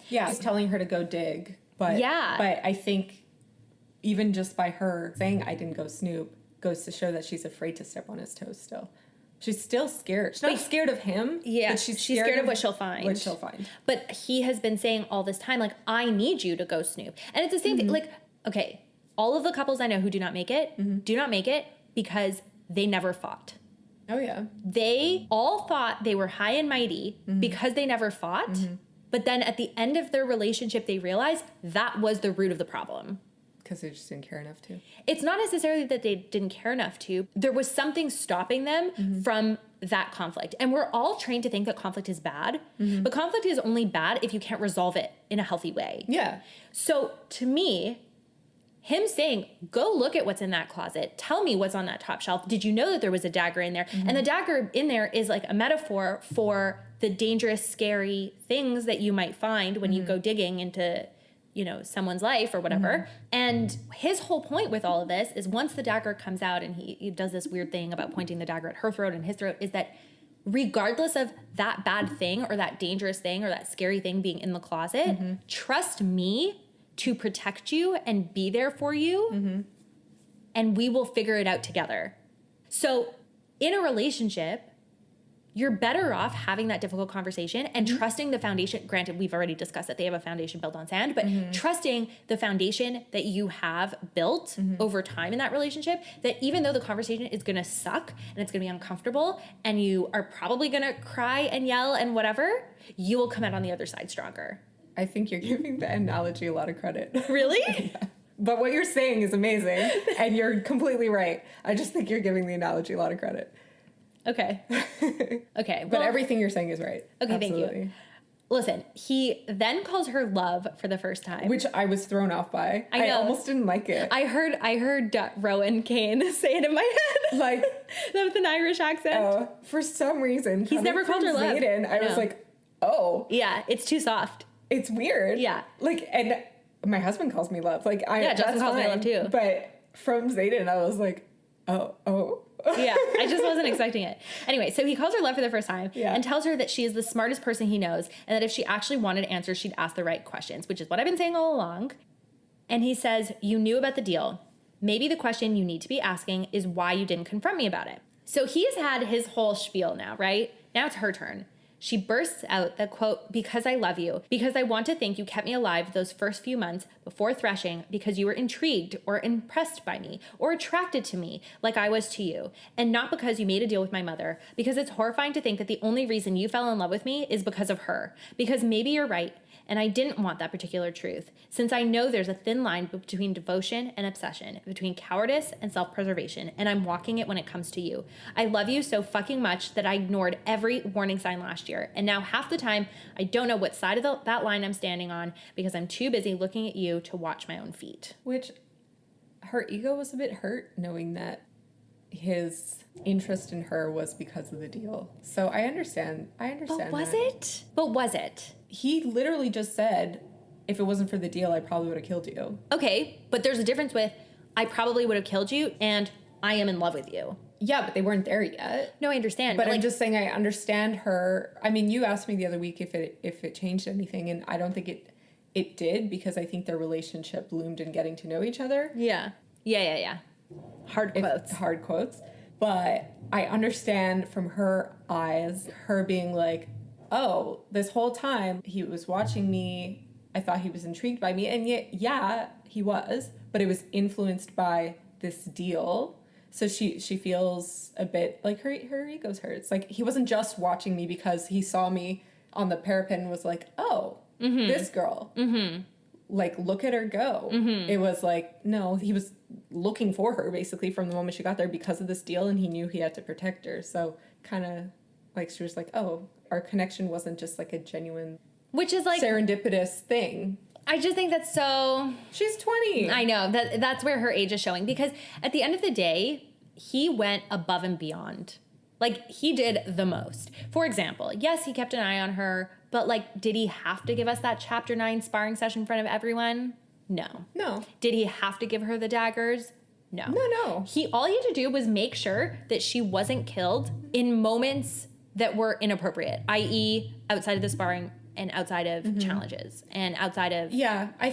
Speaker 2: Yeah, he's telling her to go dig. But but I think even just by her saying I didn't go snoop goes to show that she's afraid to step on his toes still. She's still scared. She's not scared of him.
Speaker 1: Yeah,
Speaker 2: but she's
Speaker 1: scared of what she'll find.
Speaker 2: What she'll find.
Speaker 1: But he has been saying all this time, like, I need you to go snoop. And it's the same thing. Like, okay, all of the couples I know who do not make it, do not make it because they never fought.
Speaker 2: Oh, yeah.
Speaker 1: They all thought they were high and mighty because they never fought. But then at the end of their relationship, they realized that was the root of the problem.
Speaker 2: Because they just didn't care enough to.
Speaker 1: It's not necessarily that they didn't care enough to. There was something stopping them from that conflict. And we're all trained to think that conflict is bad. But conflict is only bad if you can't resolve it in a healthy way.
Speaker 2: Yeah.
Speaker 1: So to me, him saying, go look at what's in that closet. Tell me what's on that top shelf. Did you know that there was a dagger in there? And the dagger in there is like a metaphor for the dangerous, scary things that you might find when you go digging into someone's life or whatever. And his whole point with all of this is once the dagger comes out and he does this weird thing about pointing the dagger at her throat and his throat, is that regardless of that bad thing or that dangerous thing or that scary thing being in the closet, trust me to protect you and be there for you, and we will figure it out together. So in a relationship, you're better off having that difficult conversation and trusting the foundation. Granted, we've already discussed that they have a foundation built on sand, but trusting the foundation that you have built over time in that relationship, that even though the conversation is going to suck and it's going to be uncomfortable and you are probably going to cry and yell and whatever, you will come out on the other side stronger.
Speaker 2: I think you're giving the analogy a lot of credit.
Speaker 1: Really?
Speaker 2: Yeah. But what you're saying is amazing, and you're completely right. I just think you're giving the analogy a lot of credit.
Speaker 1: Okay. Okay.
Speaker 2: But everything you're saying is right.
Speaker 1: Okay,
Speaker 2: Absolutely.
Speaker 1: thank you. Listen, he then calls her love for the first time.
Speaker 2: Which I was thrown off by.
Speaker 1: I know.
Speaker 2: I almost didn't like it.
Speaker 1: I heard Rowan Kane say it in my head.
Speaker 2: Like,
Speaker 1: that with an Irish accent.
Speaker 2: for some reason.
Speaker 1: He's never called her love.
Speaker 2: Xaden, I was like, oh.
Speaker 1: Yeah, it's too soft.
Speaker 2: It's weird.
Speaker 1: Yeah.
Speaker 2: Like, and my husband calls me love. Like,
Speaker 1: Justin calls me love too.
Speaker 2: But from Xaden, I was like, oh.
Speaker 1: Yeah, I just wasn't expecting it. Anyway, so he calls her love for the first time and tells her that she is the smartest person he knows and that if she actually wanted answers, she'd ask the right questions, which is what I've been saying all along. And he says, you knew about the deal. Maybe the question you need to be asking is why you didn't confront me about it. So he's had his whole spiel now, right? Now it's her turn. She bursts out the quote, because I love you, because I want to think you kept me alive those first few months before threshing because you were intrigued or impressed by me or attracted to me like I was to you, and not because you made a deal with my mother, because it's horrifying to think that the only reason you fell in love with me is because of her, because maybe you're right, and I didn't want that particular truth, since I know there's a thin line between devotion and obsession, between cowardice and self-preservation, and I'm walking it when it comes to you. I love you so fucking much that I ignored every warning sign last year, and now half the time I don't know what side of that line I'm standing on because I'm too busy looking at you to watch my own feet.
Speaker 2: Which, her ego was a bit hurt knowing that his interest in her was because of the deal. So I understand.
Speaker 1: But was it? But was it?
Speaker 2: He literally just said, if it wasn't for the deal, I probably would have killed you.
Speaker 1: Okay, but there's a difference with I probably would have killed you and I am in love with you.
Speaker 2: Yeah, but they weren't there yet.
Speaker 1: No, I understand.
Speaker 2: But I'm just saying I understand her. I mean, you asked me the other week if it changed anything, and I don't think it did, because I think their relationship bloomed in getting to know each other.
Speaker 1: Yeah. Hard quotes.
Speaker 2: But I understand from her eyes, her being like, oh, this whole time he was watching me. I thought he was intrigued by me. And yet, yeah, he was. But it was influenced by this deal. So she feels a bit like her ego's hurt. It's like he wasn't just watching me because he saw me on the parapet and was like, oh, this girl. Like, look at her go. It was like, no, he was looking for her basically from the moment she got there because of this deal, and he knew he had to protect her. So kind of like she was like, oh, our connection wasn't just like a genuine,
Speaker 1: which is like
Speaker 2: serendipitous thing.
Speaker 1: I just think that's so...
Speaker 2: She's 20.
Speaker 1: I know. That's where her age is showing, because at the end of the day, he went above and beyond. Like, he did the most. For example, yes, he kept an eye on her, but, like, did he have to give us that Chapter 9 sparring session in front of everyone? No. Did he have to give her the daggers? No. All he had to do was make sure that she wasn't killed in moments that were inappropriate, i.e. outside of the sparring and outside of challenges and outside of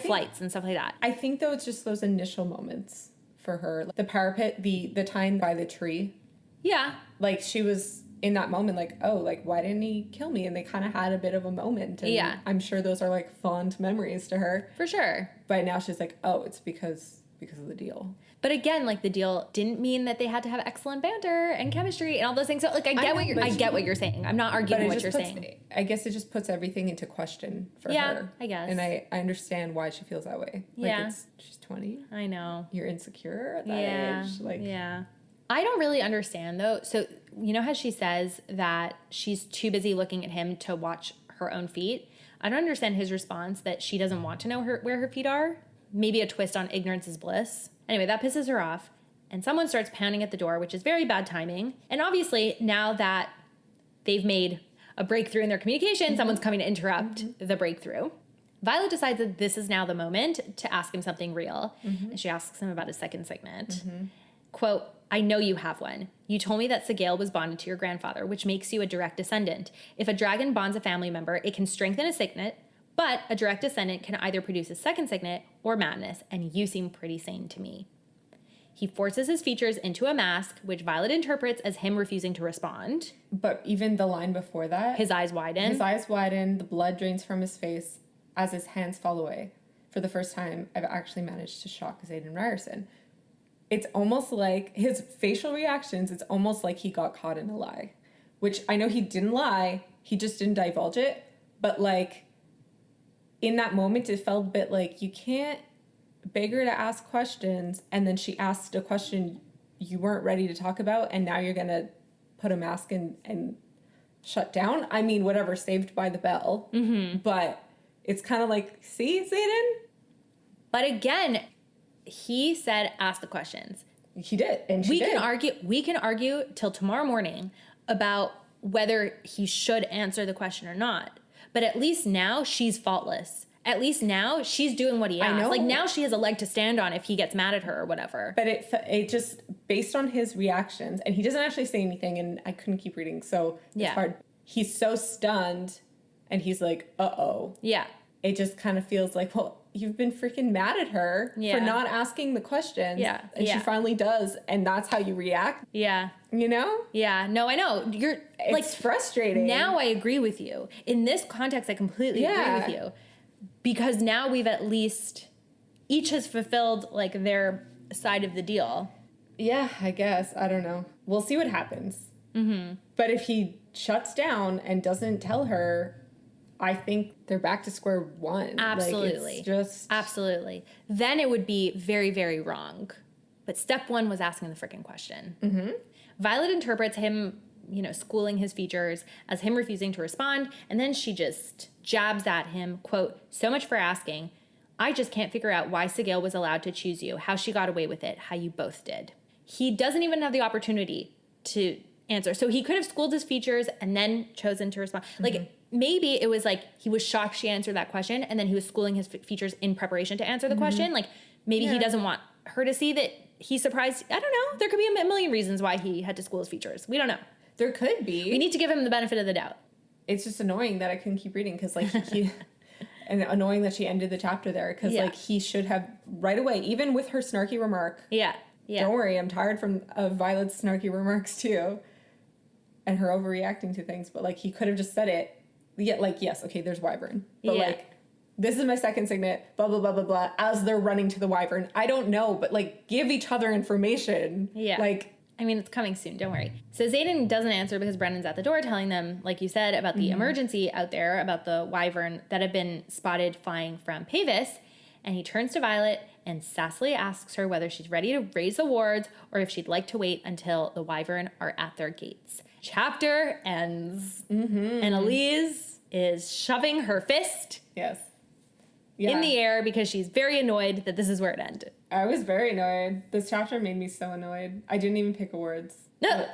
Speaker 1: flights and stuff like that.
Speaker 2: I think, though, it's just those initial moments for her. The parapet, the time by the tree.
Speaker 1: Yeah.
Speaker 2: Like, she was in that moment like, oh, like, why didn't he kill me? And they kind of had a bit of a moment. And I'm sure those are, like, fond memories to her.
Speaker 1: For sure.
Speaker 2: But now she's like, oh, it's because of the deal.
Speaker 1: But again, like, the deal didn't mean that they had to have excellent banter and chemistry and all those things. So, like, I get what you're saying. I'm not arguing what you're saying.
Speaker 2: I guess it just puts everything into question for her.
Speaker 1: Yeah, I guess.
Speaker 2: And I understand why she feels that way. Like, she's 20.
Speaker 1: I know.
Speaker 2: You're insecure at that age. Like,
Speaker 1: yeah. I don't really understand, though. So, you know how she says that she's too busy looking at him to watch her own feet? I don't understand his response that she doesn't want to know where her feet are. Maybe a twist on ignorance is bliss. Anyway, that pisses her off. And someone starts pounding at the door, which is very bad timing. And obviously, now that they've made a breakthrough in their communication, someone's coming to interrupt the breakthrough. Violet decides that this is now the moment to ask him something real. And she asks him about his second signet. Quote, I know you have one. You told me that Sigale was bonded to your grandfather, which makes you a direct descendant. If a dragon bonds a family member, it can strengthen a signet, but a direct descendant can either produce a second signet or madness, and you seem pretty sane to me. He forces his features into a mask, which Violet interprets as him refusing to respond.
Speaker 2: But even the line before that.
Speaker 1: His eyes widen.
Speaker 2: His eyes widen, the blood drains from his face as his hands fall away. For the first time, I've actually managed to shock Xaden Ryerson. It's almost like his facial reactions, it's almost like he got caught in a lie. Which I know he didn't lie, he just didn't divulge it. But like, in that moment, it felt a bit like you can't beg her to ask questions, and then she asked a question you weren't ready to talk about, and now you're gonna put a mask and shut down. I mean, whatever, saved by the bell. But it's kind of like, see, Xaden?
Speaker 1: But again, he said, ask the questions.
Speaker 2: He did, and
Speaker 1: We can argue till tomorrow morning about whether he should answer the question or not. But at least now she's faultless. At least now she's doing what he asked.
Speaker 2: know.
Speaker 1: Like now she has a leg to stand on if he gets mad at her or whatever.
Speaker 2: But it just, based on his reactions, and he doesn't actually say anything, and I couldn't keep reading, so it's hard. He's so stunned, and he's like, uh-oh.
Speaker 1: Yeah.
Speaker 2: It just kind of feels like, well, you've been freaking mad at her for not asking the questions.
Speaker 1: Yeah.
Speaker 2: And she finally does, and that's how you react.
Speaker 1: Yeah.
Speaker 2: You know?
Speaker 1: Yeah. No, I know.
Speaker 2: It's frustrating.
Speaker 1: Now I agree with you. In this context, I completely agree with you. Because now we've at least, each has fulfilled like their side of the deal.
Speaker 2: Yeah, I guess. I don't know. We'll see what happens. But if he shuts down and doesn't tell her, I think they're back to square one.
Speaker 1: Absolutely.
Speaker 2: Like, it's just...
Speaker 1: Absolutely. Then it would be very, very wrong. But step one was asking the freaking question. Violet interprets him, schooling his features as him refusing to respond. And then she just jabs at him, quote, so much for asking. I just can't figure out why Sigale was allowed to choose you, how she got away with it, how you both did. He doesn't even have the opportunity to answer. So he could have schooled his features and then chosen to respond. Like, maybe it was like he was shocked she answered that question and then he was schooling his features in preparation to answer the question. Like, maybe he doesn't want her to see that he's surprised. I don't know. There could be a million reasons why he had to school his features. We don't know.
Speaker 2: There could be.
Speaker 1: We need to give him the benefit of the doubt.
Speaker 2: It's just annoying that I couldn't keep reading because, like, he... And annoying that she ended the chapter there because, like, he should have right away, even with her snarky remark.
Speaker 1: Yeah.
Speaker 2: Don't worry, I'm tired of Violet's snarky remarks, too. And her overreacting to things. But, like, he could have just said it. Yeah, like, yes, okay, there's Wyvern. But, like, this is my second signet, blah, blah, blah, blah, blah, as they're running to the Wyvern. I don't know, but, like, give each other information.
Speaker 1: Yeah.
Speaker 2: Like...
Speaker 1: I mean, it's coming soon. Don't worry. So Xaden doesn't answer because Brennan's at the door telling them, like you said, about the emergency out there, about the Wyvern that had been spotted flying from Pavis. And he turns to Violet and sassily asks her whether she's ready to raise the wards or if she'd like to wait until the Wyvern are at their gates. Chapter ends. And Elyse is shoving her fist in the air because she's very annoyed that this is where it ended.
Speaker 2: I was very annoyed. This chapter made me so annoyed. I didn't even pick awards.
Speaker 1: No.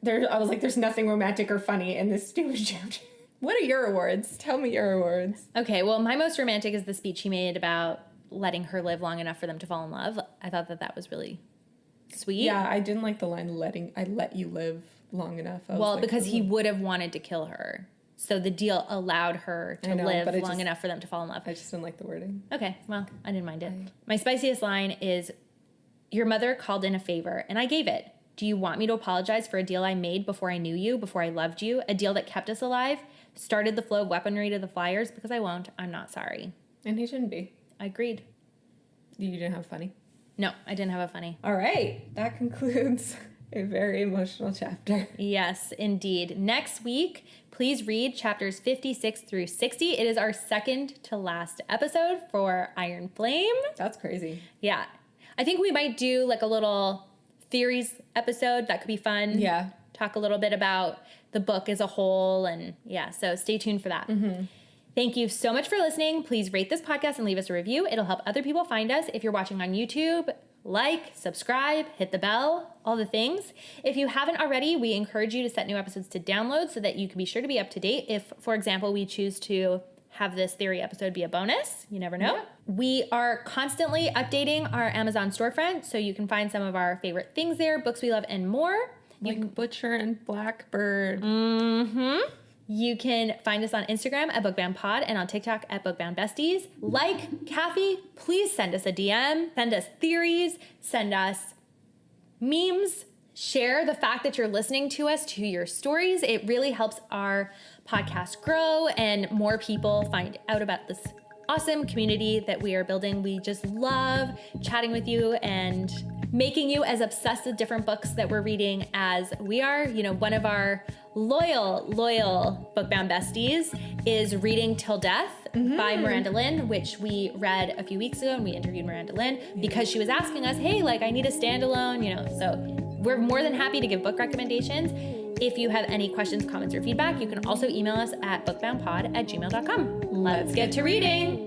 Speaker 2: I was like, there's nothing romantic or funny in this stupid chapter. What are your awards? Tell me your awards.
Speaker 1: Okay, well, my most romantic is the speech he made about letting her live long enough for them to fall in love. I thought that was really sweet.
Speaker 2: Yeah, I didn't like the line, I let you live long enough.
Speaker 1: Well,
Speaker 2: like,
Speaker 1: because he would have wanted to kill her. So the deal allowed her to live long enough for them to fall in love.
Speaker 2: I just didn't like the wording.
Speaker 1: Okay, well, I didn't mind it. My spiciest line is, your mother called in a favor, and I gave it. Do you want me to apologize for a deal I made before I knew you, before I loved you, a deal that kept us alive, started the flow of weaponry to the fliers? Because I won't. I'm not sorry.
Speaker 2: And he shouldn't be.
Speaker 1: I agreed.
Speaker 2: You didn't have funny?
Speaker 1: No, I didn't have a funny.
Speaker 2: All right, that concludes a very emotional chapter.
Speaker 1: Yes, indeed. Next week, please read chapters 56 through 60. It is our second to last episode for Iron Flame.
Speaker 2: That's crazy.
Speaker 1: Yeah. I think we might do like a little theories episode. That could be fun.
Speaker 2: Yeah.
Speaker 1: Talk a little bit about the book as a whole. And yeah, so stay tuned for that. Thank you so much for listening. Please rate this podcast and leave us a review. It'll help other people find us. If you're watching on YouTube, like, subscribe, hit the bell, all the things. If you haven't already, we encourage you to set new episodes to download so that you can be sure to be up to date. If, for example, we choose to have this theory episode be a bonus. You never know. Yeah. We are constantly updating our Amazon storefront, so you can find some of our favorite things there, books we love, and more.
Speaker 2: Like Butcher and Blackbird.
Speaker 1: Mm-hmm. You can find us on Instagram at Book Bound Pod and on TikTok at Book Bound Besties. Like Kathy, please send us a DM, send us theories, send us memes. Share the fact that you're listening to us to your stories. It really helps our podcast grow and more people find out about this awesome community that we are building. We just love chatting with you and making you as obsessed with different books that we're reading as we are. You know, one of our loyal Book Bound Besties is Reading Till Death by Miranda Lynn, which we read a few weeks ago, and we interviewed Miranda Lynn because she was asking us, hey, like, I need a standalone, you know, so we're more than happy to give book recommendations. If you have any questions, comments, or feedback, you can also email us at bookboundpod@gmail.com. Let's get to reading.